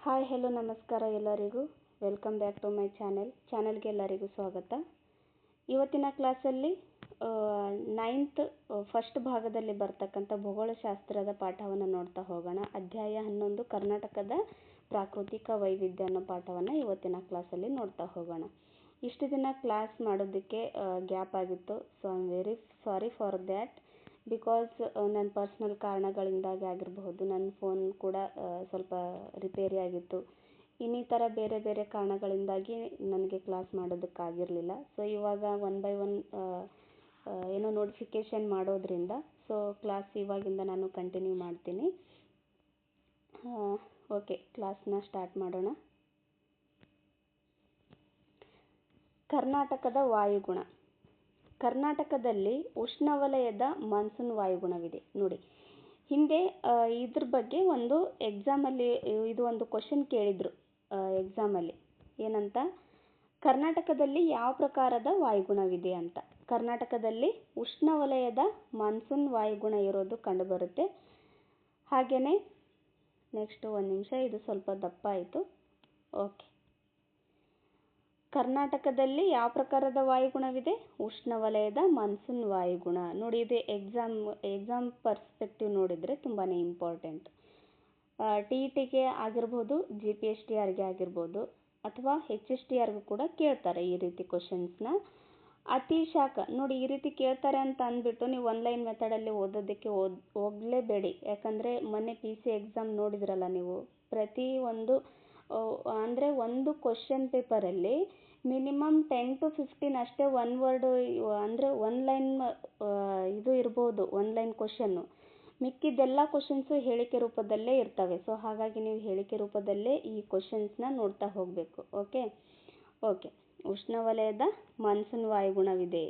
Hi hello ನಮಸ್ಕಾರ ಎಲ್ಲರಿಗೂ. Welcome back to my ಚಾನಲ್ಗೆ ಎಲ್ಲರಿಗೂ ಸ್ವಾಗತ. ಇವತ್ತಿನ ಕ್ಲಾಸಲ್ಲಿ 9th ಫಸ್ಟ್ ಭಾಗದಲ್ಲಿ ಬರ್ತಕ್ಕಂಥ ಭೂಗೋಳಶಾಸ್ತ್ರದ ಪಾಠವನ್ನು ನೋಡ್ತಾ ಹೋಗೋಣ. ಅಧ್ಯಾಯ 11 ಕರ್ನಾಟಕದ ಪ್ರಾಕೃತಿಕ ವೈವಿಧ್ಯ ಅನ್ನೋ ಪಾಠವನ್ನು ಇವತ್ತಿನ ಕ್ಲಾಸಲ್ಲಿ ನೋಡ್ತಾ ಹೋಗೋಣ. ಇಷ್ಟು ದಿನ ಕ್ಲಾಸ್ ಮಾಡೋದಕ್ಕೆ ಗ್ಯಾಪ್ ಆಗಿತ್ತು. So I am very sorry for that. Because ನನ್ನ ಪರ್ಸ್ನಲ್ ಕಾರಣಗಳಿಂದಾಗಿ ಆಗಿರಬಹುದು, ನನ್ನ ಫೋನ್ ಕೂಡ ಸ್ವಲ್ಪ ರಿಪೇರಿ ಆಗಿತ್ತು. ಇನ್ನಿತರ ಬೇರೆ ಬೇರೆ ಕಾರಣಗಳಿಂದಾಗಿ ನನಗೆ ಕ್ಲಾಸ್ ಮಾಡೋದಕ್ಕಾಗಿರಲಿಲ್ಲ. ಸೊ ಇವಾಗ 1 by 1 ಏನೋ ನೋಟಿಫಿಕೇಷನ್ ಮಾಡೋದ್ರಿಂದ ಸೊ ಕ್ಲಾಸ್ ಇವಾಗಿಂದ ನಾನು ಕಂಟಿನ್ಯೂ ಮಾಡ್ತೀನಿ. ಓಕೆ, ಕ್ಲಾಸ್ನ ಸ್ಟಾರ್ಟ್ ಮಾಡೋಣ. ಕರ್ನಾಟಕದ ವಾಯುಗುಣ. ಕರ್ನಾಟಕದಲ್ಲಿ ಉಷ್ಣವಲಯದ ಮಾನ್ಸೂನ್ ವಾಯುಗುಣವಿದೆ. ನೋಡಿ, ಹಿಂದೆ ಇದ್ರ ಬಗ್ಗೆ ಒಂದು ಎಕ್ಸಾಮಲ್ಲಿ ಇದು ಒಂದು ಕ್ವಶನ್ ಕೇಳಿದರು ಎಕ್ಸಾಮಲ್ಲಿ. ಏನಂತ, ಕರ್ನಾಟಕದಲ್ಲಿ ಯಾವ ಪ್ರಕಾರದ ವಾಯುಗುಣವಿದೆ ಅಂತ. ಕರ್ನಾಟಕದಲ್ಲಿ ಉಷ್ಣವಲಯದ ಮಾನ್ಸೂನ್ ವಾಯುಗುಣ ಇರೋದು ಕಂಡುಬರುತ್ತೆ. ಹಾಗೆಯೇ ನೆಕ್ಸ್ಟ್ ಒಂದು ನಿಮಿಷ, ಇದು ಸ್ವಲ್ಪ ದಪ್ಪ ಆಯಿತು. ಓಕೆ, ಕರ್ನಾಟಕದಲ್ಲಿ ಯಾವ ಪ್ರಕಾರದ ವಾಯುಗುಣವಿದೆ? ಉಷ್ಣವಲಯದ ಮಾನ್ಸೂನ್ ವಾಯುಗುಣ. ನೋಡಿ, ಇದು ಎಕ್ಸಾಮ್ ಪರ್ಸ್ಪೆಕ್ಟಿವ್ ನೋಡಿದರೆ ತುಂಬಾ ಇಂಪಾರ್ಟೆಂಟ್. TETಗೆ ಆಗಿರ್ಬೋದು, GPSTRಗೆ ಆಗಿರ್ಬೋದು, ಅಥವಾ HSTRಗೂ ಕೂಡ ಕೇಳ್ತಾರೆ ಈ ರೀತಿ ಕ್ವಶನ್ಸ್ನ. ಅತಿ ಶಾಖ ನೋಡಿ, ಈ ರೀತಿ ಕೇಳ್ತಾರೆ ಅಂತ ಅಂದ್ಬಿಟ್ಟು ನೀವು ಒನ್ಲೈನ್ ಮೆಥಡಲ್ಲಿ ಓದೋದಕ್ಕೆ ಹೋಗಲೇಬೇಡಿ. ಯಾಕಂದರೆ ಮೊನ್ನೆ PC ಎಕ್ಸಾಮ್ ನೋಡಿದ್ರಲ್ಲ ನೀವು, ಪ್ರತಿ ಒಂದು ಅಂದರೆ ಒಂದು ಕ್ವಶನ್ ಪೇಪರಲ್ಲಿ ಮಿನಿಮಮ್ 10 to 15 ಅಷ್ಟೇ ಒನ್ ವರ್ಡ್ ಅಂದರೆ ಒನ್ ಲೈನ್ ಇದು ಇರ್ಬೋದು, ಒನ್ ಲೈನ್ ಕ್ವಶನ್ನು. ಮಿಕ್ಕಿದ್ದೆಲ್ಲ ಕ್ವಶನ್ಸು ಹೇಳಿಕೆ ರೂಪದಲ್ಲೇ ಇರ್ತವೆ. ಸೊ ಹಾಗಾಗಿ ನೀವು ಹೇಳಿಕೆ ರೂಪದಲ್ಲೇ ಈ ಕ್ವಶನ್ಸ್ನ ನೋಡ್ತಾ ಹೋಗಬೇಕು. ಓಕೆ, ಉಷ್ಣವಲಯದ ಮಾನ್ಸೂನ್ ವಾಯುಗುಣವಿದೆ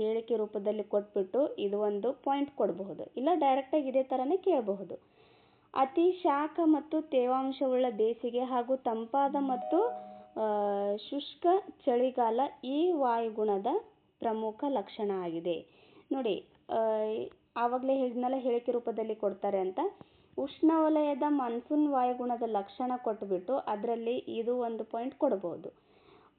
ಹೇಳಿಕೆ ರೂಪದಲ್ಲಿ ಕೊಟ್ಬಿಟ್ಟು ಇದು ಒಂದು ಪಾಯಿಂಟ್ ಕೊಡಬಹುದು, ಇಲ್ಲ ಡೈರೆಕ್ಟಾಗಿ ಇದೇ ಥರನೇ ಕೇಳಬಹುದು. ಅತಿ ಶಾಖ ಮತ್ತು ತೇವಾಂಶವುಳ್ಳ ಬೇಸಿಗೆ ಹಾಗೂ ತಂಪಾದ ಮತ್ತು ಶುಷ್ಕ ಚಳಿಗಾಲ ಈ ವಾಯುಗುಣದ ಪ್ರಮುಖ ಲಕ್ಷಣ ಆಗಿದೆ. ನೋಡಿ, ಆವಾಗಲೇ ಹೇಳಿದ್ನಲ್ಲ ಹೇಳಿಕೆ ರೂಪದಲ್ಲಿ ಕೊಡ್ತಾರೆ ಅಂತ. ಉಷ್ಣವಲಯದ ಮಾನ್ಸೂನ್ ವಾಯುಗುಣದ ಲಕ್ಷಣ ಕೊಟ್ಬಿಟ್ಟು ಅದರಲ್ಲಿ ಇದು ಒಂದು ಪಾಯಿಂಟ್ ಕೊಡಬಹುದು.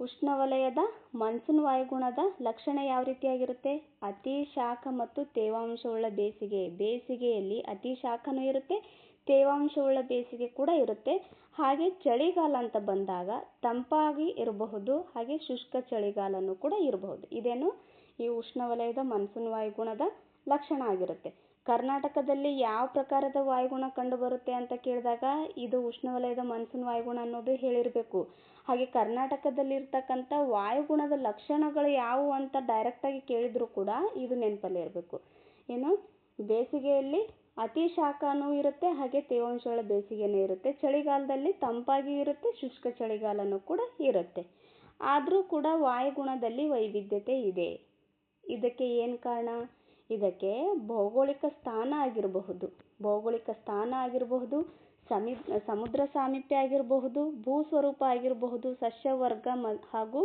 ಉಷ್ಣವಲಯದ ಮಾನ್ಸೂನ್ ವಾಯುಗುಣದ ಲಕ್ಷಣ ಯಾವ ರೀತಿಯಾಗಿರುತ್ತೆ? ಅತಿ ಶಾಖ ಮತ್ತು ತೇವಾಂಶವುಳ್ಳ ಬೇಸಿಗೆಯಲ್ಲಿ ಅತಿ ಶಾಖನೂ ಇರುತ್ತೆ, ತೇವಾಂಶವುಳ್ಳ ಬೇಸಿಗೆ ಕೂಡ ಇರುತ್ತೆ. ಹಾಗೆ ಚಳಿಗಾಲ ಅಂತ ಬಂದಾಗ ತಂಪಾಗಿ ಇರಬಹುದು, ಹಾಗೆ ಶುಷ್ಕ ಚಳಿಗಾಲನೂ ಕೂಡ ಇರಬಹುದು. ಇದೇನು ಈ ಉಷ್ಣವಲಯದ ಮಾನ್ಸೂನ್ ವಾಯುಗುಣದ ಲಕ್ಷಣ ಆಗಿರುತ್ತೆ. ಕರ್ನಾಟಕದಲ್ಲಿ ಯಾವ ಪ್ರಕಾರದ ವಾಯುಗುಣ ಕಂಡುಬರುತ್ತೆ ಅಂತ ಕೇಳಿದಾಗ ಇದು ಉಷ್ಣವಲಯದ ಮಾನ್ಸೂನ್ ವಾಯುಗುಣ ಅನ್ನೋದು ಹೇಳಿರಬೇಕು. ಹಾಗೆ ಕರ್ನಾಟಕದಲ್ಲಿರ್ತಕ್ಕಂಥ ವಾಯುಗುಣದ ಲಕ್ಷಣಗಳು ಯಾವುವು ಅಂತ ಡೈರೆಕ್ಟಾಗಿ ಕೇಳಿದ್ರು ಕೂಡ ಇದು ನೆನಪಲ್ಲೇ ಇರಬೇಕು. ಏನು, ಬೇಸಿಗೆಯಲ್ಲಿ ಅತಿ ಶಾಖನೂ ಇರುತ್ತೆ, ಹಾಗೆ ತೇವಾಂಶಗಳ ಬೇಸಿಗೆನೂ ಇರುತ್ತೆ. ಚಳಿಗಾಲದಲ್ಲಿ ತಂಪಾಗಿ ಇರುತ್ತೆ, ಶುಷ್ಕ ಚಳಿಗಾಲನೂ ಕೂಡ ಇರುತ್ತೆ. ಆದರೂ ಕೂಡ ವಾಯುಗುಣದಲ್ಲಿ ವೈವಿಧ್ಯತೆ ಇದೆ. ಇದಕ್ಕೆ ಏನು ಕಾರಣ? ಇದಕ್ಕೆ ಭೌಗೋಳಿಕ ಸ್ಥಾನ ಆಗಿರಬಹುದು, ಸಮುದ್ರ ಸಾಮೀಪ್ಯ ಆಗಿರಬಹುದು, ಭೂಸ್ವರೂಪ ಆಗಿರಬಹುದು, ಸಸ್ಯವರ್ಗ ಹಾಗೂ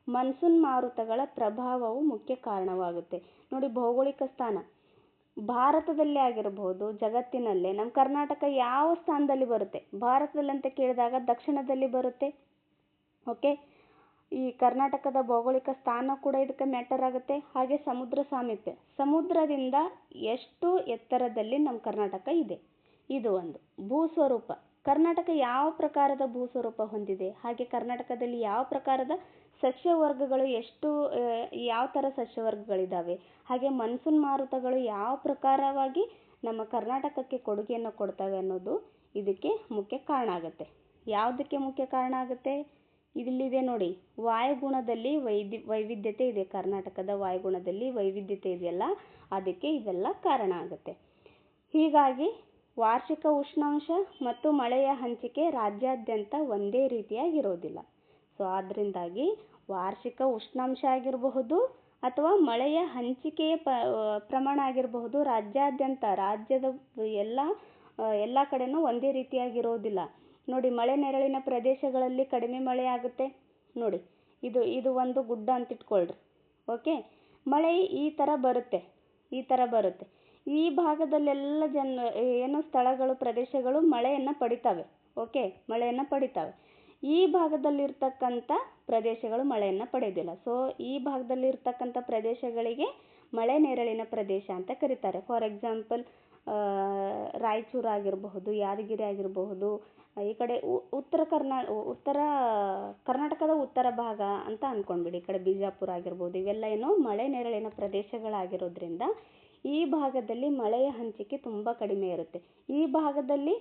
ಮಾನ್ಸೂನ್ ಮಾರುತಗಳ ಪ್ರಭಾವವು ಮುಖ್ಯ ಕಾರಣವಾಗುತ್ತೆ. ನೋಡಿ, ಭೌಗೋಳಿಕ ಸ್ಥಾನ ಭಾರತದಲ್ಲೇ ಆಗಿರಬಹುದು, ಜಗತ್ತಿನಲ್ಲೇ ನಮ್ಮ ಕರ್ನಾಟಕ ಯಾವ ಸ್ಥಾನದಲ್ಲಿ ಬರುತ್ತೆ? ಭಾರತದಲ್ಲಿ ಅಂತ ಕೇಳಿದಾಗ ದಕ್ಷಿಣದಲ್ಲಿ ಬರುತ್ತೆ. ಓಕೆ, ಈ ಕರ್ನಾಟಕದ ಭೌಗೋಳಿಕ ಸ್ಥಾನ ಕೂಡ ಇದಕ್ಕೆ ಮ್ಯಾಟರ್ ಆಗುತ್ತೆ. ಹಾಗೆ ಸಮುದ್ರ ಸಾಮೀಪ್ಯ, ಸಮುದ್ರದಿಂದ ಎಷ್ಟು ಎತ್ತರದಲ್ಲಿ ನಮ್ಮ ಕರ್ನಾಟಕ ಇದೆ, ಇದು ಒಂದು. ಭೂಸ್ವರೂಪ, ಕರ್ನಾಟಕ ಯಾವ ಪ್ರಕಾರದ ಭೂಸ್ವರೂಪ ಹೊಂದಿದೆ, ಹಾಗೆ ಕರ್ನಾಟಕದಲ್ಲಿ ಯಾವ ಪ್ರಕಾರದ ಸಸ್ಯವರ್ಗಗಳು ಯಾವ ಥರ ಸಸ್ಯವರ್ಗಗಳಿದ್ದಾವೆ, ಹಾಗೆ ಮಾನ್ಸೂನ್ ಮಾರುತಗಳು ಯಾವ ಪ್ರಕಾರವಾಗಿ ನಮ್ಮ ಕರ್ನಾಟಕಕ್ಕೆ ಕೊಡುಗೆಯನ್ನು ಕೊಡ್ತವೆ ಅನ್ನೋದು ಇದಕ್ಕೆ ಮುಖ್ಯ ಕಾರಣ ಆಗುತ್ತೆ. ಯಾವುದಕ್ಕೆ ಮುಖ್ಯ ಕಾರಣ ಆಗುತ್ತೆ? ಇಲ್ಲಿದೆ ನೋಡಿ, ವಾಯುಗುಣದಲ್ಲಿ ವೈವಿಧ್ಯತೆ ಇದೆ. ಕರ್ನಾಟಕದ ವಾಯುಗುಣದಲ್ಲಿ ವೈವಿಧ್ಯತೆ ಇದೆಯಲ್ಲ, ಅದಕ್ಕೆ ಇವೆಲ್ಲ ಕಾರಣ ಆಗುತ್ತೆ. ಹೀಗಾಗಿ ವಾರ್ಷಿಕ ಉಷ್ಣಾಂಶ ಮತ್ತು ಮಳೆಯ ಹಂಚಿಕೆ ರಾಜ್ಯಾದ್ಯಂತ ಒಂದೇ ರೀತಿಯಾಗಿರೋದಿಲ್ಲ. ಸೊ ಆದ್ದರಿಂದಾಗಿ ವಾರ್ಷಿಕ ಉಷ್ಣಾಂಶ ಆಗಿರಬಹುದು ಅಥವಾ ಮಳೆಯ ಹಂಚಿಕೆಯ ಪ್ರಮಾಣ ಆಗಿರಬಹುದು, ರಾಜ್ಯದ ಎಲ್ಲ ಕಡೆನೂ ಒಂದೇ ರೀತಿಯಾಗಿರೋದಿಲ್ಲ. ನೋಡಿ, ಮಳೆ ನೆರಳಿನ ಪ್ರದೇಶಗಳಲ್ಲಿ ಕಡಿಮೆ ಮಳೆ ಆಗುತ್ತೆ. ನೋಡಿ, ಇದು ಒಂದು ಗುಡ್ಡ ಅಂತ ಇಟ್ಕೊಳ್ರಿ. ಓಕೆ, ಮಳೆ ಈ ಥರ ಬರುತ್ತೆ. ಈ ಭಾಗದಲ್ಲೆಲ್ಲ ಸ್ಥಳಗಳು ಪ್ರದೇಶಗಳು ಮಳೆಯನ್ನು ಪಡಿತವೆ. ಓಕೆ, ಮಳೆಯನ್ನು ಪಡಿತಾವೆ. ಈ ಭಾಗದಲ್ಲಿರ್ತಕ್ಕಂಥ ಪ್ರದೇಶಗಳು ಮಳೆಯನ್ನು ಪಡೆಯೋದಿಲ್ಲ. ಸೊ ಈ ಭಾಗದಲ್ಲಿರ್ತಕ್ಕಂಥ ಪ್ರದೇಶಗಳಿಗೆ ಮಳೆ ನೆರಳಿನ ಪ್ರದೇಶ ಅಂತ ಕರೀತಾರೆ. ಫಾರ್ ಎಕ್ಸಾಂಪಲ್ ರಾಯಚೂರು ಆಗಿರಬಹುದು, ಯಾದಗಿರಿ ಆಗಿರಬಹುದು, ಈ ಕಡೆ ಉತ್ತರ ಕರ್ನಾಟಕದ ಉತ್ತರ ಭಾಗ ಅಂತ ಅಂದ್ಕೊಂಡ್ಬಿಡಿ. ಈ ಕಡೆ ಬಿಜಾಪುರ ಆಗಿರ್ಬೋದು, ಇವೆಲ್ಲ ಏನು ಮಳೆ ನೆರಳಿನ ಪ್ರದೇಶಗಳಾಗಿರೋದ್ರಿಂದ ಈ ಭಾಗದಲ್ಲಿ ಮಳೆಯ ಹಂಚಿಕೆ ತುಂಬ ಕಡಿಮೆ ಇರುತ್ತೆ. ಈ ಭಾಗದಲ್ಲಿ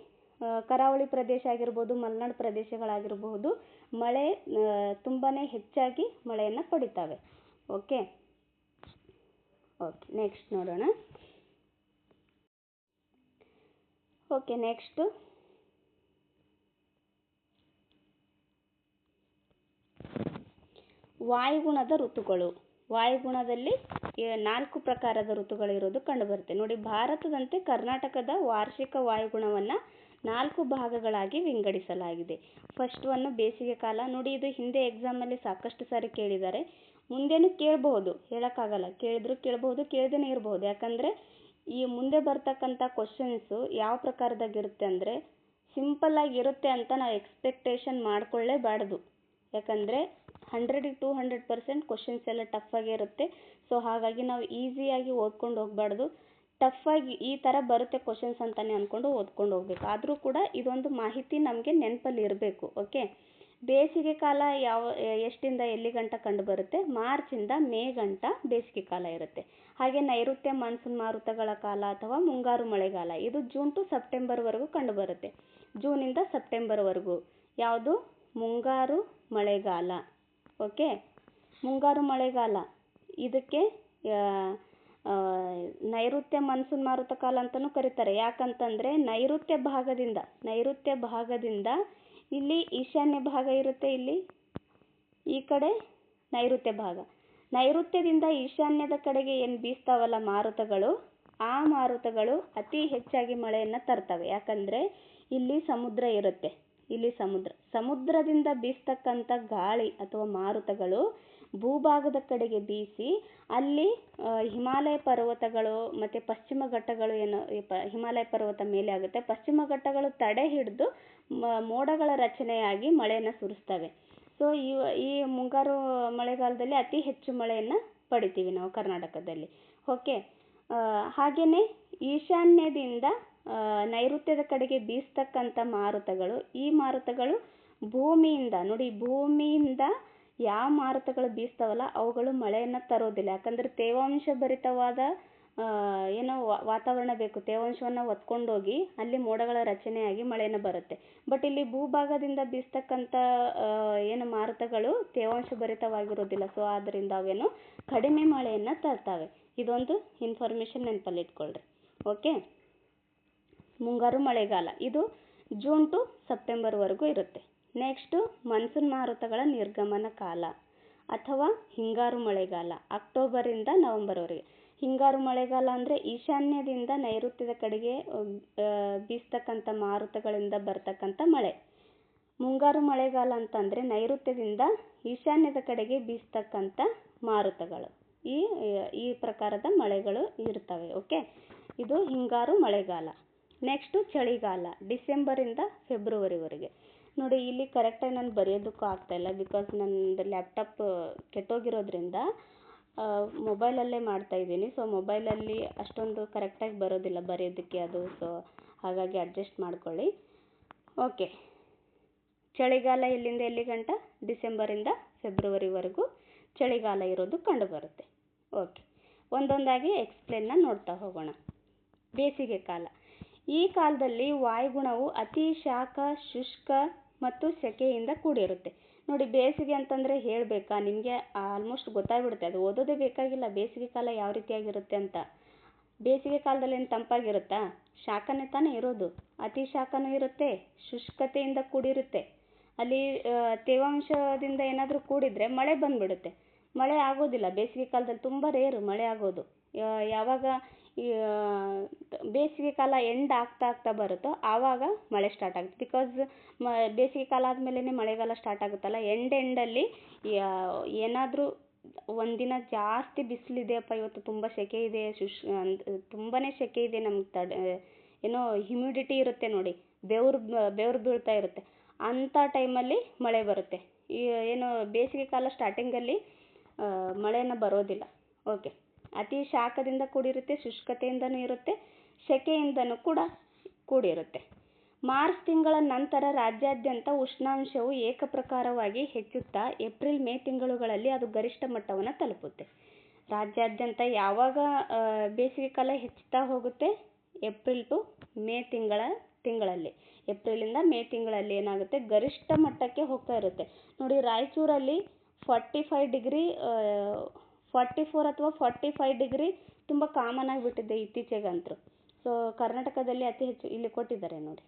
ಕರಾವಳಿ ಪ್ರದೇಶ ಆಗಿರ್ಬೋದು, ಮಲೆನಾಡು ಪ್ರದೇಶಗಳಾಗಿರಬಹುದು, ಮಳೆ ತುಂಬಾ ಹೆಚ್ಚಾಗಿ ಮಳೆಯನ್ನು ಪಡಿತಾವೆ. ಓಕೆ, ನೆಕ್ಸ್ಟ್ ನೋಡೋಣ. ಓಕೆ, ನೆಕ್ಸ್ಟು ವಾಯುಗುಣದ ಋತುಗಳು. ವಾಯುಗುಣದಲ್ಲಿ 4 ಪ್ರಕಾರದ ಋತುಗಳಿರೋದು ಕಂಡುಬರುತ್ತೆ. ನೋಡಿ, ಭಾರತದಂತೆ ಕರ್ನಾಟಕದ ವಾರ್ಷಿಕ ವಾಯುಗುಣವನ್ನು 4 ಭಾಗಗಳಾಗಿ ವಿಂಗಡಿಸಲಾಗಿದೆ. ಫಸ್ಟ್ ಒನ್ ಬೇಸಿಗೆ ಕಾಲ. ನೋಡಿ, ಇದು ಹಿಂದೆ ಎಕ್ಸಾಮಲ್ಲಿ ಸಾಕಷ್ಟು ಸಾರಿ ಕೇಳಿದ್ದಾರೆ, ಮುಂದೇನು ಕೇಳಬಹುದು, ಹೇಳೋಕ್ಕಾಗಲ್ಲ. ಕೇಳಿದ್ರು ಕೇಳಬಹುದು, ಕೇಳದೇ ಇರಬಹುದು. ಯಾಕಂದರೆ ಈ ಮುಂದೆ ಬರ್ತಕ್ಕಂಥ ಕ್ವಶನ್ಸು ಯಾವ ಪ್ರಕಾರದಾಗಿರುತ್ತೆ ಅಂದರೆ ಸಿಂಪಲ್ಲಾಗಿ ಇರುತ್ತೆ ಅಂತ ನಾವು ಎಕ್ಸ್ಪೆಕ್ಟೇಷನ್ ಮಾಡ್ಕೊಳ್ಳೇಬಾರ್ದು. ಯಾಕಂದರೆ 100ಗೆ 200% ಕ್ವಶನ್ಸ್ ಎಲ್ಲ ಟಫಾಗೇ ಇರುತ್ತೆ. ಸೊ ಹಾಗಾಗಿ ನಾವು ಈಸಿಯಾಗಿ ಓದ್ಕೊಂಡು ಹೋಗಬಾರ್ದು. ಟಫಾಗಿ ಈ ಥರ ಬರುತ್ತೆ ಕ್ವಶನ್ಸ್ ಅಂತಲೇ ಅಂದ್ಕೊಂಡು ಓದ್ಕೊಂಡು ಹೋಗ್ಬೇಕು. ಆದರೂ ಕೂಡ ಇದೊಂದು ಮಾಹಿತಿ ನಮಗೆ ನೆನಪಲ್ಲಿ ಇರಬೇಕು. ಓಕೆ, ಬೇಸಿಗೆ ಕಾಲ ಎಷ್ಟಿಂದ ಎಲ್ಲಿ ಗಂಟ ಕಂಡು ಬರುತ್ತೆ? ಮಾರ್ಚಿಂದ ಮೇ ಗಂಟ ಬೇಸಿಗೆ ಕಾಲ ಇರುತ್ತೆ. ಹಾಗೆ ನೈಋತ್ಯ ಮಾನ್ಸೂನ್ ಮಾರುತಗಳ ಕಾಲ ಅಥವಾ ಮುಂಗಾರು ಮಳೆಗಾಲ, ಇದು ಜೂನ್ ಟು ಸೆಪ್ಟೆಂಬರ್ವರೆಗೂ ಕಂಡು ಬರುತ್ತೆ. ಜೂನಿಂದ ಸೆಪ್ಟೆಂಬರ್ವರೆಗೂ ಯಾವುದು? ಮುಂಗಾರು ಮಳೆಗಾಲ. ಓಕೆ, ಮುಂಗಾರು ಮಳೆಗಾಲ ಇದಕ್ಕೆ ನೈಋತ್ಯ ಮಾನ್ಸೂನ್ ಮಾರುತ ಕಾಲ ಅಂತಲೂ ಕರೀತಾರೆ. ಯಾಕಂತಂದರೆ ನೈಋತ್ಯ ಭಾಗದಿಂದ ಇಲ್ಲಿ ಈಶಾನ್ಯ ಭಾಗ ಇರುತ್ತೆ, ಇಲ್ಲಿ ಈ ಕಡೆ ನೈಋತ್ಯದಿಂದ ಈಶಾನ್ಯದ ಕಡೆಗೆ ಏನು ಬೀಸ್ತಾವಲ್ಲ ಮಾರುತಗಳು, ಆ ಮಾರುತಗಳು ಅತಿ ಹೆಚ್ಚಾಗಿ ಮಳೆಯನ್ನು ತರ್ತವೆ. ಯಾಕಂದರೆ ಇಲ್ಲಿ ಸಮುದ್ರ ಇರುತ್ತೆ, ಸಮುದ್ರದಿಂದ ಬೀಸ್ತಕ್ಕಂಥ ಗಾಳಿ ಅಥವಾ ಮಾರುತಗಳು ಭೂಭಾಗದ ಕಡೆಗೆ ಬೀಸಿ ಅಲ್ಲಿ ಹಿಮಾಲಯ ಪರ್ವತಗಳು ಮತ್ತು ಪಶ್ಚಿಮ ಘಟ್ಟಗಳು ಹಿಮಾಲಯ ಪರ್ವತ ಮೇಲೆ ಆಗುತ್ತೆ. ಪಶ್ಚಿಮ ಘಟ್ಟಗಳು ತಡೆ ಹಿಡಿದು ಮೋಡಗಳ ರಚನೆಯಾಗಿ ಮಳೆಯನ್ನು ಸುರಿಸ್ತವೆ. ಸೊ ಈ ಮುಂಗಾರು ಮಳೆಗಾಲದಲ್ಲಿ ಅತಿ ಹೆಚ್ಚು ಮಳೆಯನ್ನು ಪಡಿತೀವಿ ನಾವು ಕರ್ನಾಟಕದಲ್ಲಿ. ಓಕೆ, ಹಾಗೆಯೇ ಈಶಾನ್ಯದಿಂದ ನೈಋತ್ಯದ ಕಡೆಗೆ ಬೀಸ್ತಕ್ಕಂಥ ಮಾರುತಗಳು, ಈ ಮಾರುತಗಳು ಭೂಮಿಯಿಂದ ಯಾವ ಮಾರುತಗಳು ಬೀಸ್ತಾವಲ್ಲ ಅವುಗಳು ಮಳೆಯನ್ನು ತರೋದಿಲ್ಲ. ಯಾಕಂದರೆ ತೇವಾಂಶ ಭರಿತವಾದ ವಾತಾವರಣ ಬೇಕು. ತೇವಾಂಶವನ್ನು ಹೊತ್ಕೊಂಡೋಗಿ ಅಲ್ಲಿ ಮೋಡಗಳ ರಚನೆಯಾಗಿ ಮಳೆಯನ್ನು ಬರುತ್ತೆ. ಬಟ್ ಇಲ್ಲಿ ಭೂಭಾಗದಿಂದ ಬೀಸ್ತಕ್ಕಂಥ ಮಾರುತಗಳು ತೇವಾಂಶ ಭರಿತವಾಗಿರೋದಿಲ್ಲ. ಸೊ ಆದ್ದರಿಂದ ಅವೇನು ಕಡಿಮೆ ಮಳೆಯನ್ನು ತರ್ತವೆ. ಇದೊಂದು ಇನ್ಫಾರ್ಮೇಷನ್ ನೆನಪಲ್ಲಿ ಇಟ್ಕೊಳ್ರಿ. ಓಕೆ, ಮುಂಗಾರು ಮಳೆಗಾಲ ಇದು ಜೂನ್ ಟು ಸೆಪ್ಟೆಂಬರ್ವರೆಗೂ ಇರುತ್ತೆ. ನೆಕ್ಸ್ಟು ಮಾನ್ಸೂನ್ ಮಾರುತಗಳ ನಿರ್ಗಮನ ಕಾಲ ಅಥವಾ ಹಿಂಗಾರು ಮಳೆಗಾಲ, ಅಕ್ಟೋಬರಿಂದ ನವೆಂಬರ್ವರೆಗೆ. ಹಿಂಗಾರು ಮಳೆಗಾಲ ಅಂದರೆ ಈಶಾನ್ಯದಿಂದ ನೈಋತ್ಯದ ಕಡೆಗೆ ಬೀಸ್ತಕ್ಕಂಥ ಮಾರುತಗಳಿಂದ ಬರ್ತಕ್ಕಂಥ ಮಳೆ. ಮುಂಗಾರು ಮಳೆಗಾಲ ಅಂತಂದರೆ ನೈಋತ್ಯದಿಂದ ಈಶಾನ್ಯದ ಕಡೆಗೆ ಬೀಸ್ತಕ್ಕಂಥ ಮಾರುತಗಳು. ಈ ಪ್ರಕಾರದ ಮಳೆಗಳು ಇರ್ತವೆ. ಓಕೆ, ಇದು ಹಿಂಗಾರು ಮಳೆಗಾಲ. ನೆಕ್ಸ್ಟು ಚಳಿಗಾಲ, ಡಿಸೆಂಬರಿಂದ ಫೆಬ್ರವರಿವರೆಗೆ. ನೋಡಿ, ಇಲ್ಲಿ ಕರೆಕ್ಟಾಗಿ ನಾನು ಬರೆಯೋದಕ್ಕೂ ಆಗ್ತಾಯಿಲ್ಲ, ಬಿಕಾಸ್ ನನ್ನದು ಲ್ಯಾಪ್ಟಾಪ್ ಕೆಟ್ಟೋಗಿರೋದ್ರಿಂದ ಮೊಬೈಲಲ್ಲೇ ಮಾಡ್ತಾಯಿದ್ದೀನಿ. ಸೊ ಮೊಬೈಲಲ್ಲಿ ಅಷ್ಟೊಂದು ಕರೆಕ್ಟಾಗಿ ಬರೋದಿಲ್ಲ ಬರೆಯೋದಕ್ಕೆ ಅದು. ಸೊ ಹಾಗಾಗಿ ಅಡ್ಜಸ್ಟ್ ಮಾಡ್ಕೊಳ್ಳಿ. ಓಕೆ, ಚಳಿಗಾಲ ಎಲ್ಲಿಂದ ಎಲ್ಲಿ ಗಂಟ? ಡಿಸೆಂಬರಿಂದ ಫೆಬ್ರವರಿವರೆಗೂ ಚಳಿಗಾಲ ಇರೋದು ಕಂಡುಬರುತ್ತೆ. ಓಕೆ, ಒಂದೊಂದಾಗಿ ಎಕ್ಸ್ಪ್ಲೇನ್ನ ನೋಡ್ತಾ ಹೋಗೋಣ. ಬೇಸಿಗೆ ಕಾಲ. ಈ ಕಾಲದಲ್ಲಿ ವಾಯುಗುಣವು ಅತಿ ಶಾಖ, ಶುಷ್ಕ ಮತ್ತು ಸೆಕೆಯಿಂದ ಕೂಡಿರುತ್ತೆ. ನೋಡಿ, ಬೇಸಿಗೆ ಅಂತಂದರೆ ಹೇಳಬೇಕಾ? ನಿಮಗೆ ಆಲ್ಮೋಸ್ಟ್ ಗೊತ್ತಾಗ್ಬಿಡುತ್ತೆ, ಅದು ಓದೋದೇ ಬೇಕಾಗಿಲ್ಲ ಬೇಸಿಗೆ ಕಾಲ ಯಾವ ರೀತಿಯಾಗಿರುತ್ತೆ ಅಂತ. ಬೇಸಿಗೆ ಕಾಲದಲ್ಲಿ ಏನು ತಂಪಾಗಿರುತ್ತಾ? ಶಾಖನೇ ತಾನೇ ಇರೋದು. ಅತಿ ಶಾಖನೂ ಇರುತ್ತೆ, ಶುಷ್ಕತೆಯಿಂದ ಕೂಡಿರುತ್ತೆ. ಅಲ್ಲಿ ತೇವಾಂಶದಿಂದ ಏನಾದರೂ ಕೂಡಿದರೆ ಮಳೆ ಬಂದುಬಿಡುತ್ತೆ. ಮಳೆ ಆಗೋದಿಲ್ಲ ಬೇಸಿಗೆ ಕಾಲದಲ್ಲಿ, ತುಂಬ ರೇರು ಮಳೆ ಆಗೋದು. ಯಾವಾಗ ಬೇಸಿಗೆ ಕಾಲ ಎಂಡ್ ಆಗ್ತಾ ಬರುತ್ತೋ ಆವಾಗ ಮಳೆ ಸ್ಟಾರ್ಟ್ ಆಗುತ್ತೆ. ಬಿಕಾಸ್ ಬೇಸಿಗೆ ಕಾಲ ಆದಮೇಲೆ ಮಳೆಗಾಲ ಸ್ಟಾರ್ಟ್ ಆಗುತ್ತಲ್ಲ. ಎಂಡಲ್ಲಿ ಏನಾದರೂ ಒಂದಿನ ಜಾಸ್ತಿ ಬಿಸಿಲಿದೆಯಪ್ಪ, ಇವತ್ತು ತುಂಬ ಸೆಕೆ ಇದೆ, ತುಂಬಾ ಸೆಕೆ ಇದೆ, ನಮ್ಗೆ ಹ್ಯುಮಿಡಿಟಿ ಇರುತ್ತೆ ನೋಡಿ, ಬೆವರು ಬೀಳ್ತಾ ಇರುತ್ತೆ. ಅಂಥ ಟೈಮಲ್ಲಿ ಮಳೆ ಬರುತ್ತೆ. ಈ ಏನು ಬೇಸಿಗೆ ಕಾಲ ಸ್ಟಾರ್ಟಿಂಗಲ್ಲಿ ಮಳೆನ ಬರೋದಿಲ್ಲ. ಓಕೆ. ಅತಿ ಶಾಖದಿಂದ ಕೂಡಿರುತ್ತೆ, ಶುಷ್ಕತೆಯಿಂದನೂ ಇರುತ್ತೆ, ಸೆಕೆಯಿಂದನೂ ಕೂಡ ಕೂಡಿರುತ್ತೆ. ಮಾರ್ಚ್ ತಿಂಗಳ ನಂತರ ರಾಜ್ಯಾದ್ಯಂತ ಉಷ್ಣಾಂಶವು ಏಕಪ್ರಕಾರವಾಗಿ ಹೆಚ್ಚುತ್ತಾ ಏಪ್ರಿಲ್ ಮೇ ತಿಂಗಳುಗಳಲ್ಲಿ ಅದು ಗರಿಷ್ಠ ಮಟ್ಟವನ್ನು ತಲುಪುತ್ತೆ. ರಾಜ್ಯಾದ್ಯಂತ ಯಾವಾಗ ಬೇಸಿಗೆ ಕಾಲ ಹೆಚ್ಚುತ್ತಾ ಹೋಗುತ್ತೆ? ಏಪ್ರಿಲ್ ಟು ಮೇ ತಿಂಗಳಲ್ಲಿ. ಏಪ್ರಿಲಿಂದ ಮೇ ತಿಂಗಳಲ್ಲಿ ಏನಾಗುತ್ತೆ, ಗರಿಷ್ಠ ಮಟ್ಟಕ್ಕೆ ಹೋಗ್ತಾ ಇರುತ್ತೆ. ನೋಡಿ, ರಾಯಚೂರಲ್ಲಿ 44 ಅಥವಾ 45 ಡಿಗ್ರಿ ತುಂಬ ಕಾಮನ್ ಆಗಿಬಿಟ್ಟಿದೆ ಇತ್ತೀಚೆಗಂತೂ. ಸೊ ಕರ್ನಾಟಕದಲ್ಲಿ ಅತಿ ಹೆಚ್ಚು ಇಲ್ಲಿ ಕೊಟ್ಟಿದ್ದಾರೆ ನೋಡಿ.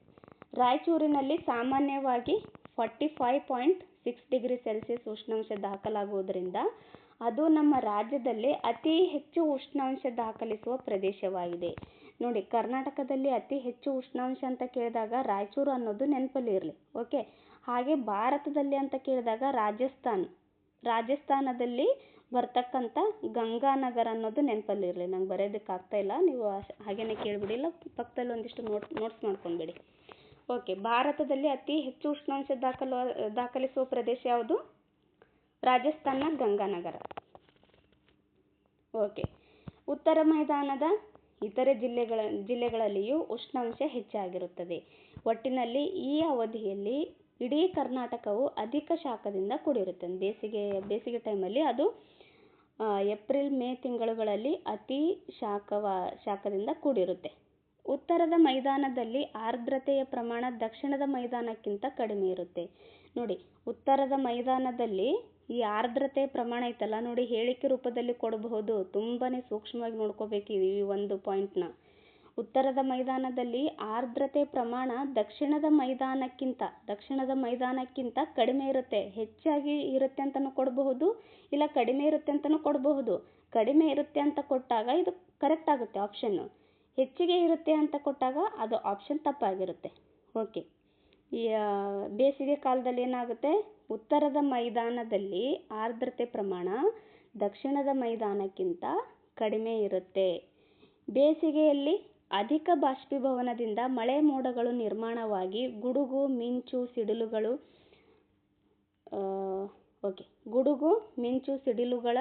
ರಾಯಚೂರಿನಲ್ಲಿ ಸಾಮಾನ್ಯವಾಗಿ 45.6 ಡಿಗ್ರಿ ಸೆಲ್ಸಿಯಸ್ ಉಷ್ಣಾಂಶ ದಾಖಲಾಗುವುದರಿಂದ ಅದು ನಮ್ಮ ರಾಜ್ಯದಲ್ಲಿ ಅತಿ ಹೆಚ್ಚು ಉಷ್ಣಾಂಶ ದಾಖಲಿಸುವ ಪ್ರದೇಶವಾಗಿದೆ. ನೋಡಿ, ಕರ್ನಾಟಕದಲ್ಲಿ ಅತಿ ಹೆಚ್ಚು ಉಷ್ಣಾಂಶ ಅಂತ ಕೇಳಿದಾಗ ರಾಯಚೂರು ಅನ್ನೋದು ನೆನಪಲ್ಲಿ ಇರಲಿ. ಓಕೆ. ಹಾಗೆ ಭಾರತದಲ್ಲಿ ಅಂತ ಕೇಳಿದಾಗ ರಾಜಸ್ಥಾನದಲ್ಲಿ ಬರ್ತಕ್ಕಂಥ ಗಂಗಾನಗರ ಅನ್ನೋದು ನೆನಪಲ್ಲಿ ಇರಲಿ. ನಂಗೆ ಬರೆಯೋದಕ್ಕಾಗ್ತಾ ಇಲ್ಲ, ನೀವು ಹಾಗೇನೆ ಕೇಳಿಬಿಡಿ, ಇಲ್ಲ ಪಕ್ಕದಲ್ಲಿ ಒಂದಿಷ್ಟು ನೋಟ್ಸ್ ಮಾಡ್ಕೊಂಡ್ಬಿಡಿ. ಓಕೆ. ಭಾರತದಲ್ಲಿ ಅತಿ ಹೆಚ್ಚು ಉಷ್ಣಾಂಶ ದಾಖಲಿಸುವ ಪ್ರದೇಶ ಯಾವುದು? ರಾಜಸ್ಥಾನ ಗಂಗಾನಗರ. ಓಕೆ. ಉತ್ತರ ಮೈದಾನದ ಇತರೆ ಜಿಲ್ಲೆಗಳಲ್ಲಿಯೂ ಉಷ್ಣಾಂಶ ಹೆಚ್ಚಾಗಿರುತ್ತದೆ. ಒಟ್ಟಿನಲ್ಲಿ ಈ ಅವಧಿಯಲ್ಲಿ ಇಡೀ ಕರ್ನಾಟಕವು ಅಧಿಕ ಶಾಖದಿಂದ ಕೂಡಿರುತ್ತೆ. ಬೇಸಿಗೆ ಟೈಮಲ್ಲಿ ಅದು ಏಪ್ರಿಲ್ ಮೇ ತಿಂಗಳುಗಳಲ್ಲಿ ಅತಿ ಶಾಖದಿಂದ ಕೂಡಿರುತ್ತೆ. ಉತ್ತರದ ಮೈದಾನದಲ್ಲಿ ಆರ್ದ್ರತೆಯ ಪ್ರಮಾಣ ದಕ್ಷಿಣದ ಮೈದಾನಕ್ಕಿಂತ ಕಡಿಮೆ ಇರುತ್ತೆ. ನೋಡಿ, ಉತ್ತರದ ಮೈದಾನದಲ್ಲಿ ಈ ಆರ್ದ್ರತೆಯ ಪ್ರಮಾಣ ಐತಲ್ಲ ನೋಡಿ, ಹೇಳಿಕೆ ರೂಪದಲ್ಲಿ ಕೊಡಬಹುದು. ತುಂಬಾ ಸೂಕ್ಷ್ಮವಾಗಿ ನೋಡ್ಕೋಬೇಕು ಈ ಒಂದು ಪಾಯಿಂಟ್ನ. ಉತ್ತರದ ಮೈದಾನದಲ್ಲಿ ಆರ್ದ್ರತೆ ಪ್ರಮಾಣ ದಕ್ಷಿಣದ ಮೈದಾನಕ್ಕಿಂತ ಕಡಿಮೆ ಇರುತ್ತೆ. ಹೆಚ್ಚಾಗಿ ಇರುತ್ತೆ ಅಂತಲೂ ಕೊಡಬಹುದು, ಇಲ್ಲ ಕಡಿಮೆ ಇರುತ್ತೆ ಅಂತಲೂ ಕೊಡಬಹುದು. ಕಡಿಮೆ ಇರುತ್ತೆ ಅಂತ ಕೊಟ್ಟಾಗ ಇದು ಕರೆಕ್ಟ್ ಆಗುತ್ತೆ ಆಪ್ಷನ್ನು. ಹೆಚ್ಚಿಗೆ ಇರುತ್ತೆ ಅಂತ ಕೊಟ್ಟಾಗ ಅದು ಆಪ್ಷನ್ ತಪ್ಪಾಗಿರುತ್ತೆ. ಓಕೆ. ಬೇಸಿಗೆ ಕಾಲದಲ್ಲಿ ಏನಾಗುತ್ತೆ, ಉತ್ತರದ ಮೈದಾನದಲ್ಲಿ ಆರ್ದ್ರತೆ ಪ್ರಮಾಣ ದಕ್ಷಿಣದ ಮೈದಾನಕ್ಕಿಂತ ಕಡಿಮೆ ಇರುತ್ತೆ. ಬೇಸಿಗೆಯಲ್ಲಿ ಅಧಿಕ ಬಾಷ್ಪೀಭವನದಿಂದ ಮಳೆ ಮೋಡಗಳು ನಿರ್ಮಾಣವಾಗಿ ಗುಡುಗು ಮಿಂಚು ಸಿಡಿಲುಗಳ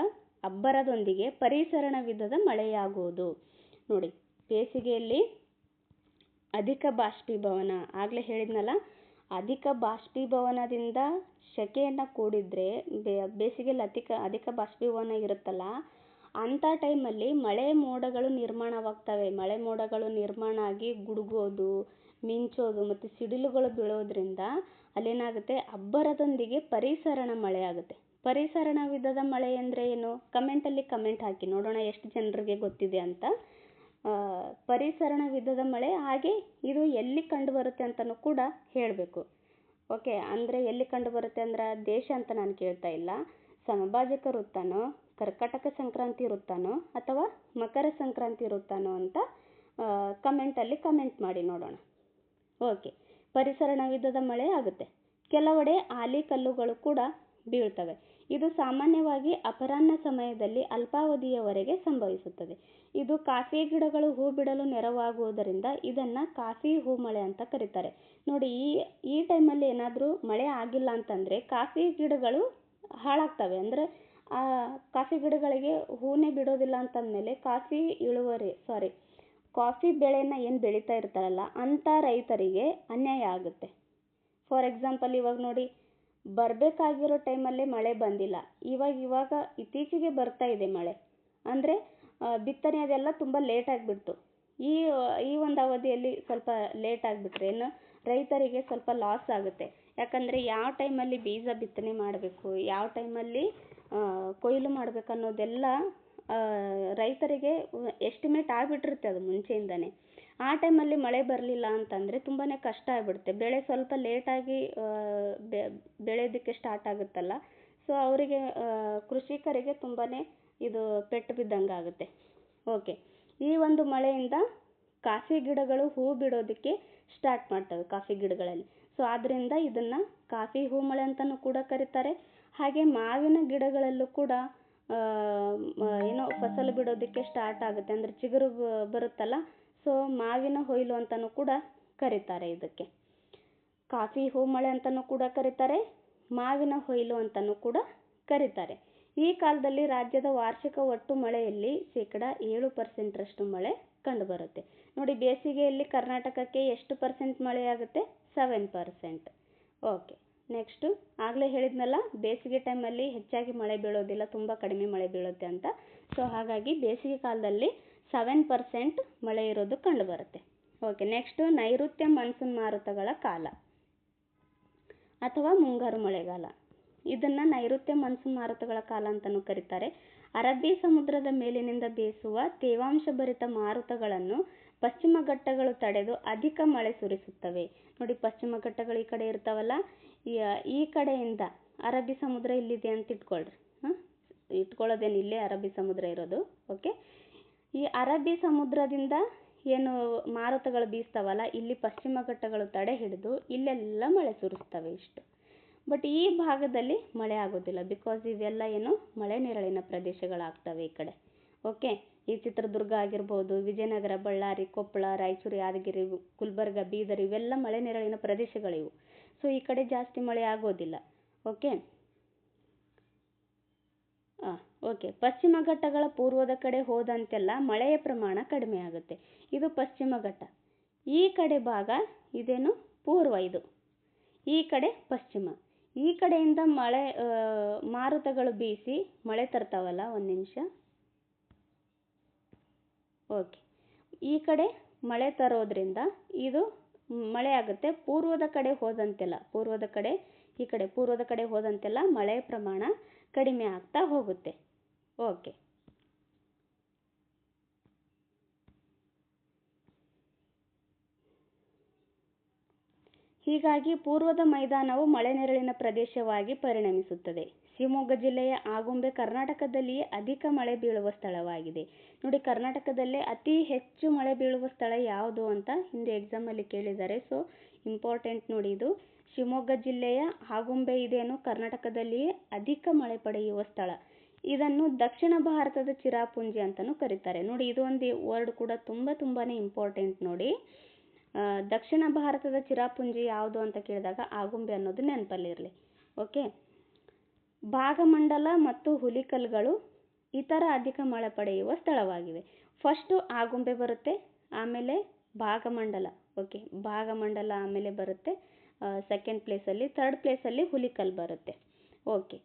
ಅಬ್ಬರದೊಂದಿಗೆ ಪರಿಸರ ವಿಧದ ಮಳೆಯಾಗುವುದು. ನೋಡಿ, ಬೇಸಿಗೆಯಲ್ಲಿ ಅಧಿಕ ಬಾಷ್ಪೀಭವನ, ಆಗಲೇ ಹೇಳಿದ್ನಲ್ಲ, ಅಧಿಕ ಬಾಷ್ಪೀಭವನದಿಂದ ಸೆಕೆಯನ್ನು ಕೂಡಿದ್ರೆ ಬೇಸಿಗೆಯಲ್ಲಿ ಅಧಿಕ ಬಾಷ್ಪೀಭವನ ಇರುತ್ತಲ್ಲ, ಅಂಥ ಟೈಮಲ್ಲಿ ಮಳೆ ಮೋಡಗಳು ನಿರ್ಮಾಣವಾಗ್ತವೆ. ಮಳೆ ಮೋಡಗಳು ನಿರ್ಮಾಣ ಆಗಿ ಗುಡುಗೋದು, ಮಿಂಚೋದು ಮತ್ತು ಸಿಡಿಲುಗಳು ಬೀಳೋದ್ರಿಂದ ಅಲ್ಲೇನಾಗುತ್ತೆ, ಅಬ್ಬರದೊಂದಿಗೆ ಪರಿಸರಣ ಮಳೆ ಆಗುತ್ತೆ. ಪರಿಸರಣ ವಿಧದ ಮಳೆ ಅಂದರೆ ಏನು? ಕಮೆಂಟಲ್ಲಿ ಕಮೆಂಟ್ ಹಾಕಿ ನೋಡೋಣ ಎಷ್ಟು ಜನರಿಗೆ ಗೊತ್ತಿದೆ ಅಂತ. ಪರಿಸರಣ ವಿಧದ ಮಳೆ, ಹಾಗೆ ಇದು ಎಲ್ಲಿ ಕಂಡು ಬರುತ್ತೆ ಅಂತಲೂ ಕೂಡ ಹೇಳಬೇಕು. ಓಕೆ. ಅಂದರೆ ಎಲ್ಲಿ ಕಂಡು ಬರುತ್ತೆ ಅಂದ್ರೆ ದೇಶ ಅಂತ ನಾನು ಕೇಳ್ತಾ ಇಲ್ಲ. ಸಮಭಾಜಕ ವೃತ್ತನೋ, ಕರ್ಕಾಟಕ ಸಂಕ್ರಾಂತಿ ವೃತ್ತನೋ ಅಥವಾ ಮಕರ ಸಂಕ್ರಾಂತಿ ವೃತ್ತನೋ ಅಂತ ಕಮೆಂಟಲ್ಲಿ ಕಮೆಂಟ್ ಮಾಡಿ ನೋಡೋಣ. ಓಕೆ. ಪರಿಸರಣ ವಿಧದ ಮಳೆ ಆಗುತ್ತೆ. ಕೆಲವೆಡೆ ಆಲಿಕಲ್ಲುಗಳು ಕೂಡ ಬೀಳ್ತವೆ. ಇದು ಸಾಮಾನ್ಯವಾಗಿ ಅಪರಾಹ್ನ ಸಮಯದಲ್ಲಿ ಅಲ್ಪಾವಧಿಯವರೆಗೆ ಸಂಭವಿಸುತ್ತದೆ. ಇದು ಕಾಫಿ ಗಿಡಗಳು ಹೂ ಬಿಡಲು ನೆರವಾಗುವುದರಿಂದ ಇದನ್ನು ಕಾಫಿ ಹೂ ಮಳೆ ಅಂತ ಕರೀತಾರೆ. ನೋಡಿ, ಈ ಟೈಮಲ್ಲಿ ಏನಾದರೂ ಮಳೆ ಆಗಿಲ್ಲ ಅಂತಂದರೆ ಕಾಫಿ ಗಿಡಗಳು ಹಾಳಾಗ್ತವೆ. ಅಂದರೆ ಕಾಫಿ ಗಿಡಗಳಿಗೆ ಹೂನೇ ಬಿಡೋದಿಲ್ಲ ಅಂತಂದಮೇಲೆ ಕಾಫಿ ಬೆಳೆನ ಏನು ಬೆಳೀತಾ ಇರ್ತಾರಲ್ಲ ಅಂಥ ರೈತರಿಗೆ ಅನ್ಯಾಯ ಆಗುತ್ತೆ. ಫಾರ್ ಎಕ್ಸಾಂಪಲ್, ಇವಾಗ ನೋಡಿ, ಬರಬೇಕಾಗಿರೋ ಟೈಮಲ್ಲಿ ಮಳೆ ಬಂದಿಲ್ಲ. ಇವಾಗ ಇತ್ತೀಚೆಗೆ ಬರ್ತಾ ಇದೆ ಮಳೆ. ಅಂದರೆ ಬಿತ್ತನೆ ಅದೆಲ್ಲ ತುಂಬ ಲೇಟ್ ಆಗಿಬಿಡ್ತು. ಈ ಒಂದು ಅವಧಿಯಲ್ಲಿ ಸ್ವಲ್ಪ ಲೇಟ್ ಆಗಿಬಿಟ್ರೆ ಏನು ರೈತರಿಗೆ ಸ್ವಲ್ಪ ಲಾಸ್ ಆಗುತ್ತೆ. ಯಾಕಂದರೆ ಯಾವ ಟೈಮಲ್ಲಿ ಬೀಜ ಬಿತ್ತನೆ ಮಾಡಬೇಕು, ಯಾವ ಟೈಮಲ್ಲಿ ಕೊಯ್ಲು ಮಾಡಬೇಕು ಅನ್ನೋದೆಲ್ಲ ರೈತರಿಗೆ ಎಸ್ಟಿಮೇಟ್ ಆಗಿಬಿಟ್ಟಿರುತ್ತೆ ಅದು ಮುಂಚೆಯಿಂದನೇ. ಆ ಟೈಮಲ್ಲಿ ಮಳೆ ಬರಲಿಲ್ಲ ಅಂತಂದರೆ ತುಂಬಾ ಕಷ್ಟ ಆಗಿಬಿಡುತ್ತೆ. ಬೆಳೆ ಸ್ವಲ್ಪ ಲೇಟಾಗಿ ಬೆಳೆಯೋದಕ್ಕೆ ಸ್ಟಾರ್ಟ್ ಆಗುತ್ತಲ್ಲ, ಸೊ ಅವರಿಗೆ ಕೃಷಿಕರಿಗೆ ತುಂಬಾ ಇದು ಪೆಟ್ಟು ಬಿದ್ದಂಗೆ ಆಗುತ್ತೆ. ಓಕೆ. ಈ ಒಂದು ಮಳೆಯಿಂದ ಕಾಫಿ ಗಿಡಗಳು ಹೂ ಬಿಡೋದಕ್ಕೆ ಸ್ಟಾರ್ಟ್ ಮಾಡ್ತವೆ ಕಾಫಿ ಗಿಡಗಳಲ್ಲಿ. ಸೊ ಆದ್ದರಿಂದ ಇದನ್ನು ಕಾಫಿ ಹೂ ಮಳೆ ಅಂತಲೂ ಕೂಡ ಕರೀತಾರೆ. ಹಾಗೆ ಮಾವಿನ ಗಿಡಗಳಲ್ಲೂ ಕೂಡ ಫಸಲು ಬಿಡೋದಕ್ಕೆ ಸ್ಟಾರ್ಟ್ ಆಗುತ್ತೆ. ಅಂದರೆ ಚಿಗುರು ಬರುತ್ತಲ್ಲ, ಸೊ ಮಾವಿನ ಹೊಯ್ಲು ಅಂತಲೂ ಕೂಡ ಕರೀತಾರೆ ಇದಕ್ಕೆ. ಕಾಫಿ ಹೂ ಮಳೆ ಅಂತಲೂ ಕೂಡ ಕರೀತಾರೆ, ಮಾವಿನ ಹೊಯ್ಲು ಅಂತಲೂ ಕೂಡ ಕರೀತಾರೆ. ಈ ಕಾಲದಲ್ಲಿ ರಾಜ್ಯದ ವಾರ್ಷಿಕ ಒಟ್ಟು ಮಳೆಯಲ್ಲಿ ಶೇಕಡ 7% ಮಳೆ ಕಂಡುಬರುತ್ತೆ. ನೋಡಿ, ಬೇಸಿಗೆಯಲ್ಲಿ ಕರ್ನಾಟಕಕ್ಕೆ ಎಷ್ಟು ಪರ್ಸೆಂಟ್ ಮಳೆಯಾಗುತ್ತೆ? 7%. ಓಕೆ, ನೆಕ್ಸ್ಟು ಆಗಲೇ ಹೇಳಿದ್ನಲ್ಲ, ಬೇಸಿಗೆ ಟೈಮಲ್ಲಿ ಹೆಚ್ಚಾಗಿ ಮಳೆ ಬೀಳೋದಿಲ್ಲ, ತುಂಬ ಕಡಿಮೆ ಮಳೆ ಬೀಳುತ್ತೆ ಅಂತ. ಸೊ ಹಾಗಾಗಿ ಬೇಸಿಗೆ ಕಾಲದಲ್ಲಿ 7% ಮಳೆ ಇರೋದು ಕಂಡುಬರುತ್ತೆ. ಓಕೆ, ನೆಕ್ಸ್ಟು ನೈಋತ್ಯ ಮಾನ್ಸೂನ್ ಮಾರುತಗಳ ಕಾಲ ಅಥವಾ ಮುಂಗಾರು ಮಳೆಗಾಲ. ಇದನ್ನು ನೈಋತ್ಯ ಮಾನ್ಸೂನ್ ಮಾರುತಗಳ ಕಾಲ ಅಂತಲೂ ಕರೀತಾರೆ. ಅರಬ್ಬಿ ಸಮುದ್ರದ ಮೇಲಿನಿಂದ ಬೀಸುವ ತೇವಾಂಶಭರಿತ ಮಾರುತಗಳನ್ನು ಪಶ್ಚಿಮ ಘಟ್ಟಗಳು ತಡೆದು ಅಧಿಕ ಮಳೆ ಸುರಿಸುತ್ತವೆ. ನೋಡಿ, ಪಶ್ಚಿಮ ಘಟ್ಟಗಳು ಈ ಕಡೆ ಇರ್ತಾವಲ್ಲ, ಈ ಕಡೆಯಿಂದ ಅರಬ್ಬಿ ಸಮುದ್ರ ಇಲ್ಲಿದೆ ಅಂತ ಇಟ್ಕೊಳ್ರಿ. ಇಟ್ಕೊಳ್ಳೋದೇನು, ಇಲ್ಲೇ ಅರಬ್ಬಿ ಸಮುದ್ರ ಇರೋದು. ಓಕೆ, ಈ ಅರಬ್ಬಿ ಸಮುದ್ರದಿಂದ ಏನು ಮಾರುತಗಳು ಬೀಸ್ತಾವಲ್ಲ, ಇಲ್ಲಿ ಪಶ್ಚಿಮ ಘಟ್ಟಗಳು ತಡೆ ಹಿಡಿದು ಇಲ್ಲೆಲ್ಲ ಮಳೆ ಸುರಿಸ್ತವೆ ಇಷ್ಟು. ಬಟ್ ಈ ಭಾಗದಲ್ಲಿ ಮಳೆ ಆಗೋದಿಲ್ಲ, ಬಿಕಾಸ್ ಇವೆಲ್ಲ ಏನು ಮಳೆ ನೆರಳಿನ ಪ್ರದೇಶಗಳಾಗ್ತವೆ ಈ ಕಡೆ. ಓಕೆ, ಈ ಚಿತ್ರದುರ್ಗ ಆಗಿರ್ಬೋದು, ವಿಜಯನಗರ, ಬಳ್ಳಾರಿ, ಕೊಪ್ಪಳ, ರಾಯಚೂರು, ಯಾದಗಿರಿ, ಗುಲ್ಬರ್ಗ, ಬೀದರ್ ಇವೆಲ್ಲ ಮಳೆ ನೆರಳಿನ ಪ್ರದೇಶಗಳಿವು. ಸೊ ಈ ಕಡೆ ಜಾಸ್ತಿ ಮಳೆ ಆಗೋದಿಲ್ಲ. ಓಕೆ ಓಕೆ ಪಶ್ಚಿಮ ಘಟ್ಟಗಳ ಪೂರ್ವದ ಕಡೆ ಹೋದಂತೆಲ್ಲ ಮಳೆಯ ಪ್ರಮಾಣ ಕಡಿಮೆ ಆಗುತ್ತೆ. ಇದು ಪಶ್ಚಿಮ ಘಟ್ಟ. ಈ ಕಡೆ ಭಾಗ ಇದೇನು ಪೂರ್ವ, ಇದು ಈ ಕಡೆ ಪಶ್ಚಿಮ. ಈ ಕಡೆಯಿಂದ ಮಳೆ ಮಾರುತಗಳು ಬೀಸಿ ಮಳೆ ತರ್ತಾವಲ್ಲ, ಒಂದು ನಿಮಿಷ. ಓಕೆ, ಈ ಕಡೆ ಮಳೆ ತರೋದ್ರಿಂದ ಇದು ಮಳೆ ಆಗುತ್ತೆ. ಪೂರ್ವದ ಕಡೆ ಹೋದಂತೆಲ್ಲ, ಪೂರ್ವದ ಕಡೆ ಹೋದಂತೆಲ್ಲ ಮಳೆಯ ಪ್ರಮಾಣ ಕಡಿಮೆ ಆಗ್ತಾ ಹೋಗುತ್ತೆ. ಓಕೆ, ಹೀಗಾಗಿ ಪೂರ್ವದ ಮೈದಾನವು ಮಳೆ ನೆರಳಿನ ಪ್ರದೇಶವಾಗಿ ಪರಿಣಮಿಸುತ್ತದೆ. ಶಿವಮೊಗ್ಗ ಜಿಲ್ಲೆಯ ಆಗುಂಬೆ ಕರ್ನಾಟಕದಲ್ಲಿಯೇ ಅಧಿಕ ಮಳೆ ಬೀಳುವ ಸ್ಥಳವಾಗಿದೆ. ನೋಡಿ, ಕರ್ನಾಟಕದಲ್ಲೇ ಅತಿ ಹೆಚ್ಚು ಮಳೆ ಬೀಳುವ ಸ್ಥಳ ಯಾವುದು ಅಂತ ಹಿಂದೆ ಎಕ್ಸಾಮಲ್ಲಿ ಕೇಳಿದ್ದಾರೆ. ಸೊ ಇಂಪಾರ್ಟೆಂಟ್ ನೋಡಿ, ಇದು ಶಿವಮೊಗ್ಗ ಜಿಲ್ಲೆಯ ಆಗುಂಬೆ ಇದೇನು ಕರ್ನಾಟಕದಲ್ಲಿಯೇ ಅಧಿಕ ಮಳೆ ಪಡೆಯುವ ಸ್ಥಳ. ಇದನ್ನು ದಕ್ಷಿಣ ಭಾರತದ ಚಿರಾಪುಂಜಿ ಅಂತಲೂ ಕರೀತಾರೆ. ನೋಡಿ, ಇದು ಒಂದು ವರ್ಡ್ ಕೂಡ ತುಂಬಾ ಇಂಪಾರ್ಟೆಂಟ್ ನೋಡಿ. ದಕ್ಷಿಣ ಭಾರತದ ಚಿರಾಪುಂಜಿ ಯಾವುದು ಅಂತ ಕೇಳಿದಾಗ ಆಗುಂಬೆ ಅನ್ನೋದು ನೆನಪಲ್ಲಿರಲಿ. ಓಕೆ, ಭಾಗಮಂಡಲ ಮತ್ತು ಹುಲಿಕಲ್ಗಳು ಇತರ ಅಧಿಕ ಮಳೆ ಪಡೆಯುವ ಸ್ಥಳವಾಗಿವೆ. ಫಸ್ಟು ಆಗುಂಬೆ ಬರುತ್ತೆ, ಆಮೇಲೆ ಭಾಗಮಂಡಲ. ಓಕೆ, ಭಾಗಮಂಡಲ ಆಮೇಲೆ ಬರುತ್ತೆ ಸೆಕೆಂಡ್ ಪ್ಲೇಸಲ್ಲಿ. ಥರ್ಡ್ ಪ್ಲೇಸಲ್ಲಿ ಹುಲಿಕಲ್ ಬರುತ್ತೆ. ಓಕೆ,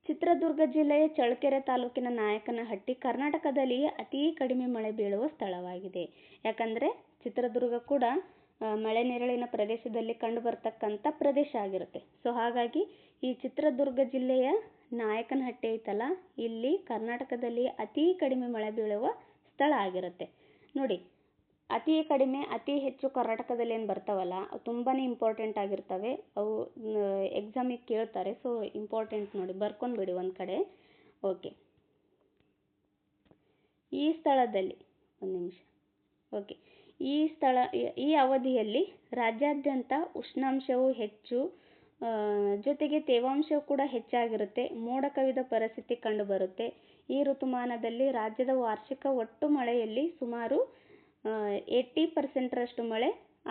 ಚಿತ್ರದುರ್ಗ ಜಿಲ್ಲೆಯ ಚಳ್ಳಕೆರೆ ತಾಲೂಕಿನ ನಾಯಕನಹಟ್ಟಿ ಕರ್ನಾಟಕದಲ್ಲಿಯೇ ಅತಿ ಕಡಿಮೆ ಮಳೆ ಬೀಳುವ ಸ್ಥಳವಾಗಿದೆ. ಯಾಕಂದರೆ ಚಿತ್ರದುರ್ಗ ಕೂಡ ಮಳೆ ನೆರಳಿನ ಪ್ರದೇಶದಲ್ಲಿ ಕಂಡುಬರ್ತಕ್ಕಂಥ ಪ್ರದೇಶ ಆಗಿರುತ್ತೆ. ಸೊ ಹಾಗಾಗಿ ಈ ಚಿತ್ರದುರ್ಗ ಜಿಲ್ಲೆಯ ನಾಯಕನಹಟ್ಟಿ ಐತಲ್ಲ, ಇಲ್ಲಿ ಕರ್ನಾಟಕದಲ್ಲಿ ಅತಿ ಕಡಿಮೆ ಮಳೆ ಬೀಳುವ ಸ್ಥಳ ಆಗಿರುತ್ತೆ. ನೋಡಿ, ಅತಿ ಕಡಿಮೆ ಅತಿ ಹೆಚ್ಚು ಕರ್ನಾಟಕದಲ್ಲಿ ಏನು ಬರ್ತಾವಲ್ಲ, ತುಂಬಾ ಇಂಪಾರ್ಟೆಂಟ್ ಆಗಿರ್ತವೆ. ಅವು ಎಕ್ಸಾಮಿಗೆ ಕೇಳ್ತಾರೆ. ಸೊ ಇಂಪಾರ್ಟೆಂಟ್ ನೋಡಿ, ಬರ್ಕೊಂಡ್ಬಿಡಿ ಒಂದು ಕಡೆ. ಓಕೆ, ಈ ಸ್ಥಳದಲ್ಲಿ ಒಂದು ನಿಮಿಷ. ಓಕೆ, ಈ ಅವಧಿಯಲ್ಲಿ ರಾಜ್ಯಾದ್ಯಂತ ಉಷ್ಣಾಂಶವು ಹೆಚ್ಚು, ಜೊತೆಗೆ ತೇವಾಂಶವು ಕೂಡ ಹೆಚ್ಚಾಗಿರುತ್ತೆ. ಮೋಡ ಕವಿದ ಪರಿಸ್ಥಿತಿ ಕಂಡುಬರುತ್ತೆ. ಈ ಋತುಮಾನದಲ್ಲಿ ರಾಜ್ಯದ ವಾರ್ಷಿಕ ಒಟ್ಟು ಮಳೆಯಲ್ಲಿ ಸುಮಾರು 80% ಮಳೆ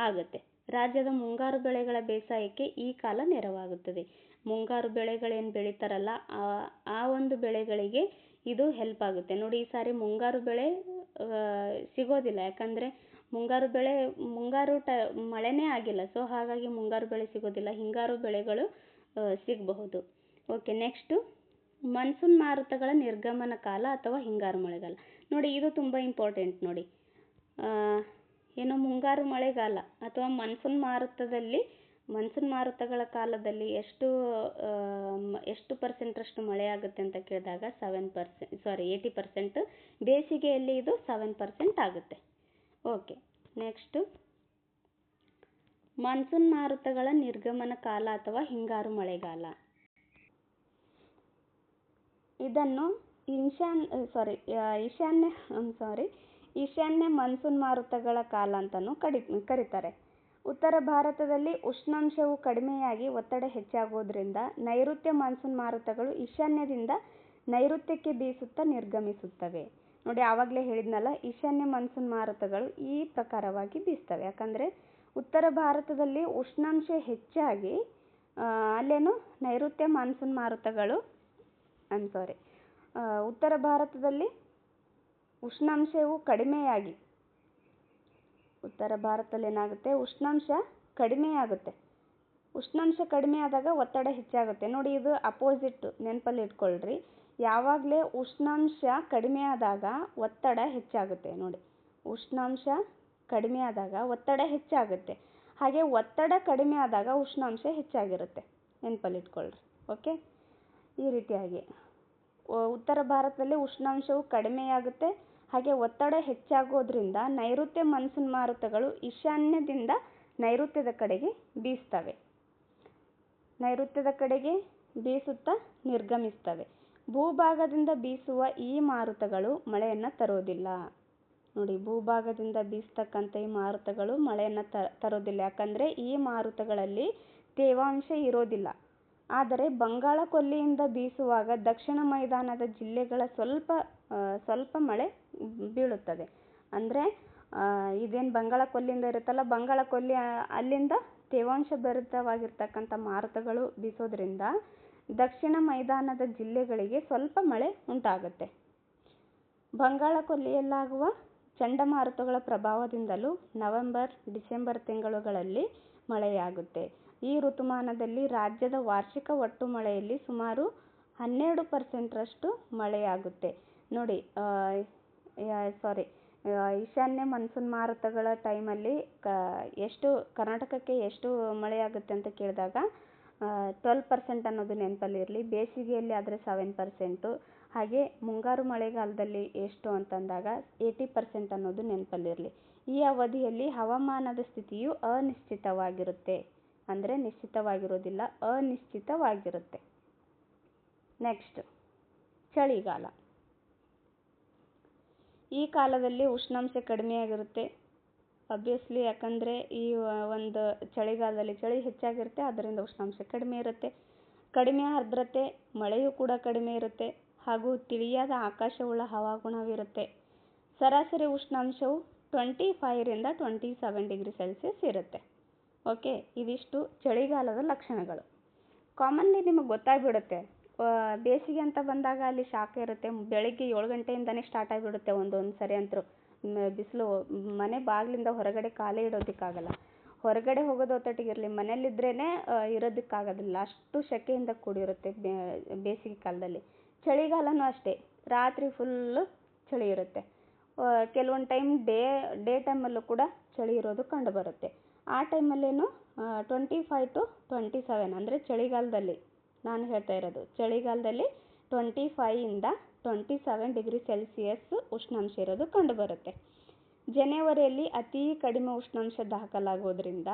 ಆಗುತ್ತೆ. ರಾಜ್ಯದ ಮುಂಗಾರು ಬೆಳೆಗಳ ಬೇಸಾಯಕ್ಕೆ ಈ ಕಾಲ ನೆರವಾಗುತ್ತದೆ. ಮುಂಗಾರು ಬೆಳೆಗಳೇನು ಬೆಳೀತಾರಲ್ಲ, ಆ ಒಂದು ಬೆಳೆಗಳಿಗೆ ಇದು ಹೆಲ್ಪ್ ಆಗುತ್ತೆ. ನೋಡಿ, ಈ ಸಾರಿ ಮುಂಗಾರು ಬೆಳೆ ಸಿಗೋದಿಲ್ಲ, ಯಾಕಂದರೆ ಮುಂಗಾರು ಮಳೆನೇ ಆಗಿಲ್ಲ. ಸೊ ಹಾಗಾಗಿ ಮುಂಗಾರು ಬೆಳೆ ಸಿಗೋದಿಲ್ಲ, ಹಿಂಗಾರು ಬೆಳೆಗಳು ಸಿಗಬಹುದು. ಓಕೆ, ನೆಕ್ಸ್ಟು ಮಾನ್ಸೂನ್ ಮಾರುತಗಳ ನಿರ್ಗಮನ ಕಾಲ ಅಥವಾ ಹಿಂಗಾರು ಮಳೆಗಾಲ. ನೋಡಿ, ಇದು ತುಂಬ ಇಂಪಾರ್ಟೆಂಟ್ ನೋಡಿ. ಏನು ಮುಂಗಾರು ಮಳೆಗಾಲ ಅಥವಾ ಮಾನ್ಸೂನ್ ಮಾರುತಗಳ ಕಾಲದಲ್ಲಿ ಎಷ್ಟು ಪರ್ಸೆಂಟಷ್ಟು ಮಳೆ ಆಗುತ್ತೆ ಅಂತ ಕೇಳಿದಾಗ 80%. ಬೇಸಿಗೆಯಲ್ಲಿ ಇದು 7% ಆಗುತ್ತೆ. ಓಕೆ, ನೆಕ್ಸ್ಟು ಮಾನ್ಸೂನ್ ಮಾರುತಗಳ ನಿರ್ಗಮನ ಕಾಲ ಅಥವಾ ಹಿಂಗಾರು ಮಳೆಗಾಲ. ಇದನ್ನು ಈಶಾನ್ಯ ಮಾನ್ಸೂನ್ ಮಾರುತಗಳ ಕಾಲ ಅಂತಲೂ ಕರೀತಾರೆ. ಉತ್ತರ ಭಾರತದಲ್ಲಿ ಉಷ್ಣಾಂಶವು ಕಡಿಮೆಯಾಗಿ ಒತ್ತಡ ಹೆಚ್ಚಾಗೋದ್ರಿಂದ ನೈಋತ್ಯ ಮಾನ್ಸೂನ್ ಮಾರುತಗಳು ಈಶಾನ್ಯದಿಂದ ನೈಋತ್ಯಕ್ಕೆ ಬೀಸುತ್ತಾ ನಿರ್ಗಮಿಸುತ್ತವೆ. ನೋಡಿ, ಆವಾಗಲೇ ಹೇಳಿದ್ನಲ್ಲ, ಈಶಾನ್ಯ ಮಾನ್ಸೂನ್ ಮಾರುತಗಳು ಈ ಪ್ರಕಾರವಾಗಿ ಬೀಸ್ತವೆ. ಯಾಕಂದರೆ ಉತ್ತರ ಭಾರತದಲ್ಲಿ ಉಷ್ಣಾಂಶ ಹೆಚ್ಚಾಗಿ ಅಲ್ಲೇನು ನೈಋತ್ಯ ಮಾನ್ಸೂನ್ ಮಾರುತಗಳು ಉತ್ತರ ಭಾರತದಲ್ಲಿ ಉಷ್ಣಾಂಶವು ಕಡಿಮೆಯಾಗಿ ಉತ್ತರ ಭಾರತದಲ್ಲಿ ಏನಾಗುತ್ತೆ, ಉಷ್ಣಾಂಶ ಕಡಿಮೆಯಾಗುತ್ತೆ. ಉಷ್ಣಾಂಶ ಕಡಿಮೆ ಆದಾಗ ಒತ್ತಡ ಹೆಚ್ಚಾಗುತ್ತೆ. ನೋಡಿ, ಇದು ಅಪೋಸಿಟ್ ನೆನಪಲ್ಲಿ ಇಟ್ಕೊಳ್ರಿ. ಯಾವಾಗಲೇ ಉಷ್ಣಾಂಶ ಕಡಿಮೆ ಆದಾಗ ಒತ್ತಡ ಹೆಚ್ಚಾಗುತ್ತೆ. ನೋಡಿ, ಉಷ್ಣಾಂಶ ಕಡಿಮೆ ಆದಾಗ ಒತ್ತಡ ಹೆಚ್ಚಾಗುತ್ತೆ. ಹಾಗೆ ಒತ್ತಡ ಕಡಿಮೆ ಆದಾಗ ಉಷ್ಣಾಂಶ ಹೆಚ್ಚಾಗಿರುತ್ತೆ. ನೆನಪಲ್ಲಿ ಇಟ್ಕೊಳ್ರಿ. ಓಕೆ, ಈ ರೀತಿಯಾಗಿ ಉತ್ತರ ಭಾರತದಲ್ಲಿ ಉಷ್ಣಾಂಶವು ಕಡಿಮೆಯಾಗುತ್ತೆ. ಹಾಗೆ ಒತ್ತಡ ಹೆಚ್ಚಾಗೋದ್ರಿಂದ ನೈಋತ್ಯ ಮಾನ್ಸೂನ್ ಮಾರುತಗಳು ಈಶಾನ್ಯದಿಂದ ನೈಋತ್ಯದ ಕಡೆಗೆ ಬೀಸ್ತವೆ. ನೈಋತ್ಯದ ಕಡೆಗೆ ಬೀಸುತ್ತಾ ನಿರ್ಗಮಿಸ್ತವೆ. ಭೂಭಾಗದಿಂದ ಬೀಸುವ ಈ ಮಾರುತಗಳು ಮಳೆಯನ್ನು ತರೋದಿಲ್ಲ. ನೋಡಿ, ಭೂಭಾಗದಿಂದ ಬೀಸ್ತಕ್ಕಂಥ ಈ ಮಾರುತಗಳು ಮಳೆಯನ್ನು ತರೋದಿಲ್ಲ. ಯಾಕಂದರೆ ಈ ಮಾರುತಗಳಲ್ಲಿ ತೇವಾಂಶ ಇರೋದಿಲ್ಲ. ಆದರೆ ಬಂಗಾಳ ಕೊಲ್ಲಿಯಿಂದ ಬೀಸುವಾಗ ದಕ್ಷಿಣ ಮೈದಾನದ ಜಿಲ್ಲೆಗಳ ಸ್ವಲ್ಪ ಮಳೆ ಬೀಳುತ್ತದೆ. ಅಂದರೆ ಇದೇನು ಬಂಗಾಳ ಕೊಲ್ಲಿಯಿಂದ ಇರುತ್ತಲ್ಲ, ಬಂಗಾಳ ಕೊಲ್ಲಿ ಅಲ್ಲಿಂದ ತೇವಾಂಶ ಭರಿತವಾಗಿರ್ತಕ್ಕಂಥ ಮಾರುತಗಳು ಬೀಸೋದ್ರಿಂದ ದಕ್ಷಿಣ ಮೈದಾನದ ಜಿಲ್ಲೆಗಳಿಗೆ ಸ್ವಲ್ಪ ಮಳೆ ಉಂಟಾಗುತ್ತೆ. ಬಂಗಾಳ ಕೊಲ್ಲಿಯಲ್ಲಾಗುವ ಚಂಡಮಾರುತಗಳ ಪ್ರಭಾವದಿಂದಲೂ ನವೆಂಬರ್ ಡಿಸೆಂಬರ್ ತಿಂಗಳುಗಳಲ್ಲಿ ಮಳೆಯಾಗುತ್ತೆ. ಈ ಋತುಮಾನದಲ್ಲಿ ರಾಜ್ಯದ ವಾರ್ಷಿಕ ಒಟ್ಟು ಮಳೆಯಲ್ಲಿ ಸುಮಾರು 12% ಮಳೆಯಾಗುತ್ತೆ. ನೋಡಿ, ಈಶಾನ್ಯ ಮಾನ್ಸೂನ್ ಮಾರುತಗಳ ಟೈಮಲ್ಲಿ ಕರ್ನಾಟಕಕ್ಕೆ ಎಷ್ಟು ಮಳೆಯಾಗುತ್ತೆ ಅಂತ ಕೇಳಿದಾಗ 12% ಅನ್ನೋದು ನೆನಪಲ್ಲಿರಲಿ. ಬೇಸಿಗೆಯಲ್ಲಿ ಆದರೆ 7%, ಹಾಗೆ ಮುಂಗಾರು ಮಳೆಗಾಲದಲ್ಲಿ ಎಷ್ಟು ಅಂತಂದಾಗ 80% ಅನ್ನೋದು ನೆನಪಲ್ಲಿರಲಿ. ಈ ಅವಧಿಯಲ್ಲಿ ಹವಾಮಾನದ ಸ್ಥಿತಿಯು ಅನಿಶ್ಚಿತವಾಗಿರುತ್ತೆ. ಅಂದರೆ ನಿಶ್ಚಿತವಾಗಿರೋದಿಲ್ಲ, ಅನಿಶ್ಚಿತವಾಗಿರುತ್ತೆ. ನೆಕ್ಸ್ಟ್, ಚಳಿಗಾಲ. ಈ ಕಾಲದಲ್ಲಿ ಉಷ್ಣಾಂಶ ಕಡಿಮೆಯಾಗಿರುತ್ತೆ. ಅಬ್ವಿಯಸ್ಲಿ, ಯಾಕಂದರೆ ಈ ಒಂದು ಚಳಿಗಾಲದಲ್ಲಿ ಚಳಿ ಹೆಚ್ಚಾಗಿರುತ್ತೆ, ಅದರಿಂದ ಉಷ್ಣಾಂಶ ಕಡಿಮೆ ಇರುತ್ತೆ. ಕಡಿಮೆ ಆರ್ದ್ರತೆ, ಮಳೆಯೂ ಕೂಡ ಕಡಿಮೆ ಇರುತ್ತೆ. ಹಾಗೂ ತಿಳಿಯಾದ ಆಕಾಶವುಳ್ಳ ಹವಾಗುಣವಿರುತ್ತೆ. ಸರಾಸರಿ ಉಷ್ಣಾಂಶವು 25ರಿಂದ 27 ಡಿಗ್ರಿ ಸೆಲ್ಸಿಯಸ್ ಇರುತ್ತೆ. ಓಕೆ, ಇದಿಷ್ಟು ಚಳಿಗಾಲದ ಲಕ್ಷಣಗಳು. ಕಾಮನ್ಲಿ ನಿಮಗೆ ಗೊತ್ತಾಗ್ಬಿಡುತ್ತೆ. ಬೇಸಿಗೆ ಅಂತ ಬಂದಾಗ ಅಲ್ಲಿ ಶಾಖ ಇರುತ್ತೆ. ಬೆಳಿಗ್ಗೆ 7 ಗಂಟೆಯಿಂದನೇ ಸ್ಟಾರ್ಟ್ ಆಗಿಬಿಡುತ್ತೆ. ಒಂದೊಂದು ಸರಿ ಅಂತೂ ಬಿಸಿಲು ಮನೆ ಬಾಗಿಲಿಂದ ಹೊರಗಡೆ ಕಾಲೇ ಇಡೋದಕ್ಕಾಗಲ್ಲ. ಹೊರಗಡೆ ಹೋಗೋದು ಹೊತ್ತೊಟ್ಟಿಗಿರಲಿ, ಮನೇಲಿದ್ರೇ ಇರೋದಕ್ಕಾಗೋದಿಲ್ಲ, ಅಷ್ಟು ಸೆಕೆಯಿಂದ ಕೂಡಿರುತ್ತೆ ಬೇಸಿಗೆ ಕಾಲದಲ್ಲಿ. ಚಳಿಗಾಲನೂ ಅಷ್ಟೇ, ರಾತ್ರಿ ಫುಲ್ಲು ಚಳಿ ಇರುತ್ತೆ. ಕೆಲವೊಂದು ಟೈಮ್ ಡೇ ಟೈಮಲ್ಲೂ ಕೂಡ ಚಳಿ ಇರೋದು ಕಂಡುಬರುತ್ತೆ. ಆ ಟೈಮಲ್ಲೇನು 25 to 27 ಅಂದರೆ ಚಳಿಗಾಲದಲ್ಲಿ ನಾನು ಹೇಳ್ತಾ ಇರೋದು, ಚಳಿಗಾಲದಲ್ಲಿ 25ರಿಂದ 27 ಡಿಗ್ರಿ ಸೆಲ್ಸಿಯಸ್ ಉಷ್ಣಾಂಶ ಇರೋದು ಕಂಡುಬರುತ್ತೆ. ಜನವರಿಯಲ್ಲಿ ಅತಿ ಕಡಿಮೆ ಉಷ್ಣಾಂಶ ದಾಖಲಾಗೋದ್ರಿಂದ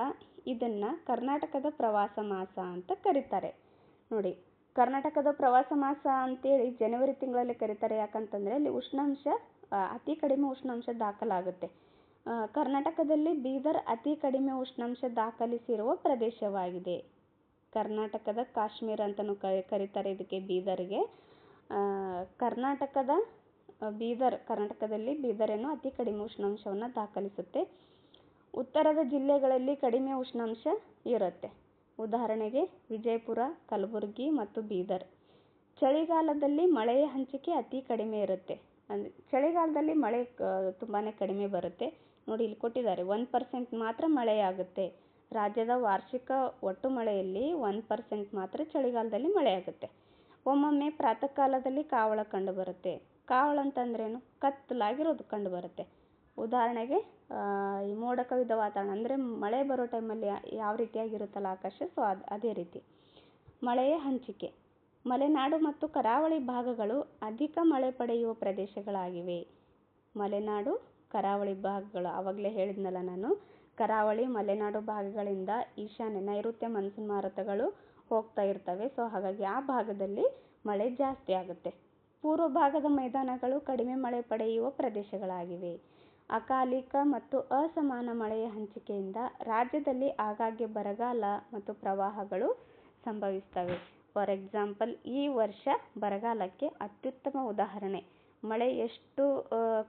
ಇದನ್ನು ಕರ್ನಾಟಕದ ಪ್ರವಾಸ ಮಾಸ ಅಂತ ಕರೀತಾರೆ. ನೋಡಿ, ಕರ್ನಾಟಕದ ಪ್ರವಾಸ ಮಾಸ ಅಂತೇಳಿ ಜನವರಿ ತಿಂಗಳಲ್ಲಿ ಕರೀತಾರೆ. ಯಾಕಂತಂದರೆ ಅಲ್ಲಿ ಉಷ್ಣಾಂಶ ಅತಿ ಕಡಿಮೆ ಉಷ್ಣಾಂಶ ದಾಖಲಾಗುತ್ತೆ. ಕರ್ನಾಟಕದಲ್ಲಿ ಬೀದರ್ ಅತಿ ಕಡಿಮೆ ಉಷ್ಣಾಂಶ ದಾಖಲಿಸಿರುವ ಪ್ರದೇಶವಾಗಿದೆ. ಕರ್ನಾಟಕದ ಕಾಶ್ಮೀರ ಅಂತಲೂ ಕರೀತಾರೆ ಇದಕ್ಕೆ, ಬೀದರ್ಗೆ. ಕರ್ನಾಟಕದಲ್ಲಿ ಬೀದರೇನು ಅತಿ ಕಡಿಮೆ ಉಷ್ಣಾಂಶವನ್ನು ದಾಖಲಿಸುತ್ತೆ. ಉತ್ತರದ ಜಿಲ್ಲೆಗಳಲ್ಲಿ ಕಡಿಮೆ ಉಷ್ಣಾಂಶ ಇರುತ್ತೆ. ಉದಾಹರಣೆಗೆ ವಿಜಯಪುರ, ಕಲಬುರಗಿ ಮತ್ತು ಬೀದರ್. ಚಳಿಗಾಲದಲ್ಲಿ ಮಳೆಯ ಹಂಚಿಕೆ ಅತಿ ಕಡಿಮೆ ಇರುತ್ತೆ. ಅಂದರೆ ಚಳಿಗಾಲದಲ್ಲಿ ಮಳೆ ತುಂಬಾ ಕಡಿಮೆ ಬರುತ್ತೆ. ನೋಡಿ, ಇಲ್ಲಿ ಕೊಟ್ಟಿದ್ದಾರೆ, 1% ಮಾತ್ರ ಮಳೆಯಾಗುತ್ತೆ. ರಾಜ್ಯದ ವಾರ್ಷಿಕ ಒಟ್ಟು ಮಳೆಯಲ್ಲಿ 1% ಮಾತ್ರ ಚಳಿಗಾಲದಲ್ಲಿ ಮಳೆಯಾಗುತ್ತೆ. ಒಮ್ಮೊಮ್ಮೆ ಪ್ರಾತಃ ಕಾಲದಲ್ಲಿ ಕಾವಳ ಕಂಡುಬರುತ್ತೆ. ಕಾವಳ ಅಂತಂದ್ರೇನು? ಕತ್ತಲಾಗಿರೋದು ಕಂಡುಬರುತ್ತೆ. ಉದಾಹರಣೆಗೆ ಈ ಮೋಡ ಕವಿದ ವಾತಾವರಣ ಅಂದರೆ ಮಳೆ ಬರೋ ಟೈಮಲ್ಲಿ ಯಾವ ರೀತಿಯಾಗಿರುತ್ತಲ್ಲ ಆಕಾಶ, ಸೊ ಅದೇ ರೀತಿ. ಮಳೆಯ ಹಂಚಿಕೆ. ಮಲೆನಾಡು ಮತ್ತು ಕರಾವಳಿ ಭಾಗಗಳು ಅಧಿಕ ಮಳೆ ಪಡೆಯುವ ಪ್ರದೇಶಗಳಾಗಿವೆ. ಮಲೆನಾಡು, ಕರಾವಳಿ ಭಾಗಗಳು, ಆವಾಗಲೇ ಹೇಳಿದ್ನಲ್ಲ ನಾನು, ಕರಾವಳಿ ಮಲೆನಾಡು ಭಾಗಗಳಿಂದ ಈಶಾನ್ಯ ನೈಋತ್ಯ ಮಾನ್ಸೂನ್ ಮಾರುತಗಳು ಹೋಗ್ತಾ ಇರ್ತವೆ. ಸೊ ಹಾಗಾಗಿ ಆ ಭಾಗದಲ್ಲಿ ಮಳೆ ಜಾಸ್ತಿ ಆಗುತ್ತೆ. ಪೂರ್ವ ಭಾಗದ ಮೈದಾನಗಳು ಕಡಿಮೆ ಮಳೆ ಪಡೆಯುವ ಪ್ರದೇಶಗಳಾಗಿವೆ. ಅಕಾಲಿಕ ಮತ್ತು ಅಸಮಾನ ಮಳೆಯ ಹಂಚಿಕೆಯಿಂದ ರಾಜ್ಯದಲ್ಲಿ ಆಗಾಗ್ಗೆ ಬರಗಾಲ ಮತ್ತು ಪ್ರವಾಹಗಳು ಸಂಭವಿಸ್ತವೆ. ಫಾರ್ ಎಕ್ಸಾಂಪಲ್, ಈ ವರ್ಷ ಬರಗಾಲಕ್ಕೆ ಅತ್ಯುತ್ತಮ ಉದಾಹರಣೆ ಮಳೆ ಎಷ್ಟು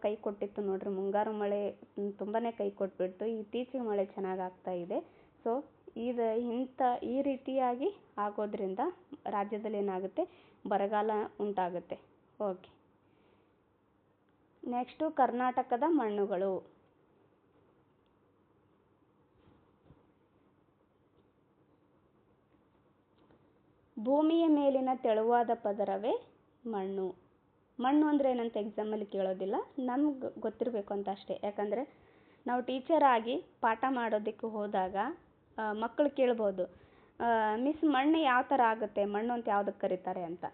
ಕೈ ಕೊಟ್ಟಿತ್ತು ನೋಡ್ರಿ. ಮುಂಗಾರು ಮಳೆ ತುಂಬಾ ಕೈ ಕೊಟ್ಬಿಟ್ಟು ಇತ್ತೀಚೆಗೆ ಮಳೆ ಚೆನ್ನಾಗಿ ಆಗ್ತಾ ಇದೆ. ಸೊ ಈ ರೀತಿಯಾಗಿ ಆಗೋದ್ರಿಂದ ರಾಜ್ಯದಲ್ಲಿ ಏನಾಗುತ್ತೆ, ಬರಗಾಲ ಉಂಟಾಗುತ್ತೆ. ಓಕೆ, ನೆಕ್ಸ್ಟು ಕರ್ನಾಟಕದ ಮಣ್ಣುಗಳು. ಭೂಮಿಯ ಮೇಲಿನ ತೆಳುವಾದ ಪದರವೇ ಮಣ್ಣು. ಮಣ್ಣು ಅಂದರೆ ಏನಂತ ಎಕ್ಸಾಮಲ್ಲಿ ಕೇಳೋದಿಲ್ಲ, ನಮ್ಗೆ ಗೊತ್ತಿರಬೇಕು ಅಂತ ಅಷ್ಟೇ. ಯಾಕಂದರೆ ನಾವು ಟೀಚರ್ ಆಗಿ ಪಾಠ ಮಾಡೋದಕ್ಕೆ ಹೋದಾಗ ಮಕ್ಕಳು ಕೇಳ್ಬೋದು, ಮಿಸ್ ಮಣ್ಣು ಯಾವ ಥರ ಆಗುತ್ತೆ, ಮಣ್ಣು ಅಂತ ಯಾವುದಕ್ಕೆ ಕರೀತಾರೆ ಅಂತ.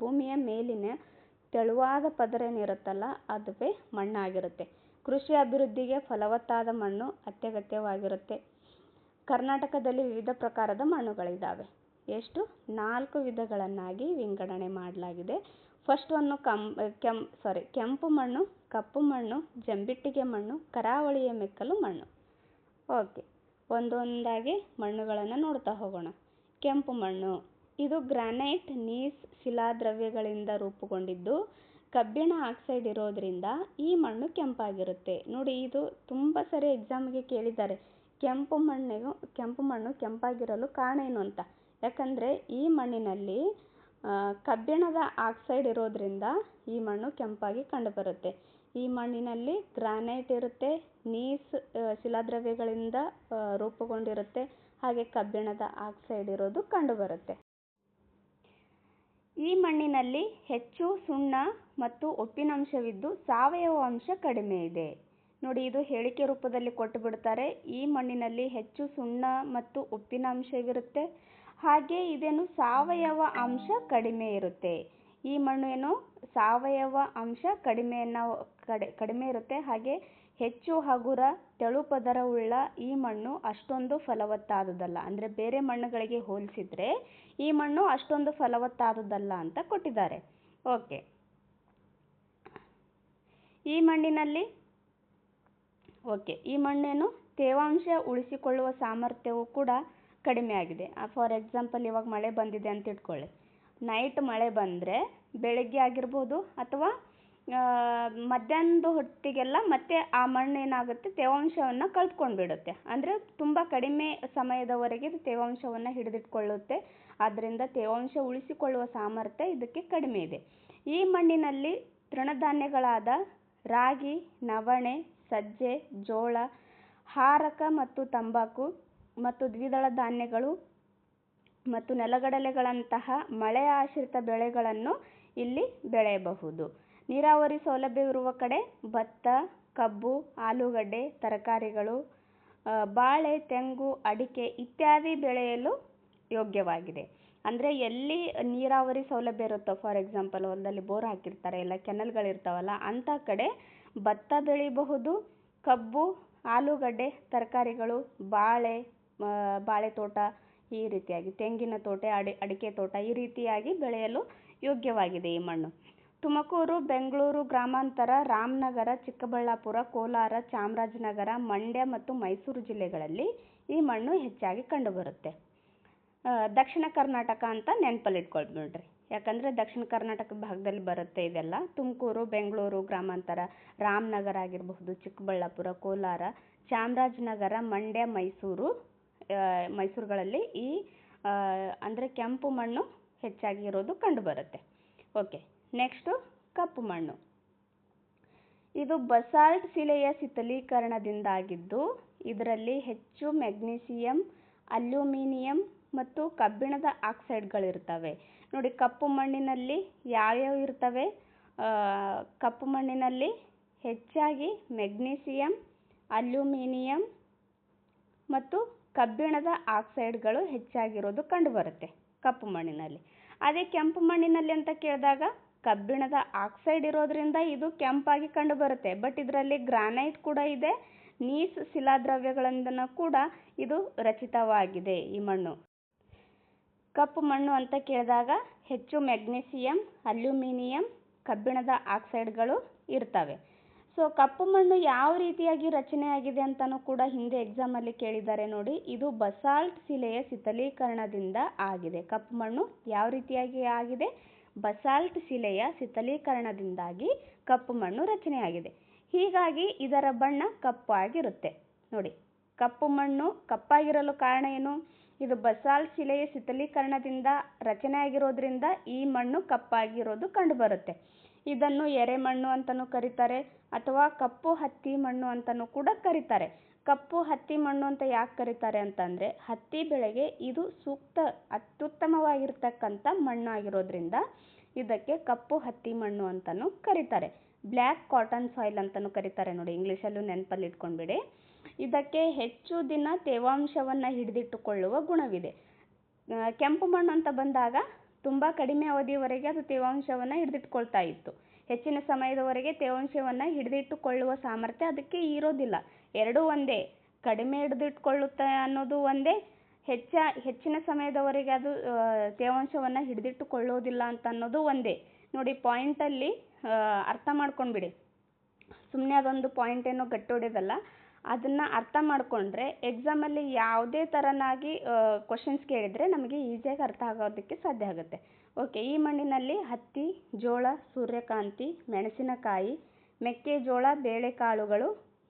ಭೂಮಿಯ ಮೇಲಿನ ತೆಳುವಾದ ಪದರ ಏನಿರುತ್ತಲ್ಲ ಅದುವೇ ಮಣ್ಣಾಗಿರುತ್ತೆ. ಕೃಷಿ ಅಭಿವೃದ್ಧಿಗೆ ಫಲವತ್ತಾದ ಮಣ್ಣು ಅತ್ಯಗತ್ಯವಾಗಿರುತ್ತೆ. ಕರ್ನಾಟಕದಲ್ಲಿ ವಿವಿಧ ಪ್ರಕಾರದ ಮಣ್ಣುಗಳಿದ್ದಾವೆ. ಎಷ್ಟು? 4 ವಿಧಗಳನ್ನಾಗಿ ವಿಂಗಡಣೆ ಮಾಡಲಾಗಿದೆ. ಫಸ್ಟ್ ಒಂದು ಕೆಂಪು ಮಣ್ಣು, ಕಪ್ಪು ಮಣ್ಣು, ಜಂಬಿಟ್ಟಿಗೆ ಮಣ್ಣು, ಕರಾವಳಿಯ ಮೆಕ್ಕಲು ಮಣ್ಣು. ಓಕೆ, ಒಂದೊಂದಾಗಿ ಮಣ್ಣುಗಳನ್ನು ನೋಡ್ತಾ ಹೋಗೋಣ. ಕೆಂಪು ಮಣ್ಣು, ಇದು ಗ್ರಾನೈಟ್, ನೀಸ್, ಶಿಲಾದ್ರವ್ಯಗಳಿಂದ ರೂಪುಗೊಂಡಿದ್ದು ಕಬ್ಬಿಣ ಆಕ್ಸೈಡ್ ಇರೋದ್ರಿಂದ ಈ ಮಣ್ಣು ಕೆಂಪಾಗಿರುತ್ತೆ. ನೋಡಿ, ಇದು ತುಂಬ ಸರಿ ಎಕ್ಸಾಮ್ಗೆ ಕೇಳಿದ್ದಾರೆ. ಕೆಂಪು ಮಣ್ಣು ಕೆಂಪಾಗಿರಲು ಕಾರಣ ಏನು ಅಂತ. ಯಾಕಂದರೆ ಈ ಮಣ್ಣಿನಲ್ಲಿ ಕಬ್ಬಿಣದ ಆಕ್ಸೈಡ್ ಇರೋದ್ರಿಂದ ಈ ಮಣ್ಣು ಕೆಂಪಾಗಿ ಕಂಡುಬರುತ್ತೆ. ಈ ಮಣ್ಣಿನಲ್ಲಿ ಗ್ರಾನೈಟ್ ಇರುತ್ತೆ, ನೀಸ್ ಶಿಲಾದ್ರವ್ಯಗಳಿಂದ ರೂಪುಗೊಂಡಿರುತ್ತೆ, ಹಾಗೆ ಕಬ್ಬಿಣದ ಆಕ್ಸೈಡ್ ಇರೋದು ಕಂಡುಬರುತ್ತೆ. ಈ ಮಣ್ಣಿನಲ್ಲಿ ಹೆಚ್ಚು ಸುಣ್ಣ ಮತ್ತು ಉಪ್ಪಿನಂಶವಿದ್ದು ಸಾವಯವ ಅಂಶ ಕಡಿಮೆ ಇದೆ. ನೋಡಿ, ಇದು ಹೇಳಿಕೆ ರೂಪದಲ್ಲಿ ಕೊಟ್ಟು ಬಿಡ್ತಾರೆ. ಈ ಮಣ್ಣಿನಲ್ಲಿ ಹೆಚ್ಚು ಸುಣ್ಣ ಮತ್ತು ಉಪ್ಪಿನ ಅಂಶವಿರುತ್ತೆ, ಹಾಗೆ ಇದೇನು ಸಾವಯವ ಅಂಶ ಕಡಿಮೆ ಇರುತ್ತೆ. ಈ ಮಣ್ಣು ಏನು ಸಾವಯವ ಅಂಶ ಕಡಿಮೆ ಇರುತ್ತೆ, ಹಾಗೆ ಹೆಚ್ಚು ಹಗುರ ತೆಳು ಪದರವುಳ್ಳ ಈ ಮಣ್ಣು ಅಷ್ಟೊಂದು ಫಲವತ್ತಾದುದಲ್ಲ. ಅಂದರೆ ಬೇರೆ ಮಣ್ಣುಗಳಿಗೆ ಹೋಲಿಸಿದರೆ ಈ ಮಣ್ಣು ಅಷ್ಟೊಂದು ಫಲವತ್ತಾದುದಲ್ಲ ಅಂತ ಕೊಟ್ಟಿದ್ದಾರೆ. ಓಕೆ, ಈ ಮಣ್ಣೇನು ತೇವಾಂಶ ಉಳಿಸಿಕೊಳ್ಳುವ ಸಾಮರ್ಥ್ಯವು ಕೂಡ ಕಡಿಮೆ ಆಗಿದೆ. ಫಾರ್ ಎಕ್ಸಾಂಪಲ್, ಇವಾಗ ಮಳೆ ಬಂದಿದೆ ಅಂತ ಇಟ್ಕೊಳ್ಳಿ. ನೈಟ್ ಮಳೆ ಬಂದರೆ ಬೆಳಗ್ಗೆ ಆಗಿರ್ಬೋದು ಅಥವಾ ಮಧ್ಯಾಹ್ನದ ಹೊತ್ತಿಗೆಲ್ಲ ಮತ್ತೆ ಆ ಮಣ್ಣು ಏನಾಗುತ್ತೆ, ತೇವಾಂಶವನ್ನು ಕಳೆದುಕೊಂಡು ಬಿಡುತ್ತೆ. ಅಂದರೆ ತುಂಬ ಕಡಿಮೆ ಸಮಯದವರೆಗೆ ಇದು ತೇವಾಂಶವನ್ನು ಹಿಡಿದಿಟ್ಕೊಳ್ಳುತ್ತೆ. ಆದ್ದರಿಂದ ತೇವಾಂಶ ಉಳಿಸಿಕೊಳ್ಳುವ ಸಾಮರ್ಥ್ಯ ಇದಕ್ಕೆ ಕಡಿಮೆ ಇದೆ. ಈ ಮಣ್ಣಿನಲ್ಲಿ ತೃಣಧಾನ್ಯಗಳಾದ ರಾಗಿ, ನವಣೆ, ಸಜ್ಜೆ, ಜೋಳ, ಹಾರಕ ಮತ್ತು ತಂಬಾಕು ಮತ್ತು ದ್ವಿದಳ ಧಾನ್ಯಗಳು ಮತ್ತು ನೆಲಗಡಲೆಗಳಂತಹ ಮಳೆ ಆಶ್ರಿತ ಬೆಳೆಗಳನ್ನು ಇಲ್ಲಿ ಬೆಳೆಯಬಹುದು. ನೀರಾವರಿ ಸೌಲಭ್ಯವಿರುವ ಕಡೆ ಭತ್ತ, ಕಬ್ಬು, ಆಲೂಗಡ್ಡೆ, ತರಕಾರಿಗಳು, ಬಾಳೆ, ತೆಂಗು, ಅಡಿಕೆ ಇತ್ಯಾದಿ ಬೆಳೆಯಲು ಯೋಗ್ಯವಾಗಿದೆ. ಅಂದರೆ ಎಲ್ಲಿ ನೀರಾವರಿ ಸೌಲಭ್ಯ ಇರುತ್ತೋ, ಫಾರ್ ಎಕ್ಸಾಂಪಲ್ ಹೊಲದಲ್ಲಿ ಬೋರ್ ಹಾಕಿರ್ತಾರೆ, ಇಲ್ಲ ಕೆನಲ್ಗಳಿರ್ತಾವಲ್ಲ, ಅಂಥ ಕಡೆ ಭತ್ತ ಬೆಳಿಬಹುದು, ಕಬ್ಬು, ಆಲೂಗಡ್ಡೆ, ತರಕಾರಿಗಳು, ಬಾಳೆ ತೋಟ, ಈ ರೀತಿಯಾಗಿ ತೆಂಗಿನ ತೋಟ, ಅಡಿಕೆ ತೋಟ ಈ ರೀತಿಯಾಗಿ ಬೆಳೆಯಲು ಯೋಗ್ಯವಾಗಿದೆ ಈ ಮಣ್ಣು. ತುಮಕೂರು, ಬೆಂಗಳೂರು ಗ್ರಾಮಾಂತರ, ರಾಮನಗರ, ಚಿಕ್ಕಬಳ್ಳಾಪುರ, ಕೋಲಾರ, ಚಾಮರಾಜನಗರ, ಮಂಡ್ಯ ಮತ್ತು ಮೈಸೂರು ಜಿಲ್ಲೆಗಳಲ್ಲಿ ಈ ಮಣ್ಣು ಹೆಚ್ಚಾಗಿ ಕಂಡುಬರುತ್ತೆ. ದಕ್ಷಿಣ ಕರ್ನಾಟಕ ಅಂತ ನೆನಪಲ್ಲಿಟ್ಕೊಳ್ಬಿಡ್ರಿ, ಯಾಕಂದರೆ ದಕ್ಷಿಣ ಕರ್ನಾಟಕ ಭಾಗದಲ್ಲಿ ಬರುತ್ತೆ ಇದೆಲ್ಲ. ತುಮಕೂರು, ಬೆಂಗಳೂರು ಗ್ರಾಮಾಂತರ, ರಾಮನಗರ ಆಗಿರಬಹುದು, ಚಿಕ್ಕಬಳ್ಳಾಪುರ, ಕೋಲಾರ, ಚಾಮರಾಜನಗರ, ಮಂಡ್ಯ, ಮೈಸೂರುಗಳಲ್ಲಿ ಅಂದರೆ ಕೆಂಪು ಮಣ್ಣು ಹೆಚ್ಚಾಗಿ ಇರೋದು ಕಂಡುಬರುತ್ತೆ. ಓಕೆ, ನೆಕ್ಸ್ಟು ಕಪ್ಪು ಮಣ್ಣು. ಇದು ಬಸಾಲ್ಟ್ ಶಿಲೆಯ ಶಿಥಿಲೀಕರಣದಿಂದಾಗಿದ್ದು ಇದರಲ್ಲಿ ಹೆಚ್ಚು ಮೆಗ್ನೀಸಿಯಂ, ಅಲ್ಯೂಮಿನಿಯಂ ಮತ್ತು ಕಬ್ಬಿಣದ ಆಕ್ಸೈಡ್ಗಳಿರ್ತವೆ. ನೋಡಿ, ಕಪ್ಪು ಮಣ್ಣಿನಲ್ಲಿ ಯಾವ್ಯಾವ ಇರ್ತವೆ? ಕಪ್ಪು ಮಣ್ಣಿನಲ್ಲಿ ಹೆಚ್ಚಾಗಿ ಮೆಗ್ನೀಸಿಯಂ, ಅಲ್ಯೂಮಿನಿಯಂ ಮತ್ತು ಕಬ್ಬಿಣದ ಆಕ್ಸೈಡ್ಗಳು ಹೆಚ್ಚಾಗಿರೋದು ಕಂಡುಬರುತ್ತೆ ಕಪ್ಪು ಮಣ್ಣಿನಲ್ಲಿ. ಅದೇ ಕೆಂಪು ಮಣ್ಣಿನಲ್ಲಿ ಅಂತ ಕೇಳಿದಾಗ ಕಬ್ಬಿಣದ ಆಕ್ಸೈಡ್ ಇರೋದ್ರಿಂದ ಇದು ಕೆಂಪಾಗಿ ಕಂಡುಬರುತ್ತೆ. ಬಟ್ ಇದರಲ್ಲಿ ಗ್ರಾನೈಟ್ ಕೂಡ ಇದೆ, ನೀಸ್ ಶಿಲಾದ್ರವ್ಯಗಳಿಂದ ಕೂಡ ಇದು ರಚಿತವಾಗಿದೆ ಈ ಮಣ್ಣು. ಕಪ್ಪು ಮಣ್ಣು ಅಂತ ಕೇಳಿದಾಗ ಹೆಚ್ಚು ಮೆಗ್ನೀಸಿಯಂ, ಅಲ್ಯೂಮಿನಿಯಂ, ಕಬ್ಬಿಣದ ಆಕ್ಸೈಡ್ಗಳು ಇರ್ತವೆ. ಸೊ ಕಪ್ಪು ಮಣ್ಣು ಯಾವ ರೀತಿಯಾಗಿ ರಚನೆಯಾಗಿದೆ ಅಂತಲೂ ಕೂಡ ಹಿಂದೆ ಎಕ್ಸಾಮಲ್ಲಿ ಕೇಳಿದ್ದಾರೆ ನೋಡಿ. ಇದು ಬಸಾಲ್ಟ್ ಶಿಲೆಯ ಶಿಥಿಲೀಕರಣದಿಂದ ಆಗಿದೆ. ಕಪ್ಪು ಮಣ್ಣು ಯಾವ ರೀತಿಯಾಗಿ ಆಗಿದೆ? ಬಸಾಲ್ಟ್ ಶಿಲೆಯ ಶಿಥಲೀಕರಣದಿಂದಾಗಿ ಕಪ್ಪು ಮಣ್ಣು ರಚನೆಯಾಗಿದೆ. ಹೀಗಾಗಿ ಇದರ ಬಣ್ಣ ಕಪ್ಪಾಗಿರುತ್ತೆ. ನೋಡಿ, ಕಪ್ಪು ಮಣ್ಣು ಕಪ್ಪಾಗಿರಲು ಕಾರಣ ಏನು? ಇದು ಬಸಾಲ್ಟ್ ಶಿಲೆಯ ಶಿಥಲೀಕರಣದಿಂದ ರಚನೆಯಾಗಿರೋದ್ರಿಂದ ಈ ಮಣ್ಣು ಕಪ್ಪಾಗಿರೋದು ಕಂಡುಬರುತ್ತೆ. ಇದನ್ನು ಎರೆಮಣ್ಣು ಅಂತಲೂ ಕರೀತಾರೆ ಅಥವಾ ಕಪ್ಪು ಹತ್ತಿ ಮಣ್ಣು ಅಂತಲೂ ಕೂಡ ಕರೀತಾರೆ. ಕಪ್ಪು ಹತ್ತಿ ಮಣ್ಣು ಅಂತ ಯಾಕೆ ಕರೀತಾರೆ ಅಂತಂದರೆ, ಹತ್ತಿ ಬೆಳೆಗೆ ಇದು ಅತ್ಯುತ್ತಮವಾಗಿರ್ತಕ್ಕಂಥ ಮಣ್ಣು ಆಗಿರೋದ್ರಿಂದ ಇದಕ್ಕೆ ಕಪ್ಪು ಹತ್ತಿ ಮಣ್ಣು ಅಂತಲೂ ಕರೀತಾರೆ. ಬ್ಲ್ಯಾಕ್ ಕಾಟನ್ ಸಾಯಿಲ್ ಅಂತಲೂ ಕರೀತಾರೆ. ನೋಡಿ, ಇಂಗ್ಲೀಷಲ್ಲೂ ನೆನಪಲ್ಲಿ ಇಟ್ಕೊಂಡ್ಬಿಡಿ. ಇದಕ್ಕೆ ಹೆಚ್ಚು ದಿನ ತೇವಾಂಶವನ್ನು ಹಿಡಿದಿಟ್ಟುಕೊಳ್ಳುವ ಗುಣವಿದೆ. ಕೆಂಪು ಮಣ್ಣು ಅಂತ ಬಂದಾಗ ತುಂಬ ಕಡಿಮೆ ಅವಧಿಯವರೆಗೆ ಅದು ತೇವಾಂಶವನ್ನು ಹಿಡಿದಿಟ್ಕೊಳ್ತಾ ಇತ್ತು. ಹೆಚ್ಚಿನ ಸಮಯದವರೆಗೆ ತೇವಾಂಶವನ್ನು ಹಿಡಿದಿಟ್ಟುಕೊಳ್ಳುವ ಸಾಮರ್ಥ್ಯ ಅದಕ್ಕೆ ಇರೋದಿಲ್ಲ. ಎರಡೂ ಒಂದೇ. ಕಡಿಮೆ ಹಿಡಿದಿಟ್ಕೊಳ್ಳುತ್ತೆ ಅನ್ನೋದು ಒಂದೇ, ಹೆಚ್ಚಿನ ಸಮಯದವರೆಗೆ ಅದು ತೇವಾಂಶವನ್ನು ಹಿಡಿದಿಟ್ಟುಕೊಳ್ಳೋದಿಲ್ಲ ಅಂತ ಅನ್ನೋದು ಒಂದೇ. ನೋಡಿ, ಪಾಯಿಂಟಲ್ಲಿ ಅರ್ಥ ಮಾಡ್ಕೊಂಡ್ಬಿಡಿ. ಸುಮ್ಮನೆ ಅದೊಂದು ಪಾಯಿಂಟ್ ಏನೋ ಗಟ್ಟಿ ಹೊಡೆಯೋದಲ್ಲ, ಅದನ್ನು ಅರ್ಥ ಮಾಡಿಕೊಂಡ್ರೆ ಎಕ್ಸಾಮಲ್ಲಿ ಯಾವುದೇ ಥರನಾಗಿ ಕ್ವಶನ್ಸ್ ಕೇಳಿದರೆ ನಮಗೆ ಈಸಿಯಾಗಿ ಅರ್ಥ ಆಗೋದಕ್ಕೆ ಸಾಧ್ಯ ಆಗುತ್ತೆ. ಓಕೆ, ಈ ಮಣ್ಣಿನಲ್ಲಿ ಹತ್ತಿ, ಜೋಳ, ಸೂರ್ಯಕಾಂತಿ, ಮೆಣಸಿನಕಾಯಿ, ಮೆಕ್ಕೆಜೋಳ, ಬೇಳೆಕಾಳುಗಳು,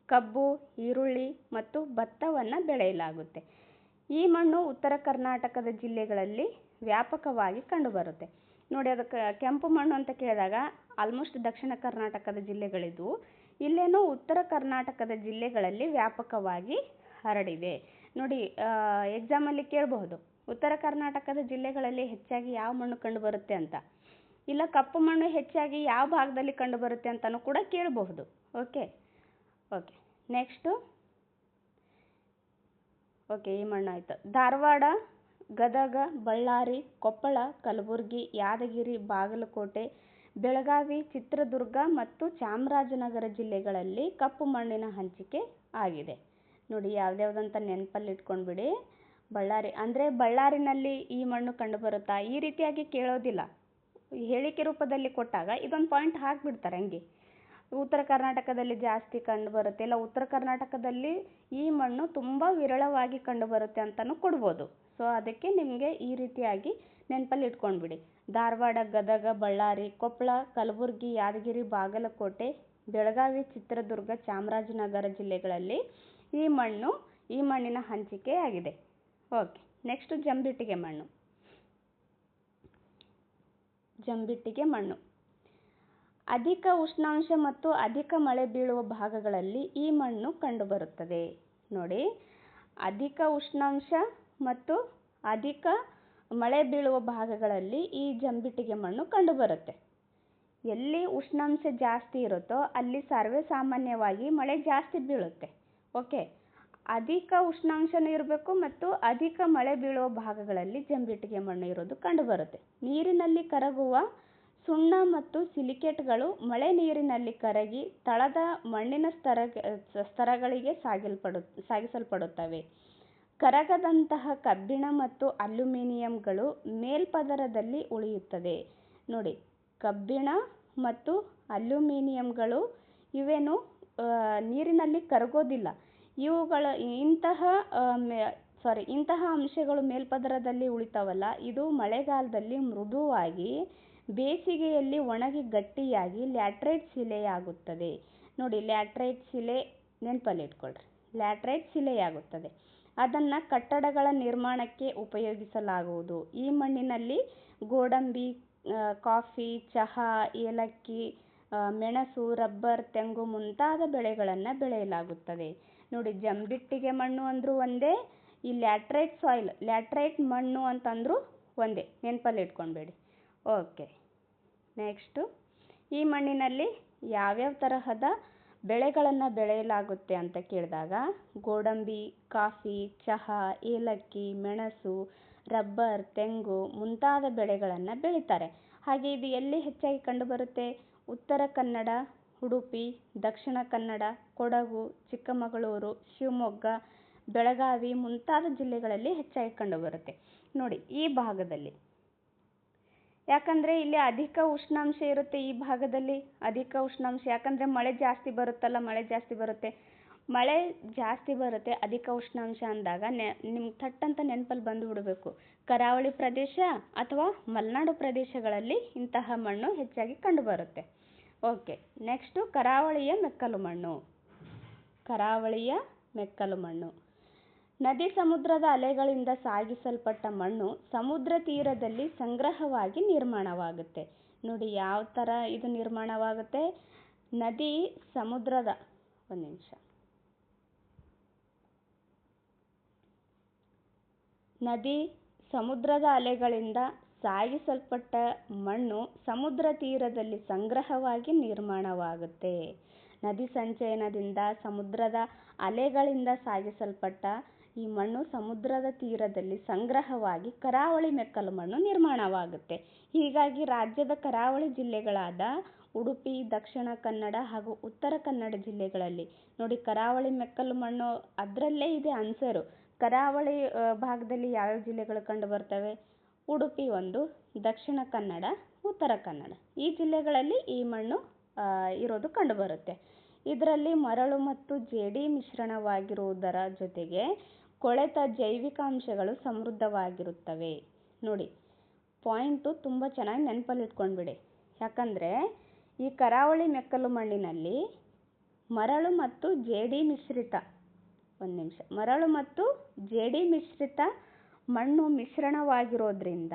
ಕಬ್ಬು, ಈರುಳ್ಳಿ ಮತ್ತು ಭತ್ತವನ್ನು ಬೆಳೆಯಲಾಗುತ್ತೆ. ಈ ಮಣ್ಣು ಉತ್ತರ ಕರ್ನಾಟಕದ ಜಿಲ್ಲೆಗಳಲ್ಲಿ ವ್ಯಾಪಕವಾಗಿ ಕಂಡುಬರುತ್ತೆ. ನೋಡಿ, ಅದಕ್ಕೆ ಕೆಂಪು ಮಣ್ಣು ಅಂತ ಕೇಳಿದಾಗ ಆಲ್ಮೋಸ್ಟ್ ದಕ್ಷಿಣ ಕರ್ನಾಟಕದ ಜಿಲ್ಲೆಗಳಿದ್ವು. ಇಲ್ಲೇನೋ ಉತ್ತರ ಕರ್ನಾಟಕದ ಜಿಲ್ಲೆಗಳಲ್ಲಿ ವ್ಯಾಪಕವಾಗಿ ಹರಡಿದೆ. ನೋಡಿ, ಎಕ್ಸಾಮಲ್ಲಿ ಕೇಳಬಹುದು, ಉತ್ತರ ಕರ್ನಾಟಕದ ಜಿಲ್ಲೆಗಳಲ್ಲಿ ಹೆಚ್ಚಾಗಿ ಯಾವ ಮಣ್ಣು ಕಂಡುಬರುತ್ತೆ ಅಂತ. ಇಲ್ಲ, ಕಪ್ಪು ಮಣ್ಣು ಹೆಚ್ಚಾಗಿ ಯಾವ ಭಾಗದಲ್ಲಿ ಕಂಡುಬರುತ್ತೆ ಅಂತಲೂ ಕೂಡ ಕೇಳಬಹುದು. Okay, next. ಓಕೆ, ಈ ಮಣ್ಣು ಆಯಿತು. ಧಾರವಾಡ, ಗದಗ, ಬಳ್ಳಾರಿ, ಕೊಪ್ಪಳ, ಕಲಬುರಗಿ, ಯಾದಗಿರಿ, ಬಾಗಲಕೋಟೆ, ಬೆಳಗಾವಿ, ಚಿತ್ರದುರ್ಗ ಮತ್ತು ಚಾಮರಾಜನಗರ ಜಿಲ್ಲೆಗಳಲ್ಲಿ ಕಪ್ಪು ಮಣ್ಣಿನ ಹಂಚಿಕೆ ಆಗಿದೆ. ನೋಡಿ, ಯಾವ್ದ್ಯಾವ್ದಂತ ನೆನಪಲ್ಲಿ ಇಟ್ಕೊಂಡ್ಬಿಡಿ. ಬಳ್ಳಾರಿನಲ್ಲಿ ಈ ಮಣ್ಣು ಕಂಡುಬರುತ್ತಾ, ಈ ರೀತಿಯಾಗಿ ಕೇಳೋದಿಲ್ಲ. ಹೇಳಿಕೆ ರೂಪದಲ್ಲಿ ಕೊಟ್ಟಾಗ ಇದೊಂದು ಪಾಯಿಂಟ್ ಹಾಕಿಬಿಡ್ತಾರೆ. ಹಂಗೆ ಉತ್ತರ ಕರ್ನಾಟಕದಲ್ಲಿ ಜಾಸ್ತಿ ಕಂಡುಬರುತ್ತೆ, ಇಲ್ಲ ಉತ್ತರ ಕರ್ನಾಟಕದಲ್ಲಿ ಈ ಮಣ್ಣು ತುಂಬ ವಿರಳವಾಗಿ ಕಂಡುಬರುತ್ತೆ ಅಂತಲೂ ಕೊಡ್ಬೋದು. ಸೊ ಅದಕ್ಕೆ ನಿಮಗೆ ಈ ರೀತಿಯಾಗಿ ನೆನಪಲ್ಲಿ ಇಟ್ಕೊಂಡ್ಬಿಡಿ. ಧಾರವಾಡ, ಗದಗ, ಬಳ್ಳಾರಿ, ಕೊಪ್ಪಳ, ಕಲಬುರಗಿ, ಯಾದಗಿರಿ, ಬಾಗಲಕೋಟೆ, ಬೆಳಗಾವಿ, ಚಿತ್ರದುರ್ಗ, ಚಾಮರಾಜನಗರ ಜಿಲ್ಲೆಗಳಲ್ಲಿ ಈ ಮಣ್ಣಿನ ಹಂಚಿಕೆ ಆಗಿದೆ. ಓಕೆ, ನೆಕ್ಸ್ಟ್ ಜಂಬಿಟ್ಟಿಗೆ ಮಣ್ಣು. ಅಧಿಕ ಉಷ್ಣಾಂಶ ಮತ್ತು ಅಧಿಕ ಮಳೆ ಬೀಳುವ ಭಾಗಗಳಲ್ಲಿ ಈ ಮಣ್ಣು ಕಂಡುಬರುತ್ತದೆ. ನೋಡಿ, ಅಧಿಕ ಉಷ್ಣಾಂಶ ಮತ್ತು ಅಧಿಕ ಮಳೆ ಬೀಳುವ ಭಾಗಗಳಲ್ಲಿ ಈ ಜಂಬಿಟ್ಟಿಗೆ ಮಣ್ಣು ಕಂಡುಬರುತ್ತೆ. ಎಲ್ಲಿ ಉಷ್ಣಾಂಶ ಜಾಸ್ತಿ ಇರುತ್ತೋ ಅಲ್ಲಿ ಸರ್ವೇ ಸಾಮಾನ್ಯವಾಗಿ ಮಳೆ ಜಾಸ್ತಿ ಬೀಳುತ್ತೆ. ಓಕೆ, ಅಧಿಕ ಉಷ್ಣಾಂಶನೂ ಇರಬೇಕು ಮತ್ತು ಅಧಿಕ ಮಳೆ ಬೀಳುವ ಭಾಗಗಳಲ್ಲಿ ಜಂಬಿಟ್ಟಿಗೆ ಮಣ್ಣು ಇರೋದು ಕಂಡುಬರುತ್ತೆ. ನೀರಿನಲ್ಲಿ ಕರಗುವ ಸುಣ್ಣ ಮತ್ತು ಸಿಲಿಕೇಟ್ಗಳು ಮಳೆ ನೀರಿನಲ್ಲಿ ಕರಗಿ ತಳದ ಮಣ್ಣಿನ ಸ್ತರಗಳಿಗೆ ಸಾಗಿಸಲ್ಪಡುತ್ತವೆ. ಕರಗದಂತಹ ಕಬ್ಬಿಣ ಮತ್ತು ಅಲ್ಯೂಮಿನಿಯಂಗಳು ಮೇಲ್ಪದರದಲ್ಲಿ ಉಳಿಯುತ್ತದೆ. ನೋಡಿ, ಕಬ್ಬಿಣ ಮತ್ತು ಅಲ್ಯೂಮಿನಿಯಂಗಳು ಇವೇನು ನೀರಿನಲ್ಲಿ ಕರಗೋದಿಲ್ಲ. ಇಂತಹ ಅಂಶಗಳು ಮೇಲ್ಪದರದಲ್ಲಿ ಉಳಿತಾವಲ್ಲ, ಇದು ಮಳೆಗಾಲದಲ್ಲಿ ಮೃದುವಾಗಿ, ಬೇಸಿಗೆಯಲ್ಲಿ ಒಣಗಿ ಗಟ್ಟಿಯಾಗಿ ಲ್ಯಾಟ್ರೈಟ್ ಶಿಲೆಯಾಗುತ್ತದೆ. ನೋಡಿ, ಲ್ಯಾಟ್ರೈಟ್ ಶಿಲೆ ನೆನಪಲ್ಲಿ ಇಟ್ಕೊಳ್ರಿ. ಲ್ಯಾಟ್ರೈಟ್ ಶಿಲೆಯಾಗುತ್ತದೆ. ಅದನ್ನು ಕಟ್ಟಡಗಳ ನಿರ್ಮಾಣಕ್ಕೆ ಉಪಯೋಗಿಸಲಾಗುವುದು. ಈ ಮಣ್ಣಿನಲ್ಲಿ ಗೋಡಂಬಿ, ಕಾಫಿ, ಚಹಾ, ಏಲಕ್ಕಿ, ಮೆಣಸು, ರಬ್ಬರ್, ತೆಂಗು ಮುಂತಾದ ಬೆಳೆಗಳನ್ನು ಬೆಳೆಯಲಾಗುತ್ತದೆ. ನೋಡಿ, ಜಂಬಿಟ್ಟಿಗೆ ಮಣ್ಣು ಅಂದರೂ ಒಂದೇ, ಈ ಲ್ಯಾಟ್ರೈಟ್ ಮಣ್ಣು ಅಂತಂದರೂ ಒಂದೇ. ನೆನಪಲ್ಲಿ ಇಟ್ಕೊಂಡ್ಬೇಡಿ. Okay, next. ಈ ಮಣ್ಣಿನಲ್ಲಿ ಯಾವ್ಯಾವ ತರಹದ ಬೆಳೆಗಳನ್ನು ಬೆಳೆಯಲಾಗುತ್ತೆ ಅಂತ ಕೇಳಿದಾಗ ಗೋಡಂಬಿ, ಕಾಫಿ, ಚಹಾ, ಏಲಕ್ಕಿ, ಮೆಣಸು, ರಬ್ಬರ್, ತೆಂಗು ಮುಂತಾದ ಬೆಳೆಗಳನ್ನು ಬೆಳೀತಾರೆ. ಹಾಗೆ ಇದು ಎಲ್ಲಿ ಹೆಚ್ಚಾಗಿ ಕಂಡುಬರುತ್ತೆ? ಉತ್ತರ ಕನ್ನಡ, ಉಡುಪಿ, ದಕ್ಷಿಣ ಕನ್ನಡ, ಕೊಡಗು, ಚಿಕ್ಕಮಗಳೂರು, ಶಿವಮೊಗ್ಗ, ಬೆಳಗಾವಿ ಮುಂತಾದ ಜಿಲ್ಲೆಗಳಲ್ಲಿ ಹೆಚ್ಚಾಗಿ ಕಂಡುಬರುತ್ತೆ. ನೋಡಿ, ಈ ಭಾಗದಲ್ಲಿ ಯಾಕಂದರೆ ಇಲ್ಲಿ ಅಧಿಕ ಉಷ್ಣಾಂಶ ಇರುತ್ತೆ. ಈ ಭಾಗದಲ್ಲಿ ಅಧಿಕ ಉಷ್ಣಾಂಶ ಯಾಕಂದರೆ ಮಳೆ ಜಾಸ್ತಿ ಬರುತ್ತೆ. ಮಳೆ ಜಾಸ್ತಿ ಬರುತ್ತೆ ಅಧಿಕ ಉಷ್ಣಾಂಶ ಅಂದಾಗ ನಿಮ್ಗೆ ಥಟ್ ಅಂತ ನೆನಪಲ್ಲಿ ಬಂದುಬಿಡಬೇಕು ಕರಾವಳಿ ಪ್ರದೇಶ ಅಥವಾ ಮಲೆನಾಡು ಪ್ರದೇಶಗಳಲ್ಲಿ ಇಂತಹ ಮಣ್ಣು ಹೆಚ್ಚಾಗಿ ಕಂಡುಬರುತ್ತೆ. ಓಕೆ, ನೆಕ್ಸ್ಟು ಕರಾವಳಿಯ ಮೆಕ್ಕಲು ಮಣ್ಣು. ಕರಾವಳಿಯ ಮೆಕ್ಕಲು ಮಣ್ಣು ನದಿ ಸಮುದ್ರದ ಅಲೆಗಳಿಂದ ಸಾಗಿಸಲ್ಪಟ್ಟ ಮಣ್ಣು ಸಮುದ್ರ ತೀರದಲ್ಲಿ ಸಂಗ್ರಹವಾಗಿ ನಿರ್ಮಾಣವಾಗುತ್ತೆ. ನೋಡಿ ಯಾವ ಥರ ಇದು ನಿರ್ಮಾಣವಾಗುತ್ತೆ. ನದಿ ಸಮುದ್ರದ ಒಂದು ನಿಮಿಷ ನದಿ ಸಮುದ್ರದ ಅಲೆಗಳಿಂದ ಸಾಗಿಸಲ್ಪಟ್ಟ ಮಣ್ಣು ಸಮುದ್ರ ತೀರದಲ್ಲಿ ಸಂಗ್ರಹವಾಗಿ ನಿರ್ಮಾಣವಾಗುತ್ತೆ. ನದಿ ಸಂಚಯನದಿಂದ ಸಮುದ್ರದ ಅಲೆಗಳಿಂದ ಸಾಗಿಸಲ್ಪಟ್ಟ ಈ ಮಣ್ಣು ಸಮುದ್ರದ ತೀರದಲ್ಲಿ ಸಂಗ್ರಹವಾಗಿ ಕರಾವಳಿ ಮೆಕ್ಕಲು ಮಣ್ಣು ನಿರ್ಮಾಣವಾಗುತ್ತೆ. ಹೀಗಾಗಿ ರಾಜ್ಯದ ಕರಾವಳಿ ಜಿಲ್ಲೆಗಳಾದ ಉಡುಪಿ, ದಕ್ಷಿಣ ಕನ್ನಡ ಹಾಗೂ ಉತ್ತರ ಕನ್ನಡ ಜಿಲ್ಲೆಗಳಲ್ಲಿ ನೋಡಿ ಕರಾವಳಿ ಮೆಕ್ಕಲು ಮಣ್ಣು ಅದರಲ್ಲೇ ಇದೆ ಆನ್ಸರು. ಕರಾವಳಿ ಭಾಗದಲ್ಲಿ ಯಾವ್ಯಾವ ಜಿಲ್ಲೆಗಳು ಕಂಡು ಬರ್ತವೆ? ಉಡುಪಿ ಒಂದು, ದಕ್ಷಿಣ ಕನ್ನಡ, ಉತ್ತರ ಕನ್ನಡ ಈ ಜಿಲ್ಲೆಗಳಲ್ಲಿ ಈ ಮಣ್ಣು ಇರೋದು ಕಂಡುಬರುತ್ತೆ. ಇದರಲ್ಲಿ ಮರಳು ಮತ್ತು ಜೇಡಿ ಮಿಶ್ರಣವಾಗಿರುವುದರ ಜೊತೆಗೆ ಕೊಳೆತ ಜೈವಿಕಾಂಶಗಳು ಸಮೃದ್ಧವಾಗಿರುತ್ತವೆ. ನೋಡಿ ಪಾಯಿಂಟು ತುಂಬ ಚೆನ್ನಾಗಿ ನೆನಪಲ್ಲಿ ಇಟ್ಕೊಂಡ್ಬಿಡಿ. ಯಾಕಂದರೆ ಈ ಕರಾವಳಿ ಮೆಕ್ಕಲು ಮಣ್ಣಿನಲ್ಲಿ ಮರಳು ಮತ್ತು ಜೇಡಿ ಮಿಶ್ರಿತ ಮರಳು ಮತ್ತು ಜೇಡಿ ಮಿಶ್ರಿತ ಮಣ್ಣು ಮಿಶ್ರಣವಾಗಿರೋದ್ರಿಂದ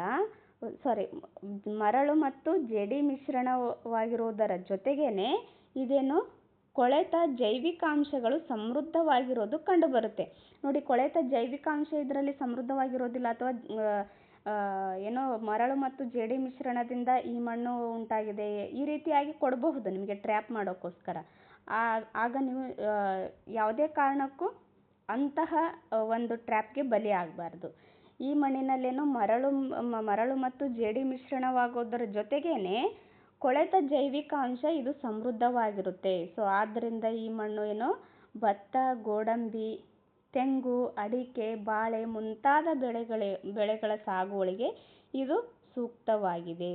ಮರಳು ಮತ್ತು ಜೇಡಿ ಮಿಶ್ರಣವಾಗಿರೋದರ ಜೊತೆಗೇನೆ ಇದೇನು ಕೊಳೆತ ಜೈವಿಕಾಂಶಗಳು ಸಮೃದ್ಧವಾಗಿರೋದು ಕಂಡುಬರುತ್ತೆ. ನೋಡಿ ಕೊಳೆತ ಜೈವಿಕಾಂಶ ಇದರಲ್ಲಿ ಸಮೃದ್ಧವಾಗಿರೋದಿಲ್ಲ ಅಥವಾ ಏನೋ ಮರಳು ಮತ್ತು ಜೇಡಿ ಮಿಶ್ರಣದಿಂದ ಈ ಮಣ್ಣು ಉಂಟಾಗಿದೆ ಈ ರೀತಿಯಾಗಿ ಕೊಡಬಹುದು ನಿಮಗೆ ಟ್ರ್ಯಾಪ್ ಮಾಡೋಕ್ಕೋಸ್ಕರ. ಆಗ ನೀವು ಯಾವುದೇ ಕಾರಣಕ್ಕೂ ಅಂತಹ ಒಂದು ಟ್ರ್ಯಾಪ್ಗೆ ಬಲಿ ಆಗಬಾರ್ದು. ಈ ಮಣ್ಣಿನಲ್ಲೇನೋ ಮರಳು ಮತ್ತು ಜೇಡಿ ಮಿಶ್ರಣವಾಗೋದರ ಜೊತೆಗೇನೆ ಕೊಳೆತ ಜೈವಿಕಾಂಶ ಇದು ಸಮೃದ್ಧವಾಗಿರುತ್ತೆ. ಸೊ ಆದ್ದರಿಂದ ಈ ಮಣ್ಣು ಏನೋ ಭತ್ತ, ಗೋಡಂಬಿ, ತೆಂಗು, ಅಡಿಕೆ, ಬಾಳೆ ಮುಂತಾದ ಬೆಳೆಗಳ ಸಾಗುವಳಿಗೆ ಇದು ಸೂಕ್ತವಾಗಿಲ್ಲ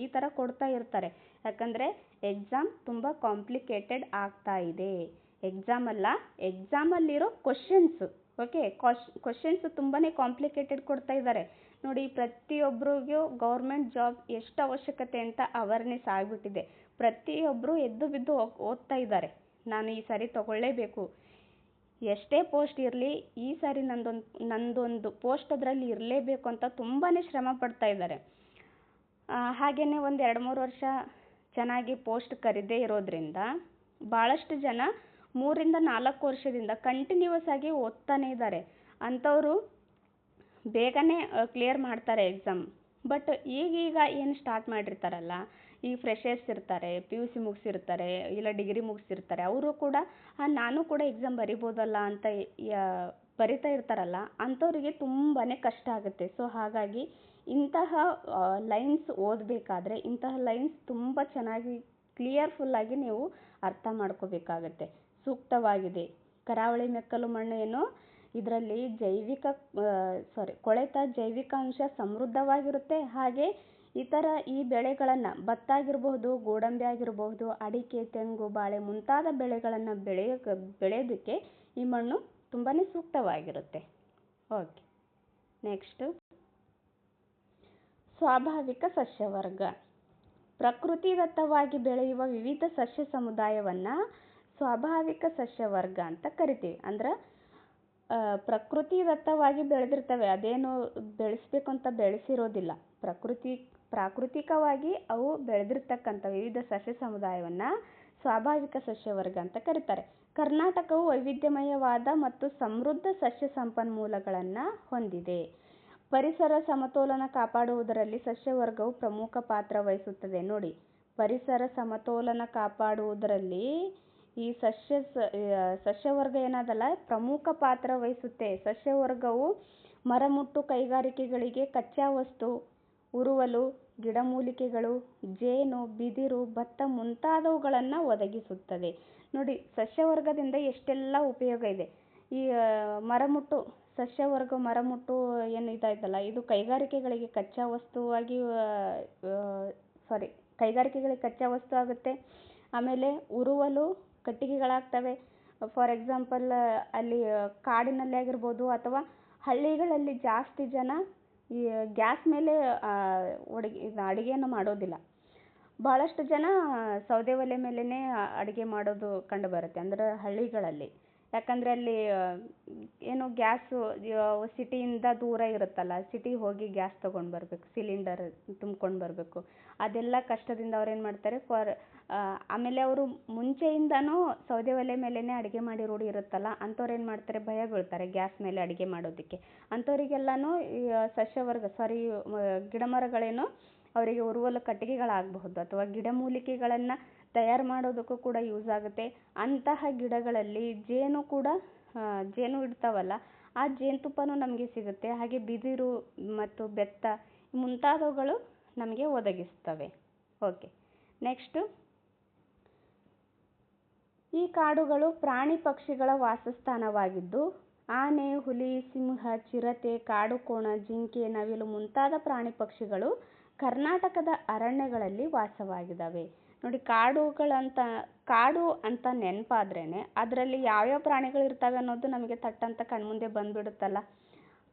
ಈ ಥರ ಕೊಡ್ತಾ ಇರ್ತಾರೆ. ಯಾಕಂದರೆ ಎಕ್ಸಾಮ್ ತುಂಬ ಕಾಂಪ್ಲಿಕೇಟೆಡ್ ಆಗ್ತಾ ಇದೆ. ಎಕ್ಸಾಮಲ್ಲಿರೋ ಕ್ವಶನ್ಸು ಓಕೆ ಕ್ವಶನ್ಸ್ ತುಂಬಾ ಕಾಂಪ್ಲಿಕೇಟೆಡ್ ಕೊಡ್ತಾ ಇದ್ದಾರೆ. ನೋಡಿ ಪ್ರತಿಯೊಬ್ಬರಿಗೂ ಗೌರ್ಮೆಂಟ್ ಜಾಬ್ ಎಷ್ಟು ಅವಶ್ಯಕತೆ ಅಂತ ಅವೇರ್ನೆಸ್ ಆಗಿಬಿಟ್ಟಿದೆ. ಪ್ರತಿಯೊಬ್ಬರು ಎದ್ದು ಬಿದ್ದು ಓದ್ತಾ ಇದ್ದಾರೆ. ನಾನು ಈ ಸಾರಿ ತಗೊಳ್ಳೇಬೇಕು, ಎಷ್ಟೇ ಪೋಸ್ಟ್ ಇರಲಿ ಈ ಸಾರಿ ನಂದೊಂದು ಪೋಸ್ಟ್ ಅದರಲ್ಲಿ ಇರಲೇಬೇಕು ಅಂತ ತುಂಬಾ ಶ್ರಮ ಪಡ್ತಾ ಇದ್ದಾರೆ. ಹಾಗೆಯೇ ಒಂದು 2-3 ವರ್ಷ ಚೆನ್ನಾಗಿ ಪೋಸ್ಟ್ ಕರೀದೇ ಇರೋದ್ರಿಂದ ಭಾಳಷ್ಟು ಜನ 3-4 ವರ್ಷದಿಂದ ಕಂಟಿನ್ಯೂಸ್ ಆಗಿ ಓದ್ತಾನೆ ಇದ್ದಾರೆ. ಅಂಥವರು ಬೇಗನೆ ಕ್ಲಿಯರ್ ಮಾಡ್ತಾರೆ ಎಕ್ಸಾಮ್. ಬಟ್ ಈಗೀಗ ಏನು ಸ್ಟಾರ್ಟ್ ಮಾಡಿರ್ತಾರಲ್ಲ, ಈ ಫ್ರೆಷರ್ಸ್ ಇರ್ತಾರೆ, PUC ಮುಗಿಸಿರ್ತಾರೆ, ಇಲ್ಲ ಡಿಗ್ರಿ ಮುಗಿಸಿರ್ತಾರೆ, ಅವರು ಕೂಡ ನಾನು ಕೂಡ ಎಕ್ಸಾಮ್ ಬರಿಬೋದಲ್ಲ ಅಂತ ಬರಿತಾ ಇರ್ತಾರಲ್ಲ, ಅಂಥವ್ರಿಗೆ ತುಂಬಾ ಕಷ್ಟ ಆಗುತ್ತೆ. ಸೊ ಹಾಗಾಗಿ ಇಂತಹ ಲೈನ್ಸ್ ಓದಬೇಕಾದ್ರೆ ಇಂತಹ ಲೈನ್ಸ್ ತುಂಬ ಚೆನ್ನಾಗಿ ಕ್ಲಿಯರ್ಫುಲ್ಲಾಗಿ ನೀವು ಅರ್ಥ ಮಾಡ್ಕೋಬೇಕಾಗತ್ತೆ. ಸೂಕ್ತವಾಗಿದೆ. ಕರಾವಳಿ ಮೆಕ್ಕಲು ಮಣ್ಣು ಏನು ಇದರಲ್ಲಿ ಕೊಳೆತ ಜೈವಿಕಾಂಶ ಸಮೃದ್ಧವಾಗಿರುತ್ತೆ. ಹಾಗೆ ಇತರ ಈ ಬೆಳೆಗಳನ್ನು ಭತ್ತ ಆಗಿರಬಹುದು, ಗೋಡಂಬಿ ಆಗಿರಬಹುದು, ಅಡಿಕೆ, ತೆಂಗು, ಬಾಳೆ ಮುಂತಾದ ಬೆಳೆಗಳನ್ನು ಬೆಳೆಯೋದಕ್ಕೆ ಈ ಮಣ್ಣು ತುಂಬಾ ಸೂಕ್ತವಾಗಿರುತ್ತೆ. ಓಕೆ, ನೆಕ್ಸ್ಟು ಸ್ವಾಭಾವಿಕ ಸಸ್ಯವರ್ಗ. ಪ್ರಕೃತಿದತ್ತವಾಗಿ ಬೆಳೆಯುವ ವಿವಿಧ ಸಸ್ಯ ಸಮುದಾಯವನ್ನು ಸ್ವಾಭಾವಿಕ ಸಸ್ಯವರ್ಗ ಅಂತ ಕರಿತೀವಿ. ಅಂದ್ರೆ ಪ್ರಕೃತಿದತ್ತವಾಗಿ ಬೆಳೆದಿರ್ತವೆ, ಅದೇನು ಬೆಳೆಸಬೇಕು ಅಂತ ಬೆಳೆಸಿರೋದಿಲ್ಲ. ಪ್ರಾಕೃತಿಕವಾಗಿ ಅವು ಬೆಳೆದಿರ್ತಕ್ಕಂಥ ವಿವಿಧ ಸಸ್ಯ ಸಮುದಾಯವನ್ನು ಸ್ವಾಭಾವಿಕ ಸಸ್ಯವರ್ಗ ಅಂತ ಕರೀತಾರೆ. ಕರ್ನಾಟಕವು ವೈವಿಧ್ಯಮಯವಾದ ಮತ್ತು ಸಮೃದ್ಧ ಸಸ್ಯ ಸಂಪನ್ಮೂಲಗಳನ್ನು ಹೊಂದಿದೆ. ಪರಿಸರ ಸಮತೋಲನ ಕಾಪಾಡುವುದರಲ್ಲಿ ಸಸ್ಯವರ್ಗವು ಪ್ರಮುಖ ಪಾತ್ರ ವಹಿಸುತ್ತದೆ. ನೋಡಿ, ಪರಿಸರ ಸಮತೋಲನ ಕಾಪಾಡುವುದರಲ್ಲಿ ಈ ಸಸ್ಯವರ್ಗ ಏನಾದಲ್ಲ ಪ್ರಮುಖ ಪಾತ್ರ ವಹಿಸುತ್ತೆ. ಸಸ್ಯವರ್ಗವು ಮರಮುಟ್ಟು ಕೈಗಾರಿಕೆಗಳಿಗೆ ಕಚ್ಚಾ ವಸ್ತು, ಉರುವಲು, ಗಿಡಮೂಲಿಕೆಗಳು, ಜೇನು, ಬಿದಿರು, ಭತ್ತ ಮುಂತಾದವುಗಳನ್ನು ಒದಗಿಸುತ್ತದೆ. ನೋಡಿ, ಸಸ್ಯವರ್ಗದಿಂದ ಎಷ್ಟೆಲ್ಲ ಉಪಯೋಗ ಇದೆ. ಈ ಮರಮುಟ್ಟು ಏನು ಇದಾಯ್ತಲ್ಲ, ಇದು ಕೈಗಾರಿಕೆಗಳಿಗೆ ಕಚ್ಚಾ ವಸ್ತು ಆಗುತ್ತೆ. ಆಮೇಲೆ ಉರುವಲು ಕಟ್ಟಿಗೆಗಳಾಗ್ತವೆ. ಫಾರ್ ಎಕ್ಸಾಂಪಲ್ ಅಲ್ಲಿ ಕಾಡಿನಲ್ಲಿ ಆಗಿರ್ಬೋದು ಅಥವಾ ಹಳ್ಳಿಗಳಲ್ಲಿ ಜಾಸ್ತಿ ಜನ ಈ ಗ್ಯಾಸ್ ಮೇಲೆ ಅಡುಗೆಯನ್ನು ಮಾಡೋದಿಲ್ಲ. ಬಹಳಷ್ಟು ಜನ ಸೌದೆ ಒಲೆ ಮೇಲೇ ಅಡುಗೆ ಮಾಡೋದು ಕಂಡುಬರುತ್ತೆ, ಅಂದರೆ ಹಳ್ಳಿಗಳಲ್ಲಿ. ಯಾಕಂದರೆ ಅಲ್ಲಿ ಏನು ಗ್ಯಾಸು ಸಿಟಿಯಿಂದ ದೂರ ಇರುತ್ತಲ್ಲ, ಸಿಟಿಗೆ ಹೋಗಿ ಗ್ಯಾಸ್ ತೊಗೊಂಡು ಬರಬೇಕು, ಸಿಲಿಂಡರ್ ತುಂಬ್ಕೊಂಡು ಬರಬೇಕು. ಅದೆಲ್ಲ ಕಷ್ಟದಿಂದ ಅವ್ರೇನು ಮಾಡ್ತಾರೆ ಆಮೇಲೆ ಅವರು ಮುಂಚೆಯಿಂದನೂ ಸೌದೆ ಒಲೆ ಮೇಲೇ ಅಡುಗೆ ಮಾಡಿ ರೂಢಿ ಇರುತ್ತಲ್ಲ, ಅಂಥವ್ರು ಏನು ಮಾಡ್ತಾರೆ, ಭಯ ಬೀಳ್ತಾರೆ ಗ್ಯಾಸ್ ಮೇಲೆ ಅಡುಗೆ ಮಾಡೋದಕ್ಕೆ. ಅಂಥವರಿಗೆಲ್ಲನೂ ಈ ಗಿಡಮರಗಳೇನೋ ಅವರಿಗೆ ಉರುವಲು ಕಟ್ಟಿಗೆಗಳಾಗಬಹುದು ಅಥವಾ ಗಿಡಮೂಲಿಕೆಗಳನ್ನು ತಯಾರು ಮಾಡೋದಕ್ಕೂ ಕೂಡ ಯೂಸ್ ಆಗುತ್ತೆ. ಅಂತಹ ಗಿಡಗಳಲ್ಲಿ ಜೇನು ಇಡ್ತಾವಲ್ಲ, ಆ ಜೇನುತುಪ್ಪನೂ ನಮಗೆ ಸಿಗುತ್ತೆ. ಹಾಗೆ ಬಿದಿರು ಮತ್ತು ಬೆತ್ತ ಮುಂತಾದವುಗಳು ನಮಗೆ ಒದಗಿಸ್ತವೆ. ಓಕೆ, ನೆಕ್ಸ್ಟು, ಈ ಕಾಡುಗಳು ಪ್ರಾಣಿ ಪಕ್ಷಿಗಳ ವಾಸಸ್ಥಾನವಾಗಿದ್ದು ಆನೆ, ಹುಲಿ, ಸಿಂಹ, ಚಿರತೆ, ಕಾಡುಕೋಣ, ಜಿಂಕೆ, ನವಿಲು ಮುಂತಾದ ಪ್ರಾಣಿ ಪಕ್ಷಿಗಳು ಕರ್ನಾಟಕದ ಅರಣ್ಯಗಳಲ್ಲಿ ವಾಸವಾಗಿದ್ದಾವೆ. ನೋಡಿ, ಕಾಡು ಅಂತ ನೆನಪಾದ್ರೇ ಅದರಲ್ಲಿ ಯಾವ್ಯಾವ ಪ್ರಾಣಿಗಳಿರ್ತವೆ ಅನ್ನೋದು ನಮಗೆ ತಟ್ಟಂತ ಕಣ್ಮುಂದೆ ಬಂದ್ಬಿಡುತ್ತಲ್ಲ.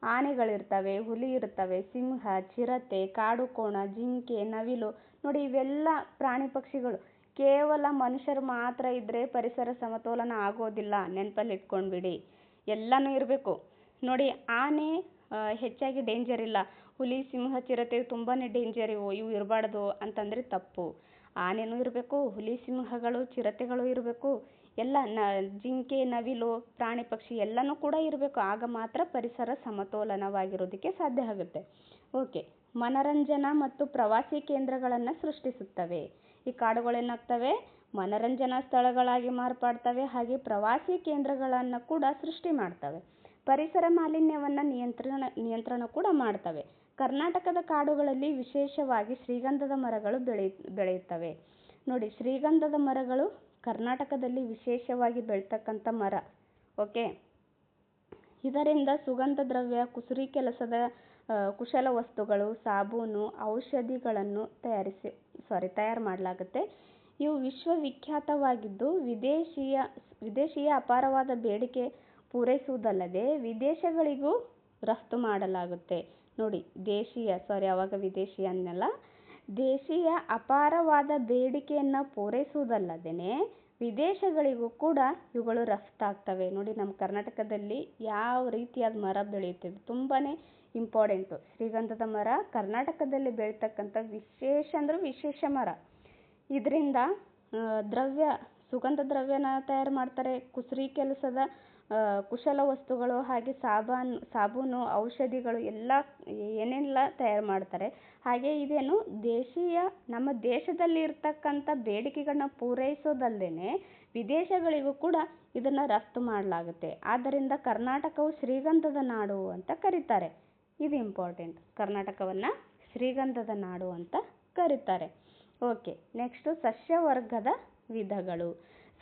ಆನೆಗಳಿರ್ತವೆ, ಹುಲಿ ಇರ್ತವೆ, ಸಿಂಹ, ಚಿರತೆ, ಕಾಡುಕೋಣ, ಜಿಂಕೆ, ನವಿಲು. ನೋಡಿ, ಇವೆಲ್ಲ ಪ್ರಾಣಿ ಪಕ್ಷಿಗಳು. ಕೇವಲ ಮನುಷ್ಯರು ಮಾತ್ರ ಇದ್ದರೆ ಪರಿಸರ ಸಮತೋಲನ ಆಗೋದಿಲ್ಲ, ನೆನಪಲ್ಲಿ ಇಟ್ಕೊಂಡ್ಬಿಡಿ. ಎಲ್ಲನೂ ಇರಬೇಕು. ನೋಡಿ, ಆನೆ ಹೆಚ್ಚಾಗಿ ಡೇಂಜರ್ ಇಲ್ಲ, ಹುಲಿ, ಸಿಂಹ, ಚಿರತೆ ತುಂಬಾ ಡೇಂಜರ್, ಇವು ಇರಬಾರ್ದು ಅಂತಂದರೆ ತಪ್ಪು. ಆನೆನೂ ಇರಬೇಕು, ಹುಲಿ, ಸಿಂಹಗಳು, ಚಿರತೆಗಳು ಇರಬೇಕು, ಎಲ್ಲ ಜಿಂಕೆ, ನವಿಲು, ಪ್ರಾಣಿ ಪಕ್ಷಿ ಎಲ್ಲನೂ ಕೂಡ ಇರಬೇಕು. ಆಗ ಮಾತ್ರ ಪರಿಸರ ಸಮತೋಲನವಾಗಿರೋದಕ್ಕೆ ಸಾಧ್ಯ ಆಗುತ್ತೆ. ಓಕೆ, ಮನರಂಜನಾ ಮತ್ತು ಪ್ರವಾಸಿ ಕೇಂದ್ರಗಳನ್ನು ಸೃಷ್ಟಿಸುತ್ತವೆ. ಈ ಕಾಡುಗಳೇನಾಗ್ತವೆ, ಮನರಂಜನಾ ಸ್ಥಳಗಳಾಗಿ ಮಾರ್ಪಾಡ್ತವೆ, ಹಾಗೆ ಪ್ರವಾಸಿ ಕೇಂದ್ರಗಳನ್ನು ಕೂಡ ಸೃಷ್ಟಿ ಮಾಡ್ತವೆ. ಪರಿಸರ ಮಾಲಿನ್ಯವನ್ನು ನಿಯಂತ್ರಣ ಕೂಡ ಮಾಡ್ತವೆ. ಕರ್ನಾಟಕದ ಕಾಡುಗಳಲ್ಲಿ ವಿಶೇಷವಾಗಿ ಶ್ರೀಗಂಧದ ಮರಗಳು ಬೆಳೆಯುತ್ತವೆ. ನೋಡಿ, ಶ್ರೀಗಂಧದ ಮರಗಳು ಕರ್ನಾಟಕದಲ್ಲಿ ವಿಶೇಷವಾಗಿ ಬೆಳೀತಕ್ಕಂಥ ಮರ. ಓಕೆ, ಇದರಿಂದ ಸುಗಂಧ ದ್ರವ್ಯ, ಕುಸುರಿ ಕೆಲಸದ ಕುಶಲ ವಸ್ತುಗಳು, ಸಾಬೂನು, ಔಷಧಿಗಳನ್ನು ತಯಾರು ಮಾಡಲಾಗುತ್ತೆ. ಇವು ವಿಶ್ವವಿಖ್ಯಾತವಾಗಿದ್ದು ವಿದೇಶೀಯ ಅಪಾರವಾದ ಬೇಡಿಕೆ ಪೂರೈಸುವುದಲ್ಲದೆ ವಿದೇಶಗಳಿಗೂ ರಫ್ತು ಮಾಡಲಾಗುತ್ತೆ. ನೋಡಿ, ವಿದೇಶೀಯ ಅನ್ನಲ್ಲ, ದೇಶೀಯ ಅಪಾರವಾದ ಬೇಡಿಕೆಯನ್ನು ಪೂರೈಸುವುದಲ್ಲದೇ ವಿದೇಶಗಳಿಗೂ ಕೂಡ ಇವುಗಳು ರಫ್ತಾಗ್ತವೆ. ನೋಡಿ, ನಮ್ಮ ಕರ್ನಾಟಕದಲ್ಲಿ ಯಾವ ರೀತಿಯಾದ ಮರ ಬೆಳೆಯುತ್ತದೆ, ತುಂಬಾ ಇಂಪಾರ್ಟೆಂಟು. ಶ್ರೀಗಂಧದ ಮರ ಕರ್ನಾಟಕದಲ್ಲಿ ಬೆಳೀತಕ್ಕಂಥ ವಿಶೇಷ ಮರ. ಇದರಿಂದ ಸುಗಂಧ ದ್ರವ್ಯನ ತಯಾರು ಮಾಡ್ತಾರೆ, ಕುಸುರಿ ಕೆಲಸದ ಕುಶಲ ವಸ್ತುಗಳು, ಹಾಗೆ ಸಾಬೂನು, ಔಷಧಿಗಳು ಏನೆಲ್ಲ ತಯಾರು ಮಾಡ್ತಾರೆ. ಹಾಗೆ ಇದೇನು ನಮ್ಮ ದೇಶದಲ್ಲಿ ಇರ್ತಕ್ಕಂಥ ಬೇಡಿಕೆಗಳನ್ನ ಪೂರೈಸೋದಲ್ಲದೆ ವಿದೇಶಗಳಿಗೂ ಕೂಡ ಇದನ್ನು ರಫ್ತು ಮಾಡಲಾಗುತ್ತೆ. ಆದ್ದರಿಂದ ಕರ್ನಾಟಕವು ಶ್ರೀಗಂಧದ ನಾಡು ಅಂತ ಕರೀತಾರೆ. ಇದು ಇಂಪಾರ್ಟೆಂಟ್, ಕರ್ನಾಟಕವನ್ನು ಶ್ರೀಗಂಧದ ನಾಡು ಅಂತ ಕರೀತಾರೆ. ಓಕೆ, ನೆಕ್ಸ್ಟು ಸಸ್ಯವರ್ಗದ ವಿಧಗಳು.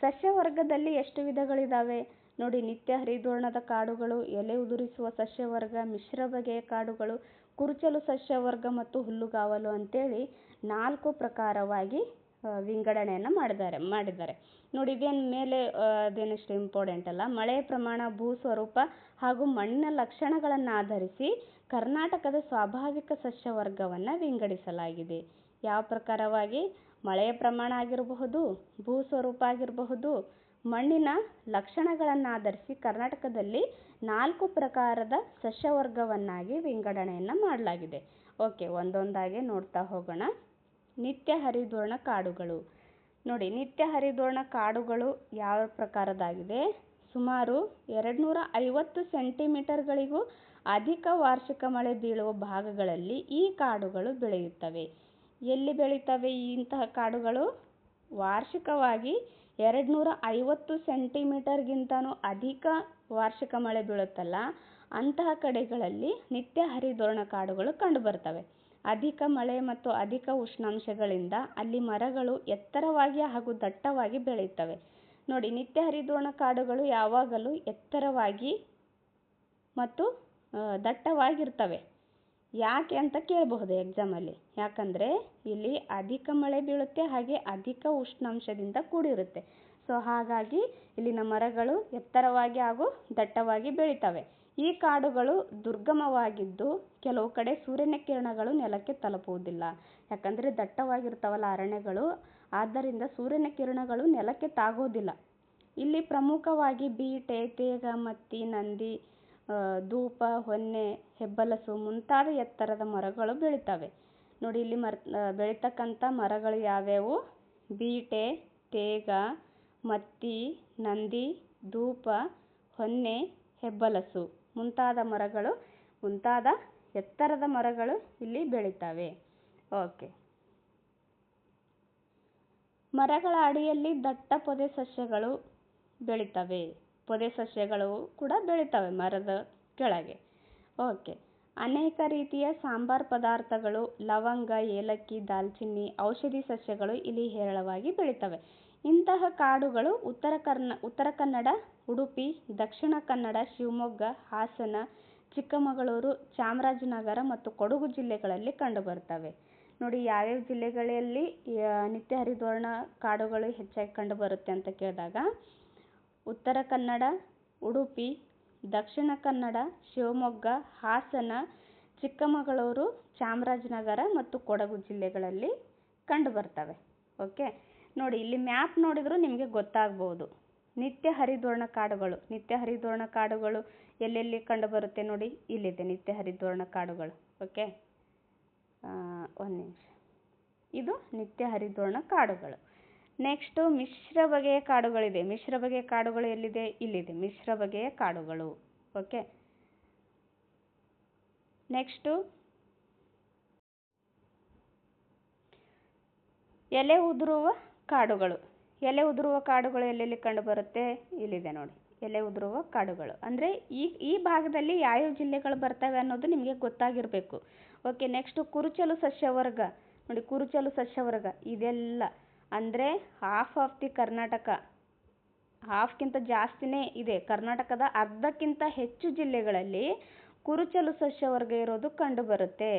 ಸಸ್ಯವರ್ಗದಲ್ಲಿ ಎಷ್ಟು ವಿಧಗಳಿದ್ದಾವೆ ನೋಡಿ, ನಿತ್ಯ ಹರಿದ್ವರ್ಣದ ಕಾಡುಗಳು, ಎಲೆ ಉದುರಿಸುವ ಸಸ್ಯವರ್ಗ, ಮಿಶ್ರ ಬಗೆಯ ಕಾಡುಗಳು, ಕುರುಚಲು ಸಸ್ಯವರ್ಗ ಮತ್ತು ಹುಲ್ಲುಗಾವಲು ಅಂತೇಳಿ 4 ಪ್ರಕಾರವಾಗಿ ವಿಂಗಡಣೆಯನ್ನು ಮಾಡಿದ್ದಾರೆ. ನೋಡಿ, ಇದೇನು ಮೇಲೆ ಅದೇನಷ್ಟು ಇಂಪಾರ್ಟೆಂಟ್ ಅಲ್ಲ. ಮಳೆಯ ಪ್ರಮಾಣ, ಭೂ ಸ್ವರೂಪ ಹಾಗೂ ಮಣ್ಣಿನ ಲಕ್ಷಣಗಳನ್ನು ಆಧರಿಸಿ ಕರ್ನಾಟಕದ ಸ್ವಾಭಾವಿಕ ಸಸ್ಯವರ್ಗವನ್ನು ವಿಂಗಡಿಸಲಾಗಿದೆ. ಯಾವ ಪ್ರಕಾರವಾಗಿ? ಮಳೆಯ ಪ್ರಮಾಣ ಆಗಿರಬಹುದು, ಭೂ ಸ್ವರೂಪ ಆಗಿರಬಹುದು, ಮಣ್ಣಿನ ಲಕ್ಷಣಗಳನ್ನು ಆಧರಿಸಿ ಕರ್ನಾಟಕದಲ್ಲಿ 4 ಪ್ರಕಾರದ ಸಸ್ಯವರ್ಗವನ್ನಾಗಿ ವಿಂಗಡಣೆಯನ್ನು ಮಾಡಲಾಗಿದೆ. ಓಕೆ, ಒಂದೊಂದಾಗಿ ನೋಡ್ತಾ ಹೋಗೋಣ. ನಿತ್ಯ ಹರಿದ್ವರ್ಣ ಕಾಡುಗಳು. ನೋಡಿ, ನಿತ್ಯ ಹರಿದ್ವರ್ಣ ಕಾಡುಗಳು ಯಾವ ಪ್ರಕಾರದಾಗಿದೆ? ಸುಮಾರು 250 ಸೆಂಟಿಮೀಟರ್ಗಳಿಗೂ ಅಧಿಕ ವಾರ್ಷಿಕ ಮಳೆ ಬೀಳುವ ಭಾಗಗಳಲ್ಲಿ ಈ ಕಾಡುಗಳು ಬೆಳೆಯುತ್ತವೆ. ಎಲ್ಲಿ ಬೆಳೀತವೆ ಇಂತಹ ಕಾಡುಗಳು? ವಾರ್ಷಿಕವಾಗಿ 250 ಸೆಂಟಿಮೀಟರ್ಗಿಂತನೂ ಅಧಿಕ ವಾರ್ಷಿಕ ಮಳೆ ಬೀಳುತ್ತಲ್ಲ, ಅಂತಹ ಕಡೆಗಳಲ್ಲಿ ನಿತ್ಯ ಹರಿದ್ವರ್ಣ ಕಾಡುಗಳು ಕಂಡುಬರ್ತವೆ. ಅಧಿಕ ಮಳೆ ಮತ್ತು ಅಧಿಕ ಉಷ್ಣಾಂಶಗಳಿಂದ ಅಲ್ಲಿ ಮರಗಳು ಎತ್ತರವಾಗಿ ಹಾಗೂ ದಟ್ಟವಾಗಿ ಬೆಳೆಯುತ್ತವೆ. ನೋಡಿ, ನಿತ್ಯ ಹರಿದ್ವರ್ಣ ಕಾಡುಗಳು ಯಾವಾಗಲೂ ಎತ್ತರವಾಗಿ ಮತ್ತು ದಟ್ಟವಾಗಿರ್ತವೆ. ಯಾಕೆ ಅಂತ ಕೇಳಬಹುದು ಎಕ್ಸಾಮಲ್ಲಿ. ಯಾಕಂದರೆ ಇಲ್ಲಿ ಅಧಿಕ ಮಳೆ ಬೀಳುತ್ತೆ, ಹಾಗೆ ಅಧಿಕ ಉಷ್ಣಾಂಶದಿಂದ ಕೂಡಿರುತ್ತೆ. ಸೊ ಹಾಗಾಗಿ ಇಲ್ಲಿನ ಮರಗಳು ಎತ್ತರವಾಗಿ ಹಾಗೂ ದಟ್ಟವಾಗಿ ಬೆಳಿತವೆ. ಈ ಕಾಡುಗಳು ದುರ್ಗಮವಾಗಿದ್ದು ಕೆಲವು ಕಡೆ ಸೂರ್ಯನ ಕಿರಣಗಳು ನೆಲಕ್ಕೆ ತಲುಪುವುದಿಲ್ಲ. ಯಾಕಂದರೆ ದಟ್ಟವಾಗಿರ್ತಾವಲ್ಲ ಅರಣ್ಯಗಳು, ಆದ್ದರಿಂದ ಸೂರ್ಯನ ಕಿರಣಗಳು ನೆಲಕ್ಕೆ ತಾಗೋದಿಲ್ಲ. ಇಲ್ಲಿ ಪ್ರಮುಖವಾಗಿ ಬೀಟೆ, ತೇಗ, ಮತ್ತಿ, ನಂದಿ, ಧೂಪ, ಹೊನ್ನೆ, ಹೆಬ್ಬಲಸು ಮುಂತಾದ ಎತ್ತರದ ಮರಗಳು ಬೆಳಿತವೆ. ನೋಡಿ ಇಲ್ಲಿ ಬೆಳೀತಕ್ಕಂಥ ಮರಗಳು ಯಾವ್ಯಾವು? ಬೀಟೆ, ತೇಗ, ಮತ್ತಿ, ನಂದಿ, ಧೂಪ, ಹೊನ್ನೆ, ಹೆಬ್ಬಲಸು ಮುಂತಾದ ಎತ್ತರದ ಮರಗಳು ಇಲ್ಲಿ ಬೆಳಿತವೆ. ಓಕೆ. ಮರಗಳ ಅಡಿಯಲ್ಲಿ ದಟ್ಟ ಪೊದೆ ಸಸ್ಯಗಳು ಬೆಳಿತವೆ. ಪೊದೆ ಸಸ್ಯಗಳು ಕೂಡ ಬೆಳಿತವೆ ಮರದ ಕೆಳಗೆ. ಓಕೆ. ಅನೇಕ ರೀತಿಯ ಸಾಂಬಾರ್ ಪದಾರ್ಥಗಳು, ಲವಂಗ, ಏಲಕ್ಕಿ, ದಾಲ್ಚಿನ್ನಿ, ಔಷಧಿ ಸಸ್ಯಗಳು ಇಲ್ಲಿ ಹೇರಳವಾಗಿ ಬೆಳಿತವೆ. ಇಂತಹ ಕಾಡುಗಳು ಉತ್ತರ ಕನ್ನಡ, ಉಡುಪಿ, ದಕ್ಷಿಣ ಕನ್ನಡ, ಶಿವಮೊಗ್ಗ, ಹಾಸನ, ಚಿಕ್ಕಮಗಳೂರು, ಚಾಮರಾಜನಗರ ಮತ್ತು ಕೊಡಗು ಜಿಲ್ಲೆಗಳಲ್ಲಿ ಕಂಡುಬರ್ತವೆ. ನೋಡಿ ಯಾವ್ಯಾವ ಜಿಲ್ಲೆಗಳಲ್ಲಿ ನಿತ್ಯ ಹರಿದ್ವರ್ಣ ಕಾಡುಗಳು ಹೆಚ್ಚಾಗಿ ಕಂಡುಬರುತ್ತೆ ಅಂತ ಕೇಳಿದಾಗ ಉತ್ತರ ಕನ್ನಡ, ಉಡುಪಿ, ದಕ್ಷಿಣ ಕನ್ನಡ, ಶಿವಮೊಗ್ಗ, ಹಾಸನ, ಚಿಕ್ಕಮಗಳೂರು, ಚಾಮರಾಜನಗರ ಮತ್ತು ಕೊಡಗು ಜಿಲ್ಲೆಗಳಲ್ಲಿ ಕಂಡುಬರ್ತವೆ. ಓಕೆ. ನೋಡಿ ಇಲ್ಲಿ ಮ್ಯಾಪ್ ನೋಡಿದರೂ ನಿಮಗೆ ಗೊತ್ತಾಗ್ಬೋದು. ನಿತ್ಯ ಹರಿದ್ವರ್ಣ ಕಾಡುಗಳು ಎಲ್ಲೆಲ್ಲಿ ಕಂಡುಬರುತ್ತೆ ನೋಡಿ, ಇಲ್ಲಿದೆ ನಿತ್ಯ ಹರಿದ್ವರ್ಣ ಕಾಡುಗಳು. ಓಕೆ, ಒಂದು ನಿಮಿಷ. ಇದು ನಿತ್ಯ ಹರಿದ್ವರ್ಣ ಕಾಡುಗಳು. ನೆಕ್ಸ್ಟು ಮಿಶ್ರ ಬಗೆಯ ಕಾಡುಗಳಿದೆ. ಮಿಶ್ರ ಬಗೆಯ ಕಾಡುಗಳು ಎಲ್ಲಿದೆ? ಇಲ್ಲಿದೆ ಮಿಶ್ರ ಬಗೆಯ ಕಾಡುಗಳು. ಓಕೆ. ನೆಕ್ಸ್ಟು ಎಲೆ ಉದುರುವ ಕಾಡುಗಳು. ಎಲೆ ಉದುರುವ ಕಾಡುಗಳು ಎಲ್ಲೆಲ್ಲಿ ಕಂಡುಬರುತ್ತೆ? ಇಲ್ಲಿದೆ ನೋಡಿ ಎಲೆ ಉದುರುವ ಕಾಡುಗಳು. ಅಂದರೆ ಈ ಭಾಗದಲ್ಲಿ ಯಾವ್ಯಾವ ಜಿಲ್ಲೆಗಳು ಬರ್ತವೆ ಅನ್ನೋದು ನಿಮಗೆ ಗೊತ್ತಾಗಿರಬೇಕು. ಓಕೆ. ನೆಕ್ಸ್ಟು ಕುರುಚಲು ಸಸ್ಯವರ್ಗ. ನೋಡಿ ಕುರುಚಲು ಸಸ್ಯವರ್ಗ ಇದೆಲ್ಲ ಅಂದರೆ ಹಾಫ್ ಆಫ್ ದಿ ಕರ್ನಾಟಕ, ಹಾಫ್ಗಿಂತ ಜಾಸ್ತಿನೇ ಇದೆ. ಕರ್ನಾಟಕದ ಅರ್ಧಕ್ಕಿಂತ ಹೆಚ್ಚು ಜಿಲ್ಲೆಗಳಲ್ಲಿ ಕುರುಚಲು ಸಸ್ಯವರ್ಗ ಇರೋದು ಕಂಡುಬರುತ್ತೆ.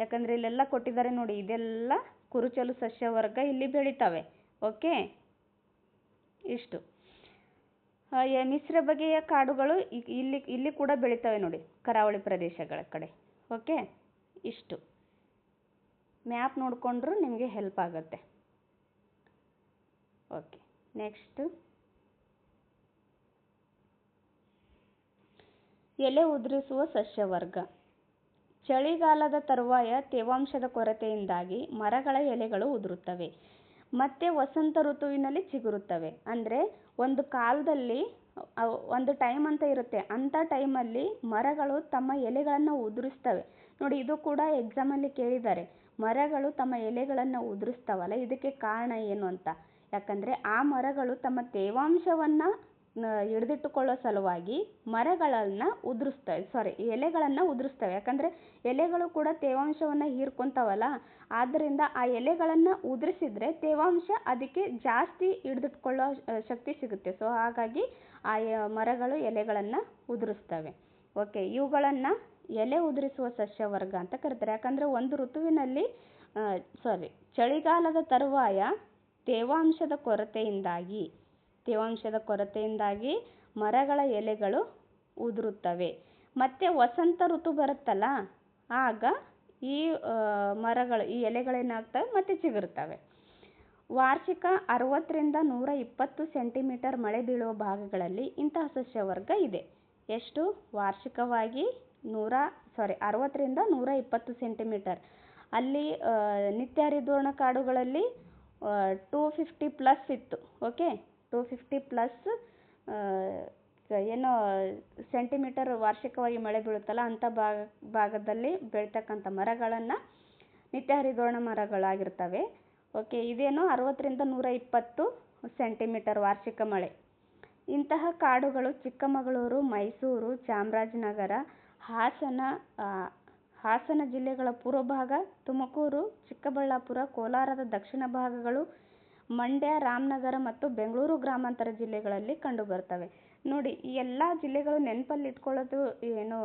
ಯಾಕಂದರೆ ಇಲ್ಲೆಲ್ಲ ಕೊಟ್ಟಿದ್ದಾರೆ ನೋಡಿ, ಇದೆಲ್ಲ ಕುರುಚಲು ಸಸ್ಯವರ್ಗ ಇಲ್ಲಿ ಬೆಳಿತವೆ. ಓಕೆ, ಇಷ್ಟು. ಮಿಶ್ರ ಬಗೆಯ ಕಾಡುಗಳು ಇಲ್ಲಿ ಕೂಡ ಬೆಳಿತವೆ ನೋಡಿ, ಕರಾವಳಿ ಪ್ರದೇಶಗಳ ಕಡೆ. ಓಕೆ, ಇಷ್ಟು. ಮ್ಯಾಪ್ ನೋಡಿಕೊಂಡ್ರೂ ನಿಮಗೆ ಹೆಲ್ಪ್ ಆಗುತ್ತೆ. ಓಕೆ. ನೆಕ್ಸ್ಟ್ ಎಲೆ ಉದುರಿಸುವ ಸಸ್ಯವರ್ಗ. ಚಳಿಗಾಲದ ತರುವಾಯ ತೇವಾಂಶದ ಕೊರತೆಯಿಂದಾಗಿ ಮರಗಳ ಎಲೆಗಳು ಉದುರುತ್ತವೆ ಮತ್ತೆ ವಸಂತ ಋತುವಿನಲ್ಲಿ ಚಿಗುರುತ್ತವೆ. ಅಂದರೆ ಒಂದು ಕಾಲದಲ್ಲಿ ಒಂದು ಟೈಮ್ ಅಂತ ಇರುತ್ತೆ, ಅಂಥ ಟೈಮಲ್ಲಿ ಮರಗಳು ತಮ್ಮ ಎಲೆಗಳನ್ನು ಉದುರಿಸ್ತವೆ. ನೋಡಿ ಇದು ಕೂಡ ಎಕ್ಸಾಮಲ್ಲಿ ಕೇಳಿದ್ದಾರೆ, ಮರಗಳು ತಮ್ಮ ಎಲೆಗಳನ್ನು ಉದುರಿಸ್ತಾವಲ್ಲ ಇದಕ್ಕೆ ಕಾರಣ ಏನು ಅಂತ. ಯಾಕಂದರೆ ಆ ಮರಗಳು ತಮ್ಮ ತೇವಾಂಶವನ್ನು ಹಿಡಿದಿಟ್ಟುಕೊಳ್ಳೋ ಸಲುವಾಗಿ ಎಲೆಗಳನ್ನು ಉದುರಿಸ್ತವೆ. ಯಾಕಂದರೆ ಎಲೆಗಳು ಕೂಡ ತೇವಾಂಶವನ್ನು ಹೀರ್ಕೊತಾವಲ್ಲ, ಆದ್ದರಿಂದ ಆ ಎಲೆಗಳನ್ನು ಉದುರಿಸಿದ್ರೆ ತೇವಾಂಶ ಅದಕ್ಕೆ ಜಾಸ್ತಿ ಹಿಡಿದಿಟ್ಕೊಳ್ಳೋ ಶಕ್ತಿ ಸಿಗುತ್ತೆ. ಸೊ ಹಾಗಾಗಿ ಆ ಮರಗಳು ಎಲೆಗಳನ್ನು ಉದುರಿಸ್ತವೆ. ಓಕೆ, ಇವುಗಳನ್ನು ಎಲೆ ಉದುರಿಸುವ ಸಸ್ಯವರ್ಗ ಅಂತ ಕರೀತಾರೆ. ಯಾಕಂದರೆ ಒಂದು ಋತುವಿನಲ್ಲಿ ಚಳಿಗಾಲದ ತರುವಾಯ ತೇವಾಂಶದ ಕೊರತೆಯಿಂದಾಗಿ ಮರಗಳ ಎಲೆಗಳು ಉದುರುತ್ತವೆ. ಮತ್ತು ವಸಂತ ಋತು ಬರುತ್ತಲ್ಲ, ಆಗ ಈ ಎಲೆಗಳೇನಾಗ್ತವೆ ಮತ್ತೆ ಚಿಗುರುತ್ತವೆ. ವಾರ್ಷಿಕ 60ರಿಂದ 120 ಸೆಂಟಿಮೀಟರ್ ಮಳೆ ಬೀಳುವ ಭಾಗಗಳಲ್ಲಿ ಇಂತಹ ಸಸ್ಯವರ್ಗ ಇದೆ. ಎಷ್ಟು? ವಾರ್ಷಿಕವಾಗಿ 60ರಿಂದ 120 ಸೆಂಟಿಮೀಟರ್. ಅಲ್ಲಿ ನಿತ್ಯ ಹರಿದ್ವರ್ಣ ಕಾಡುಗಳಲ್ಲಿ 250+ ಇತ್ತು. ಓಕೆ, 250+ ಸೆಂಟಿಮೀಟರ್ ವಾರ್ಷಿಕವಾಗಿ ಮಳೆ ಬೀಳುತ್ತಲ್ಲ ಅಂಥ ಭಾಗದಲ್ಲಿ ಬೆಳೀತಕ್ಕಂಥ ಮರಗಳನ್ನು ನಿತ್ಯ ಹರಿದ್ವರ್ಣ ಮರಗಳಾಗಿರ್ತವೆ. ಓಕೆ, ಇದೇನು 60ರಿಂದ 120 ಸೆಂಟಿಮೀಟರ್ ವಾರ್ಷಿಕ ಮಳೆ. ಇಂತಹ ಕಾಡುಗಳು ಚಿಕ್ಕಮಗಳೂರು, ಮೈಸೂರು, ಚಾಮರಾಜನಗರ, ಹಾಸನ ಜಿಲ್ಲೆಗಳ ಪೂರ್ವಭಾಗ, ತುಮಕೂರು, ಚಿಕ್ಕಬಳ್ಳಾಪುರ, ಕೋಲಾರದ ದಕ್ಷಿಣ ಭಾಗಗಳು, ಮಂಡ್ಯ, ರಾಮನಗರ ಮತ್ತು ಬೆಂಗಳೂರು ಗ್ರಾಮಾಂತರ ಜಿಲ್ಲೆಗಳಲ್ಲಿ ಕಂಡುಬರ್ತವೆ. ನೋಡಿ ಈ ಎಲ್ಲ ಜಿಲ್ಲೆಗಳು ನೆನಪಲ್ಲಿ ಇಟ್ಕೊಳ್ಳೋದು ಏನು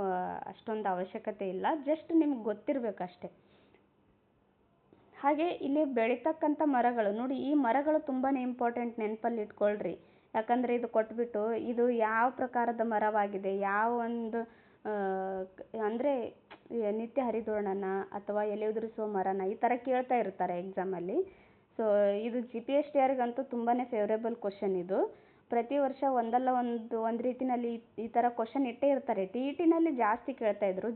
ಅಷ್ಟೊಂದು ಅವಶ್ಯಕತೆ ಇಲ್ಲ, ಜಸ್ಟ್ ನಿಮ್ಗೆ ಗೊತ್ತಿರಬೇಕಷ್ಟೆ. ಹಾಗೆ ಇಲ್ಲಿ ಬೆಳೀತಕ್ಕಂಥ ಮರಗಳು ನೋಡಿ, ಈ ಮರಗಳು ತುಂಬಾ ಇಂಪಾರ್ಟೆಂಟ್, ನೆನಪಲ್ಲಿ ಇಟ್ಕೊಳ್ರಿ. ಯಾಕಂದರೆ ಇದು ಕೊಟ್ಬಿಟ್ಟು ಇದು ಯಾವ ಪ್ರಕಾರದ ಮರವಾಗಿದೆ, ಯಾವ ಒಂದು ಅಂದರೆ ನಿತ್ಯ ಹರಿದ್ವರ್ಣನ ಅಥವಾ ಎಲೆ ಉದುರಿಸುವ ಮರನ ಈ ಥರ ಕೇಳ್ತಾ ಇರ್ತಾರೆ ಎಕ್ಸಾಮಲ್ಲಿ. ಸೊ ಇದು GPSTRಗಂತೂ ತುಂಬಾ ಫೇವ್ರೇಬಲ್ ಕ್ವಶನ್ ಇದು. ಪ್ರತಿ ವರ್ಷ ಒಂದಲ್ಲ ಒಂದು ರೀತಿಯಲ್ಲಿ ಈ ಥರ ಕ್ವಶನ್ ಇಟ್ಟೇ ಇರ್ತಾರೆ. TETನಲ್ಲಿ ಜಾಸ್ತಿ ಕೇಳ್ತಾಯಿದ್ರು.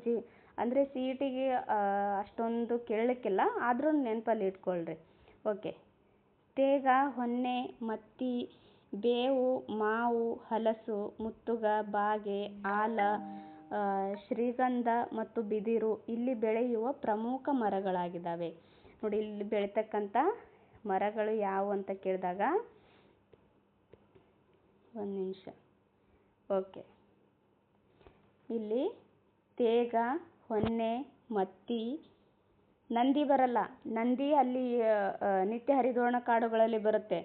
ಅಂದರೆ CETಗೆ ಅಷ್ಟೊಂದು ಕೇಳಲಿಕ್ಕಿಲ್ಲ, ಆದರೂ ನೆನಪಲ್ಲಿ ಇಟ್ಕೊಳ್ರಿ. ಓಕೆ. ತೇಗ, ಹೊನ್ನೆ, ಮತ್ತಿ, ಬೇವು, ಮಾವು, ಹಲಸು, ಮುತ್ತುಗ, ಬಾಗೆ, ಆಲ, ಶ್ರೀಗಂಧ ಮತ್ತು ಬಿದಿರು ಇಲ್ಲಿ ಬೆಳೆಯುವ ಪ್ರಮುಖ ಮರಗಳಾಗಿದ್ದಾವೆ. ನೋಡಿ, ಇಲ್ಲಿ ಬೆಳೀತಕ್ಕಂಥ ಮರಗಳು ಯಾವುವು ಅಂತ ಕೇಳಿದಾಗ, ಒಂದು ನಿಮಿಷ. ಓಕೆ, ಇಲ್ಲಿ ತೇಗ, ಹೊನ್ನೆ, ಮತ್ತಿ, ನಂದಿ ಬರಲ್ಲ. ನಂದಿ ಅಲ್ಲಿ ನಿತ್ಯ ಹರಿದ್ವರ್ಣ ಕಾಡುಗಳಲ್ಲಿ ಬರುತ್ತೆ.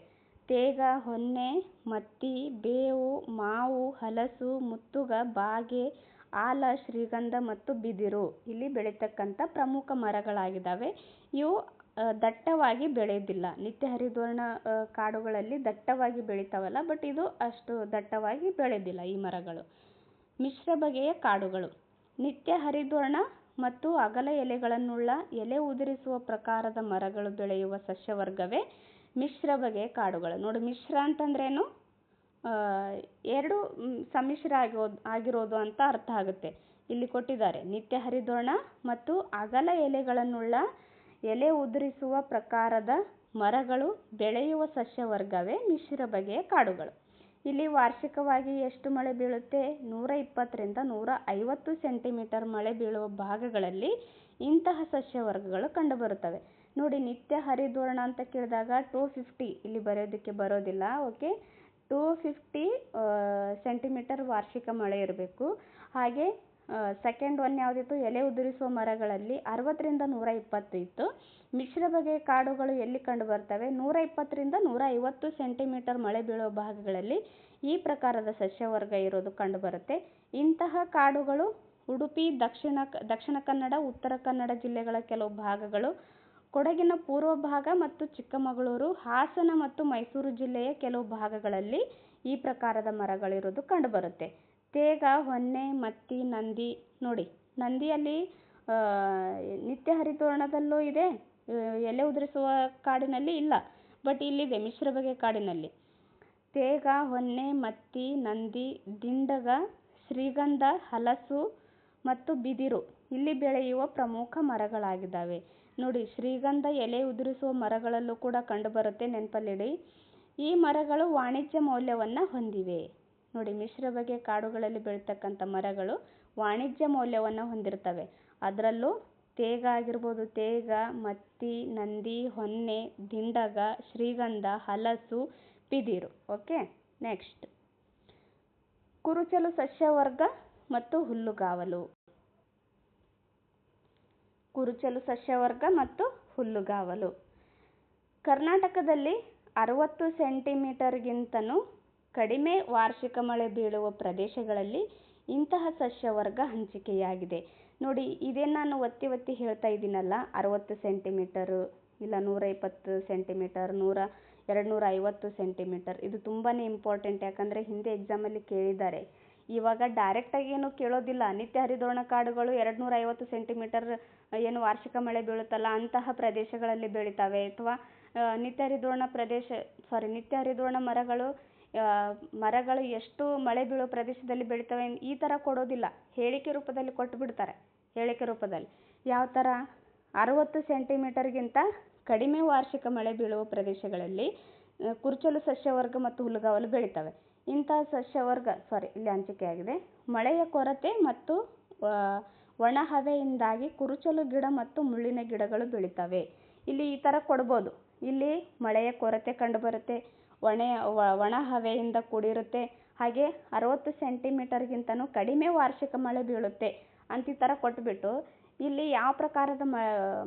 ತೇಗ, ಹೊನ್ನೆ, ಮತ್ತಿ, ಬೇವು, ಮಾವು, ಹಲಸು, ಮುತ್ತುಗ, ಬಾಗೆ, ಆಲ, ಶ್ರೀಗಂಧ ಮತ್ತು ಬಿದಿರು ಇಲ್ಲಿ ಬೆಳೀತಕ್ಕಂಥ ಪ್ರಮುಖ ಮರಗಳಾಗಿದ್ದಾವೆ. ಇವು ದಟ್ಟವಾಗಿ ಬೆಳೆಯೋದಿಲ್ಲ. ನಿತ್ಯ ಹರಿದ್ವರ್ಣ ಕಾಡುಗಳಲ್ಲಿ ದಟ್ಟವಾಗಿ ಬೆಳೀತಾವಲ್ಲ, ಬಟ್ ಇದು ಅಷ್ಟು ದಟ್ಟವಾಗಿ ಬೆಳೆಯೋದಿಲ್ಲ ಈ ಮರಗಳು. ಮಿಶ್ರ ಬಗೆಯ ಕಾಡುಗಳು. ನಿತ್ಯ ಹರಿದ್ವರ್ಣ ಮತ್ತು ಅಗಲ ಎಲೆಗಳನ್ನುಳ್ಳ ಎಲೆ ಉದುರಿಸುವ ಪ್ರಕಾರದ ಮರಗಳು ಬೆಳೆಯುವ ಸಸ್ಯವರ್ಗವೇ ಮಿಶ್ರ ಬಗೆಯ ಕಾಡುಗಳು. ನೋಡಿ, ಮಿಶ್ರ ಅಂತಂದ್ರೇನು? ಎರಡು ಸಮ್ಮಿಶ್ರ ಆಗಿರೋದು ಅಂತ ಅರ್ಥ ಆಗುತ್ತೆ. ಇಲ್ಲಿ ಕೊಟ್ಟಿದ್ದಾರೆ, ನಿತ್ಯ ಹರಿದ್ವರ್ಣ ಮತ್ತು ಅಗಲ ಎಲೆಗಳನ್ನುಳ್ಳ ಎಲೆ ಉದುರಿಸುವ ಪ್ರಕಾರದ ಮರಗಳು ಬೆಳೆಯುವ ಸಸ್ಯವರ್ಗವೇ ಮಿಶ್ರ ಬಗೆಯ ಕಾಡುಗಳು. ಇಲ್ಲಿ ವಾರ್ಷಿಕವಾಗಿ ಎಷ್ಟು ಮಳೆ ಬೀಳುತ್ತೆ? 120ರಿಂದ 150 ಸೆಂಟಿಮೀಟರ್ ಮಳೆ ಬೀಳುವ ಭಾಗಗಳಲ್ಲಿ ಇಂತಹ ಸಸ್ಯವರ್ಗಗಳು ಕಂಡುಬರುತ್ತವೆ. ನೋಡಿ, ನಿತ್ಯ ಹರಿದ್ವರ್ಣ ಅಂತ ಕೇಳಿದಾಗ 250 ಇಲ್ಲಿ ಬರೆಯೋದಕ್ಕೆ ಬರೋದಿಲ್ಲ. ಓಕೆ, 250 ಸೆಂಟಿಮೀಟರ್ ವಾರ್ಷಿಕ ಮಳೆ ಇರಬೇಕು. ಹಾಗೆ ಸೆಕೆಂಡ್ ಒನ್ ಯಾವುದಿತ್ತು? ಎಲೆ ಉದುರಿಸುವ ಮರಗಳಲ್ಲಿ 60ರಿಂದ 120 ಇತ್ತು. ಮಿಶ್ರ ಬಗೆಯ ಕಾಡುಗಳು ಎಲ್ಲಿ ಕಂಡುಬರ್ತವೆ? 120ರಿಂದ 150 ಸೆಂಟಿಮೀಟರ್ ಮಳೆ ಬೀಳುವ ಭಾಗಗಳಲ್ಲಿ ಈ ಪ್ರಕಾರದ ಸಸ್ಯವರ್ಗ ಇರೋದು ಕಂಡುಬರುತ್ತೆ. ಇಂತಹ ಕಾಡುಗಳು ಉಡುಪಿ, ದಕ್ಷಿಣ ಕನ್ನಡ, ಉತ್ತರ ಕನ್ನಡ ಜಿಲ್ಲೆಗಳ ಕೆಲವು ಭಾಗಗಳು, ಕೊಡಗಿನ ಪೂರ್ವ ಭಾಗ ಮತ್ತು ಚಿಕ್ಕಮಗಳೂರು, ಹಾಸನ ಮತ್ತು ಮೈಸೂರು ಜಿಲ್ಲೆಯ ಕೆಲವು ಭಾಗಗಳಲ್ಲಿ ಈ ಪ್ರಕಾರದ ಮರಗಳಿರೋದು ಕಂಡುಬರುತ್ತೆ. ತೇಗ, ಹೊನ್ನೆ, ಮತ್ತಿ, ನಂದಿ. ನೋಡಿ, ನಂದಿಯಲ್ಲಿ ನಿತ್ಯ ಹರಿದ್ವರ್ಣದಲ್ಲೂ ಇದೆ, ಎಲೆ ಉದುರಿಸುವ ಕಾಡಿನಲ್ಲಿ ಇಲ್ಲ, ಬಟ್ ಇಲ್ಲಿದೆ ಮಿಶ್ರ ಬಗೆಯ ಕಾಡಿನಲ್ಲಿ. ತೇಗ, ಹೊನ್ನೆ, ಮತ್ತಿ, ನಂದಿ, ದಿಂಡಗ, ಶ್ರೀಗಂಧ, ಹಲಸು ಮತ್ತು ಬಿದಿರು ಇಲ್ಲಿ ಬೆಳೆಯುವ ಪ್ರಮುಖ ಮರಗಳಾಗಿದ್ದಾವೆ. ನೋಡಿ, ಶ್ರೀಗಂಧ ಎಲೆ ಉದುರಿಸುವ ಮರಗಳಲ್ಲೂ ಕೂಡ ಕಂಡುಬರುತ್ತೆ, ನೆನಪಲ್ಲಿಡಿ. ಈ ಮರಗಳು ವಾಣಿಜ್ಯ ಮೌಲ್ಯವನ್ನು ಹೊಂದಿವೆ. ನೋಡಿ, ಮಿಶ್ರ ಬಗೆಯ ಕಾಡುಗಳಲ್ಲಿ ಬೆಳೀತಕ್ಕಂಥ ಮರಗಳು ವಾಣಿಜ್ಯ ಮೌಲ್ಯವನ್ನು ಹೊಂದಿರ್ತವೆ. ಅದರಲ್ಲೂ ತೇಗ ಆಗಿರ್ಬೋದು, ತೇಗ, ಮತ್ತಿ, ನಂದಿ, ಹೊನ್ನೆ, ದಿಂಡಗ, ಶ್ರೀಗಂಧ, ಹಲಸು, ಬಿದಿರು. ಓಕೆ, ನೆಕ್ಸ್ಟ್ ಕುರುಚಲು ಸಸ್ಯವರ್ಗ ಮತ್ತು ಹುಲ್ಲುಗಾವಲು. ಕುರುಚಲು ಸಸ್ಯವರ್ಗ ಮತ್ತು ಹುಲ್ಲುಗಾವಲು. ಕರ್ನಾಟಕದಲ್ಲಿ 60 ಸೆಂಟಿಮೀಟರ್ಗಿಂತನೂ ಕಡಿಮೆ ವಾರ್ಷಿಕ ಮಳೆ ಬೀಳುವ ಪ್ರದೇಶಗಳಲ್ಲಿ ಇಂತಹ ಸಸ್ಯವರ್ಗ ಹಂಚಿಕೆಯಾಗಿದೆ. ನೋಡಿ, ಇದೇನು ನಾನು ಒತ್ತಿ ಹೇಳ್ತಾ ಇದ್ದೀನಲ್ಲ, 60 ಸೆಂಟಿಮೀಟರು ಇಲ್ಲ 120 ಸೆಂಟಿಮೀಟರ್, 250 ಸೆಂಟಿಮೀಟರ್, ಇದು ತುಂಬಾ ಇಂಪಾರ್ಟೆಂಟ್. ಯಾಕಂದರೆ ಹಿಂದೆ ಎಕ್ಸಾಮಲ್ಲಿ ಕೇಳಿದ್ದಾರೆ. ಇವಾಗ ಡೈರೆಕ್ಟಾಗಿ ಏನು ಕೇಳೋದಿಲ್ಲ. ನಿತ್ಯ ಹರಿದ್ವರ್ಣ ಕಾಡುಗಳು 250 ಸೆಂಟಿಮೀಟರ್ ಏನು ವಾರ್ಷಿಕ ಮಳೆ ಬೀಳುತ್ತಲ್ಲ ಅಂತಹ ಪ್ರದೇಶಗಳಲ್ಲಿ ಬೆಳೀತಾವೆ, ಅಥವಾ ನಿತ್ಯ ಹರಿದ್ವರ್ಣ ಮರಗಳು ಎಷ್ಟು ಮಳೆ ಬೀಳೋ ಪ್ರದೇಶದಲ್ಲಿ ಬೆಳೀತವೆ ಈ ಥರ ಕೊಡೋದಿಲ್ಲ. ಹೇಳಿಕೆ ರೂಪದಲ್ಲಿ ಕೊಟ್ಟುಬಿಡ್ತಾರೆ. ಹೇಳಿಕೆ ರೂಪದಲ್ಲಿ ಯಾವ ಥರ? 60 ಸೆಂಟಿಮೀಟರ್ಗಿಂತ ಕಡಿಮೆ ವಾರ್ಷಿಕ ಮಳೆ ಬೀಳುವ ಪ್ರದೇಶಗಳಲ್ಲಿ ಕುರುಚಲು ಸಸ್ಯವರ್ಗ ಮತ್ತು ಹುಲ್ಲುಗಾವಲು ಬೆಳೀತವೆ. ಇಂತಹ ಸಸ್ಯವರ್ಗ ಇಲ್ಲಿ ಹಂಚಿಕೆಯಾಗಿದೆ. ಮಳೆಯ ಕೊರತೆ ಮತ್ತು ಒಣ ಹವೆಯಿಂದಾಗಿ ಕುರುಚಲು ಗಿಡ ಮತ್ತು ಮುಳ್ಳಿನ ಗಿಡಗಳು ಬೆಳೀತವೆ. ಇಲ್ಲಿ ಈ ಥರ ಕೊಡ್ಬೋದು. ಇಲ್ಲಿ ಮಳೆಯ ಕೊರತೆ ಕಂಡುಬರುತ್ತೆ, ಒಣ ಹವೆಯಿಂದ ಕೂಡಿರುತ್ತೆ, ಹಾಗೆ 60 ಸೆಂಟಿಮೀಟರ್ಗಿಂತನೂ ಕಡಿಮೆ ವಾರ್ಷಿಕ ಮಳೆ ಬೀಳುತ್ತೆ ಅಂತ ಈ ಥರ ಕೊಟ್ಬಿಟ್ಟು ಇಲ್ಲಿ ಯಾವ ಪ್ರಕಾರದ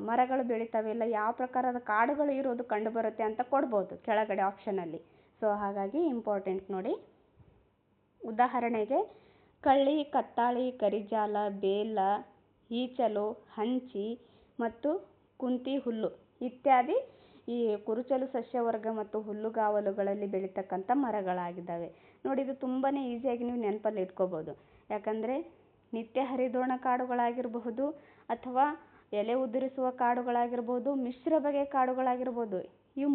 ಮರಗಳು ಬೆಳೀತವೆ, ಇಲ್ಲ ಯಾವ ಪ್ರಕಾರದ ಕಾಡುಗಳು ಇರೋದು ಕಂಡುಬರುತ್ತೆ ಅಂತ ಕೊಡ್ಬೋದು ಕೆಳಗಡೆ ಆಪ್ಷನಲ್ಲಿ. ಸೊ ಹಾಗಾಗಿ ಇಂಪಾರ್ಟೆಂಟ್ ನೋಡಿ. ಉದಾಹರಣೆಗೆ ಕಳ್ಳಿ, ಕತ್ತಾಳಿ, ಕರಿಜಾಲ, ಬೇಲ, ಈಚಲು, ಹಂಚಿ ಮತ್ತು ಕುಂತಿ ಹುಲ್ಲು ಇತ್ಯಾದಿ ಈ ಕುರುಚಲು ಸಸ್ಯವರ್ಗ ಮತ್ತು ಹುಲ್ಲುಗಾವಲುಗಳಲ್ಲಿ ಬೆಳೀತಕ್ಕಂಥ ಮರಗಳಾಗಿದ್ದಾವೆ. ನೋಡಿ, ಇದು ತುಂಬಾ ಈಸಿಯಾಗಿ ನೀವು ನೆನಪಲ್ಲಿ ಇಟ್ಕೋಬೋದು. ಯಾಕಂದರೆ ನಿತ್ಯ ಹರಿದ್ವರ್ಣ ಕಾಡುಗಳಾಗಿರಬಹುದು ಅಥವಾ ಎಲೆ ಉದುರಿಸುವ ಕಾಡುಗಳಾಗಿರ್ಬೋದು, ಮಿಶ್ರ ಬಗೆಯ ಕಾಡುಗಳಾಗಿರ್ಬೋದು, ಇವು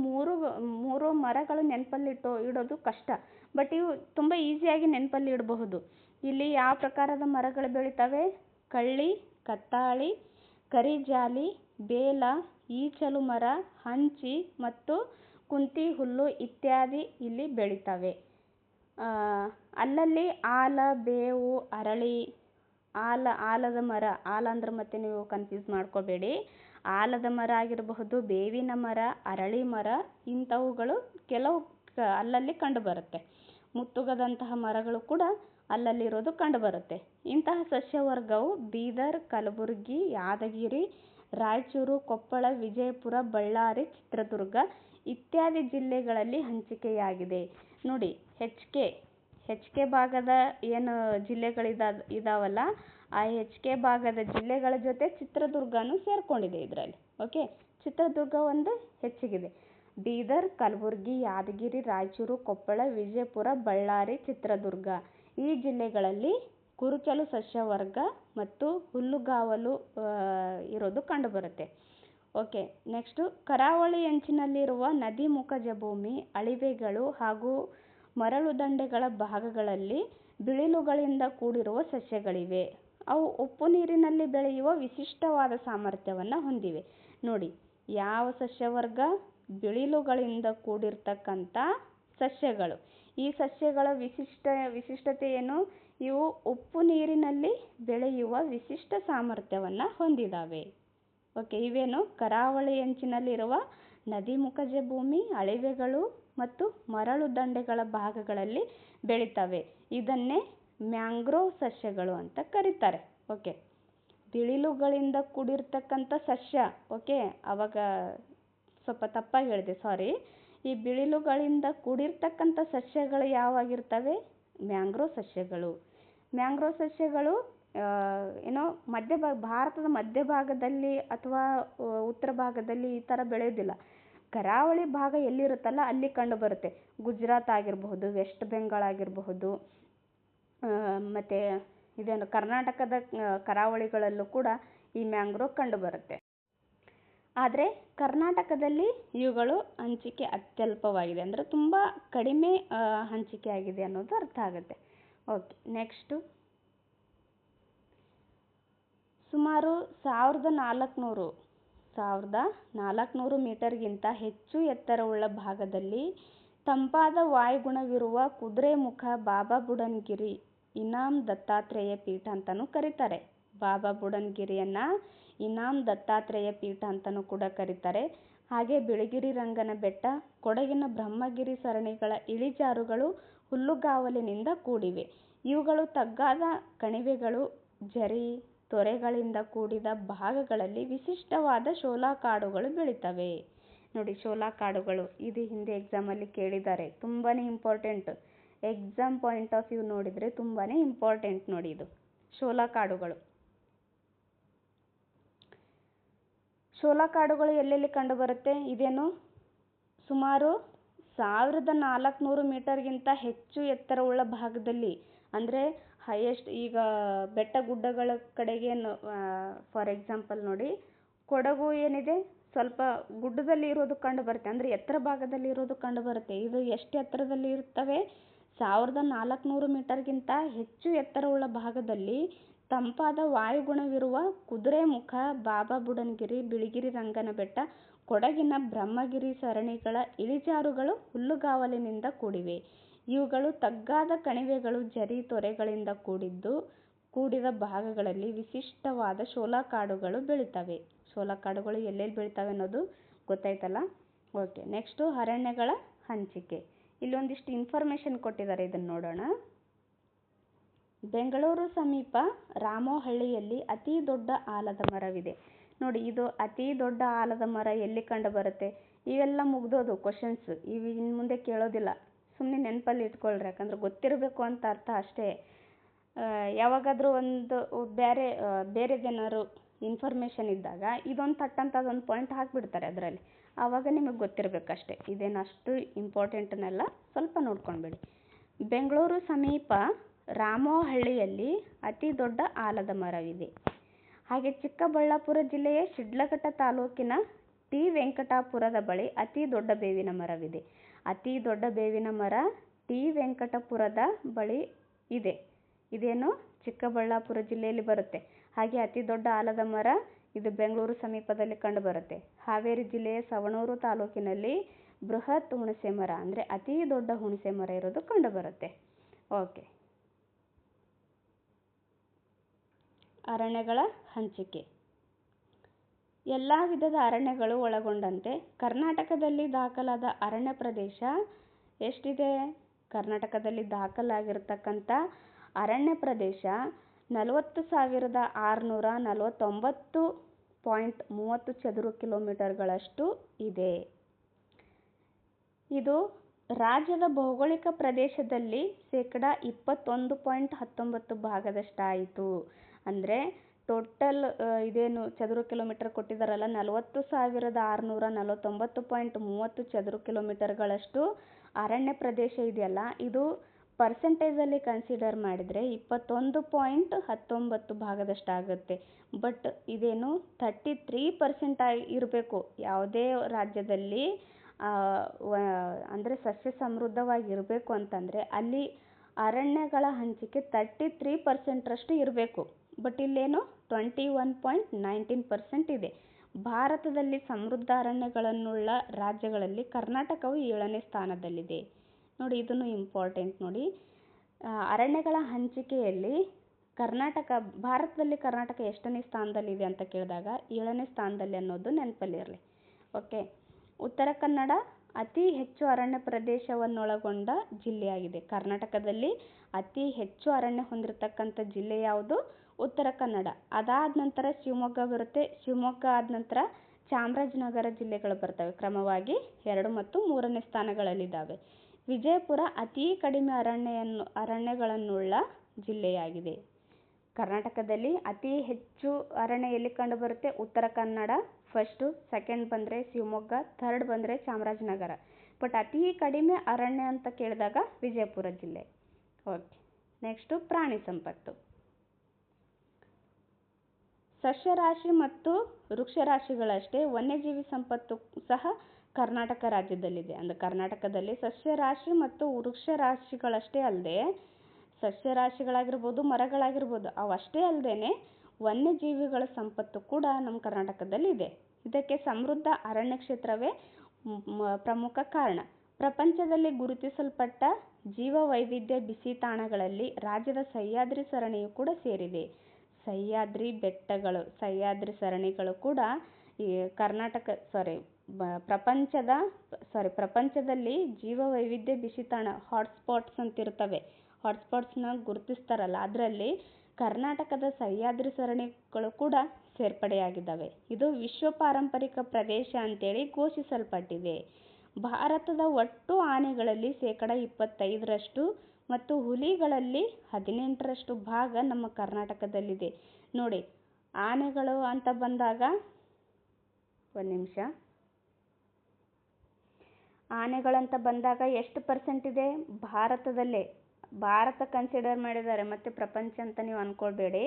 ಮೂರು ಮರಗಳು ನೆನಪಲ್ಲಿ ಇಡೋದು ಕಷ್ಟ. ಬಟ್ ಇವು ತುಂಬ ಈಸಿಯಾಗಿ ನೆನಪಲ್ಲಿ ಇಡಬಹುದು. ಇಲ್ಲಿ ಯಾವ ಪ್ರಕಾರದ ಮರಗಳು ಬೆಳಿತವೆ? ಕಳ್ಳಿ, ಕತ್ತಾಳಿ, ಕರಿಜಾಲಿ, ಬೇಲ, ಈಚಲು ಮರ, ಹಂಚಿ ಮತ್ತು ಕುಂತಿ ಹುಲ್ಲು ಇತ್ಯಾದಿ ಇಲ್ಲಿ ಬೆಳಿತವೆ. ಅಲ್ಲಲ್ಲಿ ಆಲ, ಬೇವು, ಅರಳಿ, ಆಲದ ಮರ, ಆಲ ಅಂದ್ರೆ ಮತ್ತೆ ನೀವು ಕನ್ಫ್ಯೂಸ್ ಮಾಡ್ಕೋಬೇಡಿ. ಆಲದ ಮರ ಆಗಿರಬಹುದು, ಬೇವಿನ ಮರ, ಅರಳಿ ಮರ ಇಂಥವುಗಳು ಕೆಲವು ಅಲ್ಲಲ್ಲಿ ಕಂಡುಬರುತ್ತೆ. ಮುತ್ತುಗದಂತಹ ಮರಗಳು ಕೂಡ ಅಲ್ಲಲ್ಲಿರೋದು ಕಂಡುಬರುತ್ತೆ. ಇಂತಹ ಸಸ್ಯವರ್ಗವು ಬೀದರ್, ಕಲಬುರಗಿ, ಯಾದಗಿರಿ, ರಾಯಚೂರು, ಕೊಪ್ಪಳ, ವಿಜಯಪುರ, ಬಳ್ಳಾರಿ, ಚಿತ್ರದುರ್ಗ ಇತ್ಯಾದಿ ಜಿಲ್ಲೆಗಳಲ್ಲಿ ಹಂಚಿಕೆಯಾಗಿದೆ. ನೋಡಿ, ಹೆಚ್ ಕೆ ಭಾಗದ ಏನು ಇದಾವಲ್ಲ, ಆ ಹೆಚ್ ಕೆ ಭಾಗದ ಜಿಲ್ಲೆಗಳ ಜೊತೆ ಚಿತ್ರದುರ್ಗನೂ ಸೇರ್ಕೊಂಡಿದೆ ಇದರಲ್ಲಿ. ಓಕೆ, ಚಿತ್ರದುರ್ಗ ಒಂದು ಹೆಚ್ಚಿಗಿದೆ. ಬೀದರ್, ಕಲಬುರಗಿ, ಯಾದಗಿರಿ, ರಾಯಚೂರು, ಕೊಪ್ಪಳ, ವಿಜಯಪುರ, ಬಳ್ಳಾರಿ, ಚಿತ್ರದುರ್ಗ ಈ ಜಿಲ್ಲೆಗಳಲ್ಲಿ ಕುರುಚಲು ಸಸ್ಯವರ್ಗ ಮತ್ತು ಹುಲ್ಲುಗಾವಲು ಇರೋದು ಕಂಡುಬರುತ್ತೆ. ಓಕೆ, ನೆಕ್ಸ್ಟು ಕರಾವಳಿ ಅಂಚಿನಲ್ಲಿರುವ ನದಿ ಮುಖಜ ಭೂಮಿ, ಅಳಿವೆಗಳು ಹಾಗೂ ಮರಳು ದಂಡೆಗಳ ಭಾಗಗಳಲ್ಲಿ ಬಿಳಿಲುಗಳಿಂದ ಕೂಡಿರುವ ಸಸ್ಯಗಳಿವೆ. ಅವು ಉಪ್ಪು ನೀರಿನಲ್ಲಿ ಬೆಳೆಯುವ ವಿಶಿಷ್ಟವಾದ ಸಾಮರ್ಥ್ಯವನ್ನು ಹೊಂದಿವೆ. ನೋಡಿ, ಯಾವ ಸಸ್ಯವರ್ಗ? ಬಿಳಿಲುಗಳಿಂದ ಕೂಡಿರ್ತಕ್ಕಂಥ ಸಸ್ಯಗಳು. ಈ ಸಸ್ಯಗಳ ವಿಶಿಷ್ಟತೆ ಏನು? ಇವು ಉಪ್ಪು ನೀರಿನಲ್ಲಿ ಬೆಳೆಯುವ ವಿಶಿಷ್ಟ ಸಾಮರ್ಥ್ಯವನ್ನು ಹೊಂದಿದ್ದಾವೆ. ಓಕೆ, ಇವೇನು? ಕರಾವಳಿ ಅಂಚಿನಲ್ಲಿರುವ ನದಿ ಮುಖಜ ಭೂಮಿ, ಅಳಿವೆಗಳು ಮತ್ತು ಮರಳು ದಂಡೆಗಳ ಭಾಗಗಳಲ್ಲಿ ಬೆಳಿತವೆ. ಇದನ್ನೇ ಮ್ಯಾಂಗ್ರೋವ್ ಸಸ್ಯಗಳು ಅಂತ ಕರೀತಾರೆ. ಓಕೆ, ಬಿಳಿಲುಗಳಿಂದ ಕೂಡಿರ್ತಕ್ಕಂಥ ಸಸ್ಯ. ಓಕೆ, ಅವಾಗ ಸ್ವಲ್ಪ ತಪ್ಪಾಗಿ ಹೇಳಿದೆ, ಸಾರಿ. ಈ ಬಿಳಿಲುಗಳಿಂದ ಕೂಡಿರ್ತಕ್ಕಂಥ ಸಸ್ಯಗಳು ಯಾವಾಗಿರ್ತವೆ? ಮ್ಯಾಂಗ್ರೋವ್ ಸಸ್ಯಗಳು. ಮ್ಯಾಂಗ್ರೋವ್ ಸಸ್ಯಗಳು ಏನೋ ಭಾರತದ ಮಧ್ಯಭಾಗದಲ್ಲಿ ಅಥವಾ ಉತ್ತರ ಭಾಗದಲ್ಲಿ ಈ ಥರ ಬೆಳೆಯೋದಿಲ್ಲ. ಕರಾವಳಿ ಭಾಗ ಎಲ್ಲಿರುತ್ತಲ್ಲ ಅಲ್ಲಿ ಕಂಡು ಬರುತ್ತೆ. ಗುಜರಾತ್ ಆಗಿರಬಹುದು, ವೆಸ್ಟ್ ಬೆಂಗಾಲ್ ಆಗಿರಬಹುದು, ಮತ್ತು ಇದೇನು ಕರ್ನಾಟಕದ ಕರಾವಳಿಗಳಲ್ಲೂ ಕೂಡ ಈ ಮ್ಯಾಂಗ್ರೋವ್ ಕಂಡು ಬರುತ್ತೆ. ಆದರೆ ಕರ್ನಾಟಕದಲ್ಲಿ ಇವುಗಳು ಹಂಚಿಕೆ ಅತ್ಯಲ್ಪವಾಗಿದೆ, ಅಂದರೆ ತುಂಬ ಕಡಿಮೆ ಹಂಚಿಕೆ ಆಗಿದೆ ಅನ್ನೋದು ಅರ್ಥ ಆಗುತ್ತೆ. ಓಕೆ, ನೆಕ್ಸ್ಟು ಸುಮಾರು 1400 ಮೀಟರ್ಗಿಂತ ಹೆಚ್ಚು ಎತ್ತರವುಳ್ಳ ಭಾಗದಲ್ಲಿ ತಂಪಾದ ವಾಯುಗುಣವಿರುವ ಕುದುರೆಮುಖ ಬಾಬಾ ಬುಡನ್ಗಿರಿ ಇನಾಮ್ ದತ್ತಾತ್ರೇಯ ಪೀಠ ಅಂತಲೂ ಕರೀತಾರೆ. ಬಾಬಾ ಬುಡನ್ಗಿರಿಯನ್ನು ಇನಾಮ್ ದತ್ತಾತ್ರೇಯ ಪೀಠ ಅಂತಲೂ ಕೂಡ ಕರೀತಾರೆ. ಹಾಗೆ ಬಿಳಿಗಿರಿ ರಂಗನ ಬೆಟ್ಟ, ಕೊಡಗಿನ ಬ್ರಹ್ಮಗಿರಿ ಸರಣಿಗಳ ಇಳಿಜಾರುಗಳು ಹುಲ್ಲುಗಾವಲಿನಿಂದ ಕೂಡಿವೆ. ಇವುಗಳು ತಗ್ಗಾದ ಕಣಿವೆಗಳು, ಝರಿ, ತೊರೆಗಳಿಂದ ಕೂಡಿದ ಭಾಗಗಳಲ್ಲಿ ವಿಶಿಷ್ಟವಾದ ಶೋಲಾ ಕಾಡುಗಳು ಬೆಳಿತವೆ. ನೋಡಿ, ಶೋಲಾ ಕಾಡುಗಳು ಇದು ಹಿಂದೆ ಎಕ್ಸಾಮಲ್ಲಿ ಕೇಳಿದ್ದಾರೆ. ತುಂಬಾ important. Exam point of view ನೋಡಿದರೆ ತುಂಬಾ ಇಂಪಾರ್ಟೆಂಟ್. ನೋಡಿ, ಇದು ಶೋಲಾ ಕಾಡುಗಳು. ಶೋಲಾ ಕಾಡುಗಳು ಎಲ್ಲೆಲ್ಲಿ ಕಂಡುಬರುತ್ತೆ? ಇದೇನು ಸುಮಾರು 1400 ಮೀಟರ್ಗಿಂತ ಹೆಚ್ಚು ಎತ್ತರವುಳ್ಳ ಭಾಗದಲ್ಲಿ, ಅಂದರೆ ಹೈಯೆಸ್ಟ್. ಈಗ ಬೆಟ್ಟ ಗುಡ್ಡಗಳ ಕಡೆಗೆ ಫಾರ್ ಎಕ್ಸಾಂಪಲ್ ನೋಡಿ, ಕೊಡಗು ಏನಿದೆ ಸ್ವಲ್ಪ ಗುಡ್ಡದಲ್ಲಿ ಇರೋದು ಕಂಡು ಬರುತ್ತೆ, ಅಂದರೆ ಎತ್ತರ ಭಾಗದಲ್ಲಿ ಇರೋದು ಕಂಡು ಬರುತ್ತೆ. ಇದು ಎಷ್ಟು ಎತ್ತರದಲ್ಲಿ ಇರ್ತವೆ? 1400 ಮೀಟರ್ಗಿಂತ ಹೆಚ್ಚು ಎತ್ತರವುಳ್ಳ ಭಾಗದಲ್ಲಿ ತಂಪಾದ ವಾಯುಗುಣವಿರುವ ಕುದುರೆಮುಖ, ಬಾಬಾ ಬುಡನ್ಗಿರಿ, ಬಿಳಿಗಿರಿ ರಂಗನ ಬೆಟ್ಟ, ಕೊಡಗಿನ ಬ್ರಹ್ಮಗಿರಿ ಸರಣಿಗಳ ಇಳಿಜಾರುಗಳು ಹುಲ್ಲುಗಾವಲಿನಿಂದ ಕೂಡಿವೆ. ಇವುಗಳು ತಗ್ಗಾದ ಕಣಿವೆಗಳು, ಝರಿ, ತೊರೆಗಳಿಂದ ಕೂಡಿದ ಭಾಗಗಳಲ್ಲಿ ವಿಶಿಷ್ಟವಾದ ಶೋಲಾ ಕಾಡುಗಳು ಬೆಳಿತವೆ. ಶೋಲಾ ಕಾಡುಗಳು ಎಲ್ಲೆಲ್ಲಿ ಬೆಳಿತವೆ ಅನ್ನೋದು ಗೊತ್ತಾಯ್ತಲ್ಲ. ಓಕೆ, ನೆಕ್ಸ್ಟು ಅರಣ್ಯಗಳ ಹಂಚಿಕೆ. ಇಲ್ಲೊಂದಿಷ್ಟು ಇನ್ಫಾರ್ಮೇಷನ್ ಕೊಟ್ಟಿದ್ದಾರೆ, ಇದನ್ನು ನೋಡೋಣ. ಬೆಂಗಳೂರು ಸಮೀಪ ರಾಮೋಹಳ್ಳಿಯಲ್ಲಿ ಅತಿ ದೊಡ್ಡ ಆಲದ ಮರವಿದೆ. ನೋಡಿ, ಇದು ಅತಿ ದೊಡ್ಡ ಆಲದ ಮರ ಎಲ್ಲಿ ಕಂಡು ಬರುತ್ತೆ? ಇವೆಲ್ಲ ಮುಗ್ದೋದು ಕ್ವಶನ್ಸ್, ಇವು ಇನ್ನು ಮುಂದೆ ಕೇಳೋದಿಲ್ಲ. ಸುಮ್ಮನೆ ನೆನಪಲ್ಲಿ ಇಟ್ಕೊಳ್ರಿ, ಯಾಕಂದ್ರೆ ಗೊತ್ತಿರಬೇಕು ಅಂತ ಅರ್ಥ ಅಷ್ಟೇ. ಯಾವಾಗಾದರೂ ಒಂದು ಬೇರೆದೇನಾದ್ರು ಇನ್ಫಾರ್ಮೇಷನ್ ಇದ್ದಾಗ ಇದೊಂದು ತಟ್ಟಂತ ಅದೊಂದು ಪಾಯಿಂಟ್ ಹಾಕಿಬಿಡ್ತಾರೆ ಅದರಲ್ಲಿ. ಆವಾಗ ನಿಮಗೆ ಗೊತ್ತಿರಬೇಕಷ್ಟೆ, ಇದೇನು ಅಷ್ಟು ಇಂಪಾರ್ಟೆಂಟನ್ನೆಲ್ಲ, ಸ್ವಲ್ಪ ನೋಡ್ಕೊಂಡ್ಬಿಡಿ. ಬೆಂಗಳೂರು ಸಮೀಪ ರಾಮೋಹಳ್ಳಿಯಲ್ಲಿ ಅತಿ ದೊಡ್ಡ ಆಲದ ಮರವಿದೆ. ಹಾಗೆ ಚಿಕ್ಕಬಳ್ಳಾಪುರ ಜಿಲ್ಲೆಯ ಶಿಡ್ಲಘಟ್ಟ ತಾಲೂಕಿನ ಟಿ ವೆಂಕಟಾಪುರದ ಬಳಿ ಅತಿ ದೊಡ್ಡ ಬೇವಿನ ಮರವಿದೆ. ಅತಿ ದೊಡ್ಡ ಬೇವಿನ ಮರ ಟಿ ವೆಂಕಟಪುರದ ಬಳಿ ಇದೆ. ಇದೇನು ಚಿಕ್ಕಬಳ್ಳಾಪುರ ಜಿಲ್ಲೆಯಲ್ಲಿ ಬರುತ್ತೆ. ಹಾಗೆ ಅತಿ ದೊಡ್ಡ ಆಲದ ಮರ ಇದು ಬೆಂಗಳೂರು ಸಮೀಪದಲ್ಲಿ ಕಂಡುಬರುತ್ತೆ. ಹಾವೇರಿ ಜಿಲ್ಲೆಯ ಸವಣೂರು ತಾಲೂಕಿನಲ್ಲಿ ಬೃಹತ್ ಹುಣಸೆ ಮರ ಅಂದರೆ ಅತಿ ದೊಡ್ಡ ಹುಣಸೆ ಮರ ಇರೋದು ಕಂಡುಬರುತ್ತೆ. ಓಕೆ, ಅರಣ್ಯಗಳ ಹಂಚಿಕೆ. ಎಲ್ಲ ವಿಧದ ಅರಣ್ಯಗಳು ಒಳಗೊಂಡಂತೆ ಕರ್ನಾಟಕದಲ್ಲಿ ದಾಖಲಾದ ಅರಣ್ಯ ಪ್ರದೇಶ ಎಷ್ಟಿದೆ? ಕರ್ನಾಟಕದಲ್ಲಿ ದಾಖಲಾಗಿರ್ತಕ್ಕಂಥ ಅರಣ್ಯ ಪ್ರದೇಶ 40,649.30 ಚದುರು ಕಿಲೋಮೀಟರ್ಗಳಷ್ಟು ಇದೆ. ಇದು ರಾಜ್ಯದ ಭೌಗೋಳಿಕ ಪ್ರದೇಶದಲ್ಲಿ 21.19% ಭಾಗದಷ್ಟಾಯಿತು. ಅಂದರೆ ಟೋಟಲ್ ಇದೇನು ಚದುರು ಕಿಲೋಮೀಟರ್ ಕೊಟ್ಟಿದ್ದಾರಲ್ಲ 40,649.30 ಚದುರು ಕಿಲೋಮೀಟರ್ಗಳಷ್ಟು ಅರಣ್ಯ ಪ್ರದೇಶ ಇದೆಯಲ್ಲ, ಇದು ಪರ್ಸೆಂಟೇಜಲ್ಲಿ ಕನ್ಸಿಡರ್ ಮಾಡಿದರೆ 21.19 ಭಾಗದಷ್ಟಾಗುತ್ತೆ. ಬಟ್ ಇದೇನು 33% ಇರಬೇಕು. ಯಾವುದೇ ರಾಜ್ಯದಲ್ಲಿ ಅಂದರೆ ಸಸ್ಯ ಸಮೃದ್ಧವಾಗಿರಬೇಕು ಅಂತಂದರೆ ಅಲ್ಲಿ ಅರಣ್ಯಗಳ ಹಂಚಿಕೆ 33% ಇರಬೇಕು. ಬಟ್ ಇಲ್ಲೇನು 21.19% ಇದೆ. ಭಾರತದಲ್ಲಿ ಸಮೃದ್ಧ ಅರಣ್ಯಗಳನ್ನುಳ್ಳ ರಾಜ್ಯಗಳಲ್ಲಿ ಕರ್ನಾಟಕವು 7ನೇ ಸ್ಥಾನದಲ್ಲಿದೆ. ನೋಡಿ, ಇದನ್ನು ಇಂಪಾರ್ಟೆಂಟ್ ನೋಡಿ. ಅರಣ್ಯಗಳ ಹಂಚಿಕೆಯಲ್ಲಿ ಭಾರತದಲ್ಲಿ ಕರ್ನಾಟಕ ಎಷ್ಟನೇ ಸ್ಥಾನದಲ್ಲಿದೆ ಅಂತ ಕೇಳಿದಾಗ 7ನೇ ಸ್ಥಾನದಲ್ಲಿ ಅನ್ನೋದು ನೆನಪಲ್ಲಿರಲಿ. ಓಕೆ, ಉತ್ತರ ಕನ್ನಡ ಅತಿ ಹೆಚ್ಚು ಅರಣ್ಯ ಪ್ರದೇಶವನ್ನೊಳಗೊಂಡ ಜಿಲ್ಲೆಯಾಗಿದೆ. ಕರ್ನಾಟಕದಲ್ಲಿ ಅತಿ ಹೆಚ್ಚು ಅರಣ್ಯ ಹೊಂದಿರತಕ್ಕಂಥ ಜಿಲ್ಲೆ ಯಾವುದು? ಉತ್ತರ ಕನ್ನಡ. ಅದಾದ ನಂತರ ಶಿವಮೊಗ್ಗ ಬರುತ್ತೆ. ಶಿವಮೊಗ್ಗ ಆದ ನಂತರ ಚಾಮರಾಜನಗರ ಜಿಲ್ಲೆಗಳು ಬರ್ತವೆ. ಕ್ರಮವಾಗಿ 2 ಮತ್ತು 3ನೇ ಸ್ಥಾನಗಳಲ್ಲಿದ್ದಾವೆ. ವಿಜಯಪುರ ಅತಿ ಕಡಿಮೆ ಅರಣ್ಯಗಳನ್ನುಳ್ಳ ಜಿಲ್ಲೆಯಾಗಿದೆ. ಕರ್ನಾಟಕದಲ್ಲಿ ಅತಿ ಹೆಚ್ಚು ಅರಣ್ಯ ಎಲ್ಲಿ ಕಂಡುಬರುತ್ತೆ? ಉತ್ತರ ಕನ್ನಡ ಫಸ್ಟು, ಸೆಕೆಂಡ್ ಬಂದರೆ ಶಿವಮೊಗ್ಗ, ಥರ್ಡ್ ಬಂದರೆ ಚಾಮರಾಜನಗರ. ಬಟ್ ಅತಿ ಕಡಿಮೆ ಅರಣ್ಯ ಅಂತ ಕೇಳಿದಾಗ ವಿಜಯಪುರ ಜಿಲ್ಲೆ. ಓಕೆ, ನೆಕ್ಸ್ಟು ಪ್ರಾಣಿ ಸಂಪತ್ತು. ಸಸ್ಯರಾಶಿ ಮತ್ತು ವೃಕ್ಷರಾಶಿಗಳಷ್ಟೇ ವನ್ಯಜೀವಿ ಸಂಪತ್ತು ಸಹ ಕರ್ನಾಟಕ ರಾಜ್ಯದಲ್ಲಿದೆ. ಅಂದರೆ ಕರ್ನಾಟಕದಲ್ಲಿ ಸಸ್ಯರಾಶಿ ಮತ್ತು ವೃಕ್ಷರಾಶಿಗಳಷ್ಟೇ ಅಲ್ಲದೆ, ಸಸ್ಯರಾಶಿಗಳಾಗಿರ್ಬೋದು, ಮರಗಳಾಗಿರ್ಬೋದು, ಅವಷ್ಟೇ ಅಲ್ಲದೆ ವನ್ಯಜೀವಿಗಳ ಸಂಪತ್ತು ಕೂಡ ನಮ್ಮ ಕರ್ನಾಟಕದಲ್ಲಿ ಇದೆ. ಇದಕ್ಕೆ ಸಮೃದ್ಧ ಅರಣ್ಯ ಕ್ಷೇತ್ರವೇ ಪ್ರಮುಖ ಕಾರಣ. ಪ್ರಪಂಚದಲ್ಲಿ ಗುರುತಿಸಲ್ಪಟ್ಟ ಜೀವವೈವಿಧ್ಯ ಬಿಸಿ ತಾಣಗಳಲ್ಲಿ ರಾಜ್ಯದ ಸಹ್ಯಾದ್ರಿ ಸರಣಿಯು ಕೂಡ ಸೇರಿದೆ. ಸಹ್ಯಾದ್ರಿ ಸರಣಿಗಳು ಕೂಡ ಈ ಪ್ರಪಂಚದಲ್ಲಿ ಜೀವವೈವಿಧ್ಯ ಬಿಸಿ ತಾಣ ಹಾಟ್ಸ್ಪಾಟ್ಸ್ ಅಂತ ಇರ್ತವೆ. ಹಾಟ್ಸ್ಪಾಟ್ಸ್ನ ಗುರುತಿಸ್ತಾರಲ್ಲ, ಅದರಲ್ಲಿ ಕರ್ನಾಟಕದ ಸಹ್ಯಾದ್ರಿ ಸರಣಿಗಳು ಕೂಡ ಸೇರ್ಪಡೆಯಾಗಿದ್ದಾವೆ. ಇದು ವಿಶ್ವ ಪಾರಂಪರಿಕ ಪ್ರದೇಶ ಅಂತೇಳಿ ಘೋಷಿಸಲ್ಪಟ್ಟಿದೆ. ಭಾರತದ ಒಟ್ಟು ಆನೆಗಳಲ್ಲಿ 25% ಮತ್ತು ಹುಲಿಗಳಲ್ಲಿ 18% ಭಾಗ ನಮ್ಮ ಕರ್ನಾಟಕದಲ್ಲಿದೆ. ನೋಡಿ, ಆನೆಗಳು ಅಂತ ಬಂದಾಗ ಒಂದು ನಿಮಿಷ, ಆನೆಗಳಂತ ಬಂದಾಗ ಎಷ್ಟು ಪರ್ಸೆಂಟ್ ಇದೆ? ಭಾರತದಲ್ಲೇ. ಭಾರತ ಕನ್ಸಿಡರ್ ಮಾಡಿದ್ದಾರೆ, ಮತ್ತು ಪ್ರಪಂಚ ಅಂತ ನೀವು ಅಂದ್ಕೊಳ್ಬೇಡಿ.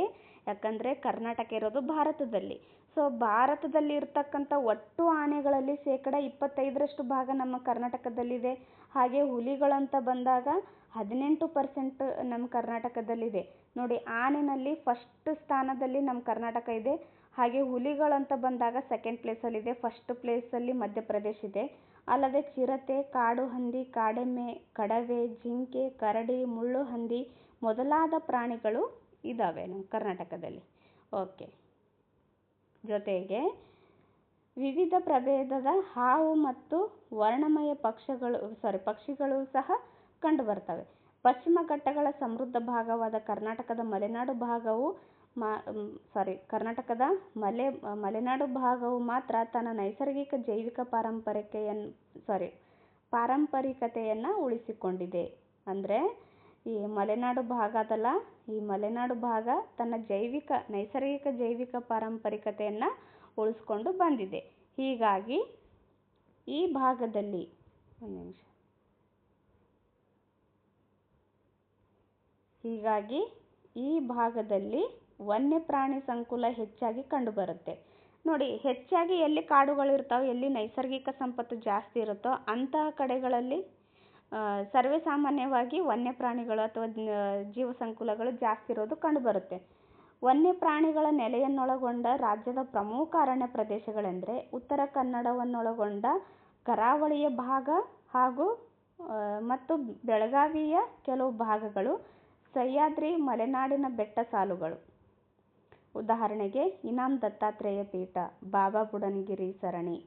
ಯಾಕಂದರೆ ಕರ್ನಾಟಕ ಇರೋದು ಭಾರತದಲ್ಲಿ. ಸೊ ಭಾರತದಲ್ಲಿ ಇರ್ತಕ್ಕಂಥ ಒಟ್ಟು ಆನೆಗಳಲ್ಲಿ 25% ಭಾಗ ನಮ್ಮ ಕರ್ನಾಟಕದಲ್ಲಿದೆ. ಹಾಗೆ ಹುಲಿಗಳಂತ ಬಂದಾಗ 18% ನಮ್ಮ ಕರ್ನಾಟಕದಲ್ಲಿದೆ. ನೋಡಿ, ಆನೆನಲ್ಲಿ ಫಸ್ಟ್ ಸ್ಥಾನದಲ್ಲಿ ನಮ್ಮ ಕರ್ನಾಟಕ ಇದೆ. ಹಾಗೆ ಹುಲಿಗಳಂತ ಬಂದಾಗ ಸೆಕೆಂಡ್ ಪ್ಲೇಸಲ್ಲಿದೆ. ಫಸ್ಟ್ ಪ್ಲೇಸಲ್ಲಿ ಮಧ್ಯಪ್ರದೇಶ ಇದೆ. ಅಲ್ಲದೆ ಚಿರತೆ, ಕಾಡು ಹಂದಿ, ಕಾಡೆಮ್ಮೆ, ಕಡವೆ, ಜಿಂಕೆ, ಕರಡಿ, ಮುಳ್ಳು ಹಂದಿ ಮೊದಲಾದ ಪ್ರಾಣಿಗಳು ಇದ್ದಾವೆ ನಮ್ಮ ಕರ್ನಾಟಕದಲ್ಲಿ. ಓಕೆ, ಜೊತೆಗೆ ವಿವಿಧ ಪ್ರಭೇದದ ಹಾವು ಮತ್ತು ವರ್ಣಮಯ ಪಕ್ಷಿಗಳು ಸಹ ಕಂಡುಬರ್ತವೆ. ಪಶ್ಚಿಮ ಘಟ್ಟಗಳ ಸಮೃದ್ಧ ಭಾಗವಾದ ಕರ್ನಾಟಕದ ಮಲೆನಾಡು ಭಾಗವು ಮಾತ್ರ ತನ್ನ ನೈಸರ್ಗಿಕ ಜೈವಿಕ ಪಾರಂಪರಿಕತೆಯನ್ನು ಉಳಿಸಿಕೊಂಡಿದೆ. ಅಂದರೆ ಈ ಮಲೆನಾಡು ಭಾಗ ಅದಲ್ಲ, ಈ ಮಲೆನಾಡು ಭಾಗ ತನ್ನ ನೈಸರ್ಗಿಕ ಜೈವಿಕ ಪಾರಂಪರಿಕತೆಯನ್ನು ಉಳಿಸ್ಕೊಂಡು ಬಂದಿದೆ. ಹೀಗಾಗಿ ಈ ಭಾಗದಲ್ಲಿ ಒಂದು ನಿಮಿಷ. ಹೀಗಾಗಿ ಈ ಭಾಗದಲ್ಲಿ ವನ್ಯಪ್ರಾಣಿ ಸಂಕುಲ ಹೆಚ್ಚಾಗಿ ಕಂಡುಬರುತ್ತೆ. ನೋಡಿ, ಹೆಚ್ಚಾಗಿ ಎಲ್ಲಿ ಕಾಡುಗಳಿರ್ತಾವೆ, ಎಲ್ಲಿ ನೈಸರ್ಗಿಕ ಸಂಪತ್ತು ಜಾಸ್ತಿ ಇರುತ್ತೋ ಅಂತಹ ಕಡೆಗಳಲ್ಲಿ ಸರ್ವೇ ಸಾಮಾನ್ಯವಾಗಿ ವನ್ಯಪ್ರಾಣಿಗಳು ಅಥವಾ ಜೀವ ಸಂಕುಲಗಳು ಜಾಸ್ತಿ ಇರೋದು ಕಂಡುಬರುತ್ತೆ. ವನ್ಯಪ್ರಾಣಿಗಳ ನೆಲೆಯನ್ನೊಳಗೊಂಡ ರಾಜ್ಯದ ಪ್ರಮುಖ ಅರಣ್ಯ ಪ್ರದೇಶಗಳೆಂದರೆ ಉತ್ತರ ಕನ್ನಡವನ್ನೊಳಗೊಂಡ ಕರಾವಳಿಯ ಭಾಗ ಹಾಗೂ ಮತ್ತು ಬೆಳಗಾವಿಯ ಕೆಲವು ಭಾಗಗಳು, ಸಹ್ಯಾದ್ರಿ ಮಲೆನಾಡಿನ ಬೆಟ್ಟ ಸಾಲುಗಳು. ಉದಾಹರಣೆಗೆ ಇನಾಂ ದತ್ತಾತ್ರೇಯ ಪೀಠ, ಬಾಬಾ ಬುಡನ್ಗಿರಿ ಸರಣಿ,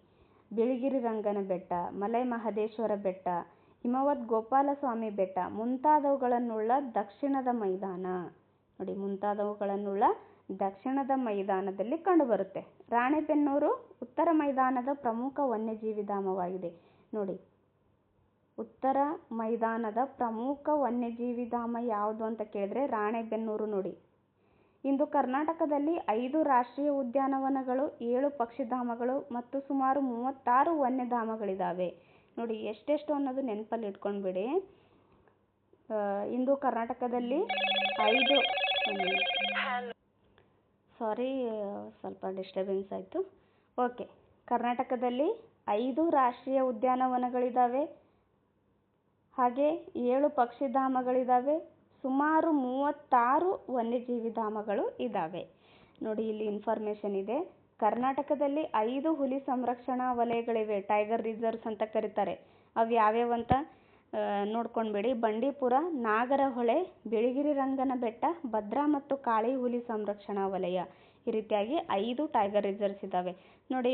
ಬಿಳಿಗಿರಿ ರಂಗನ ಬೆಟ್ಟ, ಮಲೈ ಮಹದೇಶ್ವರ ಬೆಟ್ಟ, ಹಿಮವದ್ ಗೋಪಾಲಸ್ವಾಮಿ ಬೆಟ್ಟ ಮುಂತಾದವುಗಳನ್ನುಳ್ಳ ದಕ್ಷಿಣದ ಮೈದಾನ. ನೋಡಿ, ಮುಂತಾದವುಗಳನ್ನುಳ್ಳ ದಕ್ಷಿಣದ ಮೈದಾನದಲ್ಲಿ ಕಂಡುಬರುತ್ತೆ. ರಾಣೆಬೆನ್ನೂರು ಉತ್ತರ ಮೈದಾನದ ಪ್ರಮುಖ ವನ್ಯಜೀವಿ ಧಾಮವಾಗಿದೆ. ನೋಡಿ, ಉತ್ತರ ಮೈದಾನದ ಪ್ರಮುಖ ವನ್ಯಜೀವಿ ಧಾಮ ಯಾವುದು ಅಂತ ಕೇಳಿದ್ರೆ ರಾಣೆಬೆನ್ನೂರು. ನೋಡಿ, ಇಂದು ಕರ್ನಾಟಕದಲ್ಲಿ 5 ರಾಷ್ಟ್ರೀಯ ಉದ್ಯಾನವನಗಳು, 7 ಪಕ್ಷಿಧಾಮಗಳು ಮತ್ತು ಸುಮಾರು 36 ವನ್ಯಧಾಮಗಳಿದ್ದಾವೆ. ನೋಡಿ, ಎಷ್ಟೆಷ್ಟು ಅನ್ನೋದು ನೆನಪಲ್ಲಿ ಇಟ್ಕೊಂಡ್ಬಿಡಿ. ಇಂದು ಕರ್ನಾಟಕದಲ್ಲಿ 5 ಸ್ವಲ್ಪ ಡಿಸ್ಟರ್ಬೆನ್ಸ್ ಆಯಿತು. ಓಕೆ, ಕರ್ನಾಟಕದಲ್ಲಿ 5 ರಾಷ್ಟ್ರೀಯ ಉದ್ಯಾನವನಗಳಿದ್ದಾವೆ, ಹಾಗೆ 7 ಪಕ್ಷಿಧಾಮಗಳಿದ್ದಾವೆ, ಸುಮಾರು 36 ವನ್ಯಜೀವಿ ಧಾಮಗಳು ಇದ್ದಾವೆ. ನೋಡಿ, ಇಲ್ಲಿ ಇನ್ಫಾರ್ಮೇಷನ್ ಇದೆ. ಕರ್ನಾಟಕದಲ್ಲಿ 5 ಹುಲಿ ಸಂರಕ್ಷಣಾ ವಲಯಗಳಿವೆ, ಟೈಗರ್ ರಿಸರ್ವ್ಸ್ ಅಂತ ಕರೀತಾರೆ. ಅವು ಯಾವ್ಯಾವಂತ ನೋಡ್ಕೊಂಡ್ಬಿಡಿ. ಬಂಡೀಪುರ, ನಾಗರಹೊಳೆ, ಬಿಳಿಗಿರಿ ರಂಗನ ಬೆಟ್ಟ, ಭದ್ರಾ ಮತ್ತು ಕಾಳಿ ಹುಲಿ ಸಂರಕ್ಷಣಾ ವಲಯ. ಈ ರೀತಿಯಾಗಿ 5 ಟೈಗರ್ ರಿಸರ್ವ್ಸ್ ಇದ್ದಾವೆ. ನೋಡಿ,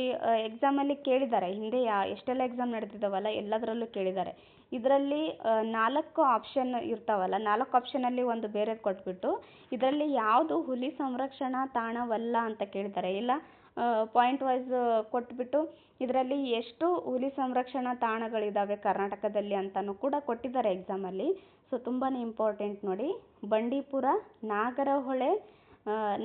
ಎಕ್ಸಾಮಲ್ಲಿ ಕೇಳಿದ್ದಾರೆ, ಹಿಂದೆ ಎಷ್ಟೆಲ್ಲ ಎಕ್ಸಾಮ್ ನಡೆದಿದ್ದಾವಲ್ಲ ಎಲ್ಲದರಲ್ಲೂ ಕೇಳಿದ್ದಾರೆ. ಇದರಲ್ಲಿ 4 ಆಪ್ಷನ್ ಇರ್ತಾವಲ್ಲ, 4 ಆಪ್ಷನಲ್ಲಿ ಒಂದು ಬೇರೆ ಕೊಟ್ಬಿಟ್ಟು ಇದರಲ್ಲಿ ಯಾವುದು ಹುಲಿ ಸಂರಕ್ಷಣಾ ತಾಣವಲ್ಲ ಅಂತ ಕೇಳಿದ್ದಾರೆ. ಇಲ್ಲ ಪಾಯಿಂಟ್ ವೈಸ್ ಕೊಟ್ಬಿಟ್ಟು ಇದರಲ್ಲಿ ಎಷ್ಟು ಹುಲಿ ಸಂರಕ್ಷಣಾ ತಾಣಗಳಿದ್ದಾವೆ ಕರ್ನಾಟಕದಲ್ಲಿ ಅಂತಲೂ ಕೂಡ ಕೊಟ್ಟಿದ್ದಾರೆ ಎಕ್ಸಾಮಲ್ಲಿ. ಸೊ ತುಂಬಾ ಇಂಪಾರ್ಟೆಂಟ್. ನೋಡಿ, ಬಂಡೀಪುರ,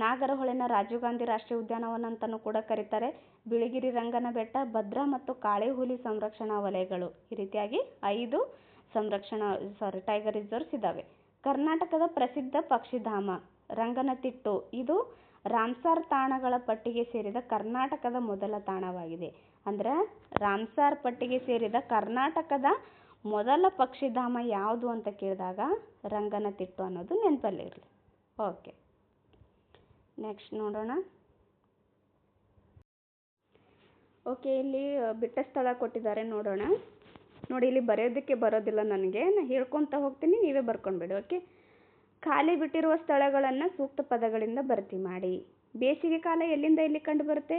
ನಾಗರಹೊಳೆನ ರಾಜೀವ್ ಗಾಂಧಿ ರಾಷ್ಟ್ರೀಯ ಉದ್ಯಾನವನ ಅಂತಲೂ ಕೂಡ ಕರೀತಾರೆ. ಬಿಳಿಗಿರಿ ರಂಗನ ಬೆಟ್ಟ, ಭದ್ರಾ ಮತ್ತು ಕಾಳಿ ಹುಲಿ ಸಂರಕ್ಷಣಾ ವಲಯಗಳು. ಈ ರೀತಿಯಾಗಿ 5 ಟೈಗರ್ ರಿಸರ್ವ್ಸ್ ಇದ್ದಾವೆ. ಕರ್ನಾಟಕದ ಪ್ರಸಿದ್ಧ ಪಕ್ಷಿಧಾಮ ರಂಗನತಿಟ್ಟು. ಇದು ರಾಮ್ಸಾರ್ ತಾಣಗಳ ಪಟ್ಟಿಗೆ ಸೇರಿದ ಕರ್ನಾಟಕದ ಮೊದಲ ತಾಣವಾಗಿದೆ. ಅಂದರೆ ರಾಮ್ಸಾರ್ ಪಟ್ಟಿಗೆ ಸೇರಿದ ಕರ್ನಾಟಕದ ಮೊದಲ ಪಕ್ಷಿಧಾಮ ಯಾವುದು ಅಂತ ಕೇಳಿದಾಗ ರಂಗನತಿಟ್ಟು ಅನ್ನೋದು ನೆನಪಲ್ಲಿರಲಿ. ಓಕೆ, ನೆಕ್ಸ್ಟ್ ನೋಡೋಣ. ಓಕೆ, ಇಲ್ಲಿ ಬಿಟ್ಟ ಸ್ಥಳ ಕೊಟ್ಟಿದ್ದಾರೆ, ನೋಡೋಣ. ನೋಡಿ, ಇಲ್ಲಿ ಬರೆಯೋದಕ್ಕೆ ಬರೋದಿಲ್ಲ ನನಗೆ, ನಾನು ಹೇಳ್ಕೊತ ಹೋಗ್ತೀನಿ, ನೀವೇ ಬರ್ಕೊಂಡ್ಬಿಡಿ. ಓಕೆ, ಖಾಲಿ ಬಿಟ್ಟಿರುವ ಸ್ಥಳಗಳನ್ನು ಸೂಕ್ತ ಪದಗಳಿಂದ ಭರ್ತಿ ಮಾಡಿ. ಬೇಸಿಗೆ ಕಾಲ ಎಲ್ಲಿಂದ ಎಲ್ಲಿ ಕಂಡುಬರುತ್ತೆ?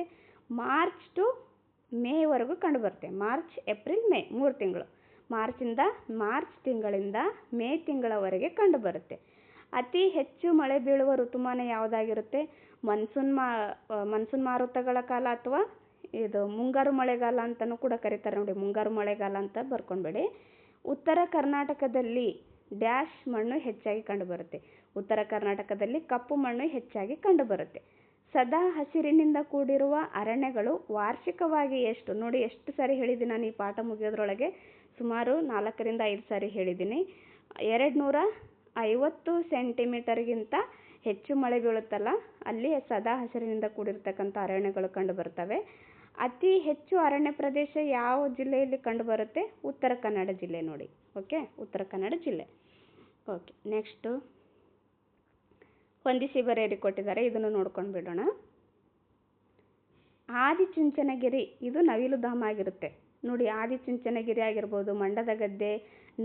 ಮಾರ್ಚ್ ಟು ಮೇವರೆಗೂ ಕಂಡುಬರುತ್ತೆ. ಮಾರ್ಚ್, ಏಪ್ರಿಲ್, ಮೇ 3 ತಿಂಗಳು. ಮಾರ್ಚ್ ತಿಂಗಳಿಂದ ಮೇ ತಿಂಗಳವರೆಗೆ ಕಂಡುಬರುತ್ತೆ. ಅತಿ ಹೆಚ್ಚು ಮಳೆ ಬೀಳುವ ಋತುಮಾನ ಯಾವುದಾಗಿರುತ್ತೆ? ಮನ್ಸೂನ್ ಮಾರುತಗಳ ಕಾಲ ಅಥವಾ ಇದು ಮುಂಗಾರು ಮಳೆಗಾಲ ಅಂತಲೂ ಕೂಡ ಕರೀತಾರೆ. ನೋಡಿ, ಮುಂಗಾರು ಮಳೆಗಾಲ ಅಂತ ಬರ್ಕೊಂಡ್ಬೇಡಿ. ಉತ್ತರ ಕರ್ನಾಟಕದಲ್ಲಿ ಡ್ಯಾಶ್ ಮಣ್ಣು ಹೆಚ್ಚಾಗಿ ಕಂಡುಬರುತ್ತೆ. ಉತ್ತರ ಕರ್ನಾಟಕದಲ್ಲಿ ಕಪ್ಪು ಮಣ್ಣು ಹೆಚ್ಚಾಗಿ ಕಂಡುಬರುತ್ತೆ. ಸದಾ ಹಸಿರಿನಿಂದ ಕೂಡಿರುವ ಅರಣ್ಯಗಳು ವಾರ್ಷಿಕವಾಗಿ ಎಷ್ಟು? ನೋಡಿ, ಎಷ್ಟು ಸಾರಿ ಹೇಳಿದ್ದೀನಿ ನಾನು ಈ ಪಾಠ ಮುಗಿಯೋದ್ರೊಳಗೆ, ಸುಮಾರು 4 ರಿಂದ 5 ಸಾರಿ ಹೇಳಿದ್ದೀನಿ. 250 ಸೆಂಟಿಮೀಟರ್ಗಿಂತ ಹೆಚ್ಚು ಮಳೆ ಬೀಳುತ್ತಲ್ಲ, ಅಲ್ಲಿ ಸದಾ ಹಸಿರಿನಿಂದ ಕೂಡಿರ್ತಕ್ಕಂಥ ಅರಣ್ಯಗಳು ಕಂಡುಬರ್ತವೆ. ಅತಿ ಹೆಚ್ಚು ಅರಣ್ಯ ಪ್ರದೇಶ ಯಾವ ಜಿಲ್ಲೆಯಲ್ಲಿ ಕಂಡುಬರುತ್ತೆ? ಉತ್ತರ ಕನ್ನಡ ಜಿಲ್ಲೆ. ನೋಡಿ, ಓಕೆ, ಉತ್ತರ ಕನ್ನಡ ಜಿಲ್ಲೆ. ಓಕೆ, ನೆಕ್ಸ್ಟು ಹೊಂದಿಸಿ ಬರೆಯಿರಿ ಕೊಟ್ಟಿದ್ದಾರೆ, ಇದನ್ನು ನೋಡ್ಕೊಂಡು ಬಿಡೋಣ. ಆದಿಚುಂಚನಗಿರಿ ಇದು ನವಿಲುಧಾಮ ಆಗಿರುತ್ತೆ. ನೋಡಿ, ಆದಿಚುಂಚನಗಿರಿ ಆಗಿರ್ಬೋದು, ಮಂಡದಗದ್ದೆ,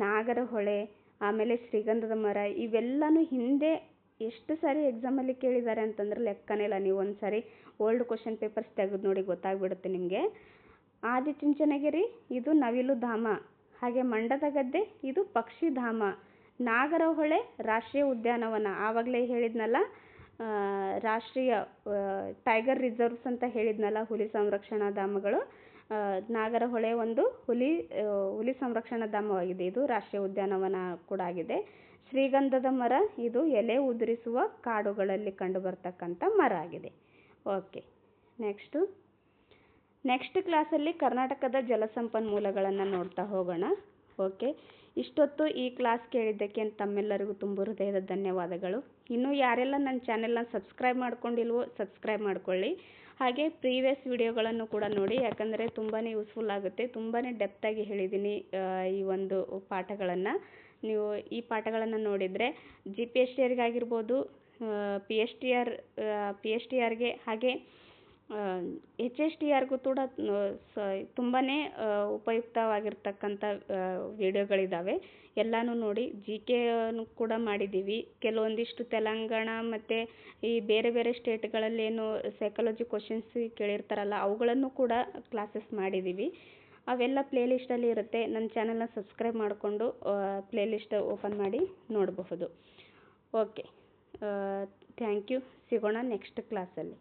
ನಾಗರಹೊಳೆ, ಆಮೇಲೆ ಶ್ರೀಗಂಧದ ಮರ, ಇವೆಲ್ಲನೂ ಹಿಂದೆ ಎಷ್ಟು ಸಾರಿ ಎಕ್ಸಾಮಲ್ಲಿ ಕೇಳಿದ್ದಾರೆ ಅಂತಂದ್ರೆ ಲೆಕ್ಕನೇ ಇಲ್ಲ. ನೀವು ಒಂದು ಸಾರಿ ಓಲ್ಡ್ ಕ್ವಶನ್ ಪೇಪರ್ಸ್ ತೆಗೆದು ನೋಡಿ, ಗೊತ್ತಾಗ್ಬಿಡುತ್ತೆ ನಿಮಗೆ. ಆದಿಚುಂಚನಗಿರಿ ಇದು ನವಿಲುಧಾಮ, ಹಾಗೆ ಮಂಡದಗದ್ದೆ ಇದು ಪಕ್ಷಿಧಾಮ, ನಾಗರಹೊಳೆ ರಾಷ್ಟ್ರೀಯ ಉದ್ಯಾನವನ, ಆವಾಗಲೇ ಹೇಳಿದ್ನಲ್ಲ ರಾಷ್ಟ್ರೀಯ ಟೈಗರ್ ರಿಸರ್ವ್ಸ್ ಅಂತ ಹೇಳಿದ್ನಲ್ಲ, ಹುಲಿ ಸಂರಕ್ಷಣಾ ಧಾಮಗಳು. ನಾಗರಹೊಳೆ ಒಂದು ಹುಲಿ ಸಂರಕ್ಷಣಾ ಧಾಮವಾಗಿದೆ, ಇದು ರಾಷ್ಟ್ರೀಯ ಉದ್ಯಾನವನ ಕೂಡ ಆಗಿದೆ. ಶ್ರೀಗಂಧದ ಮರ ಇದು ಎಲೆ ಉದುರಿಸುವ ಕಾಡುಗಳಲ್ಲಿ ಕಂಡುಬರ್ತಕ್ಕಂಥ ಮರ ಆಗಿದೆ. ಓಕೆ, ನೆಕ್ಸ್ಟು ನೆಕ್ಸ್ಟ್ ಕ್ಲಾಸಲ್ಲಿ ಕರ್ನಾಟಕದ ಜಲಸಂಪನ್ಮೂಲಗಳನ್ನು ನೋಡ್ತಾ ಹೋಗೋಣ. ಓಕೆ, ಇಷ್ಟೊತ್ತು ಈ ಕ್ಲಾಸ್ ಕೇಳಿದ್ದಕ್ಕೆ ತಮ್ಮೆಲ್ಲರಿಗೂ ತುಂಬ ಹೃದಯದ ಧನ್ಯವಾದಗಳು. ಇನ್ನೂ ಯಾರೆಲ್ಲ ನನ್ನ ಚಾನೆಲ್ನ ಸಬ್ಸ್ಕ್ರೈಬ್ ಮಾಡ್ಕೊಂಡಿಲ್ವೋ ಸಬ್ಸ್ಕ್ರೈಬ್ ಮಾಡ್ಕೊಳ್ಳಿ. ಹಾಗೆ ಪ್ರೀವಿಯಸ್ ವಿಡಿಯೋಗಳನ್ನು ಕೂಡ ನೋಡಿ, ಯಾಕಂದರೆ ತುಂಬಾ ಯೂಸ್ಫುಲ್ ಆಗುತ್ತೆ. ತುಂಬಾ ಡೆಪ್ತಾಗಿ ಹೇಳಿದ್ದೀನಿ ಈ ಒಂದು ಪಾಠಗಳನ್ನು. ನೀವು ಈ ಪಾಠಗಳನ್ನು ನೋಡಿದರೆ GPST ಆಗಿರ್ಬೋದು, PSTRಗೆ ಹಾಗೆ HSTRಗೂ ಕೂಡ ತುಂಬಾ ಉಪಯುಕ್ತವಾಗಿರ್ತಕ್ಕಂಥ ವಿಡಿಯೋಗಳಿದ್ದಾವೆ. ಎಲ್ಲನೂ ನೋಡಿ. GK ಕೂಡ ಮಾಡಿದ್ದೀವಿ. ಕೆಲವೊಂದಿಷ್ಟು ತೆಲಂಗಾಣ ಮತ್ತು ಈ ಬೇರೆ ಬೇರೆ ಸ್ಟೇಟ್ಗಳಲ್ಲೇನು ಸೈಕಾಲಜಿ ಕ್ವಶನ್ಸ್ ಕೇಳಿರ್ತಾರಲ್ಲ ಅವುಗಳನ್ನು ಕೂಡ ಕ್ಲಾಸಸ್ ಮಾಡಿದ್ದೀವಿ. ಅವೆಲ್ಲ ಪ್ಲೇಲಿಸ್ಟಲ್ಲಿ ಇರುತ್ತೆ. ನನ್ನ ಚಾನಲ್ನ ಸಬ್ಸ್ಕ್ರೈಬ್ ಮಾಡಿಕೊಂಡು ಪ್ಲೇಲಿಸ್ಟ್ ಓಪನ್ ಮಾಡಿ ನೋಡಬಹುದು. Okay, thank you. ಸಿಗೋಣ ನೆಕ್ಸ್ಟ್ ಕ್ಲಾಸಲ್ಲಿ.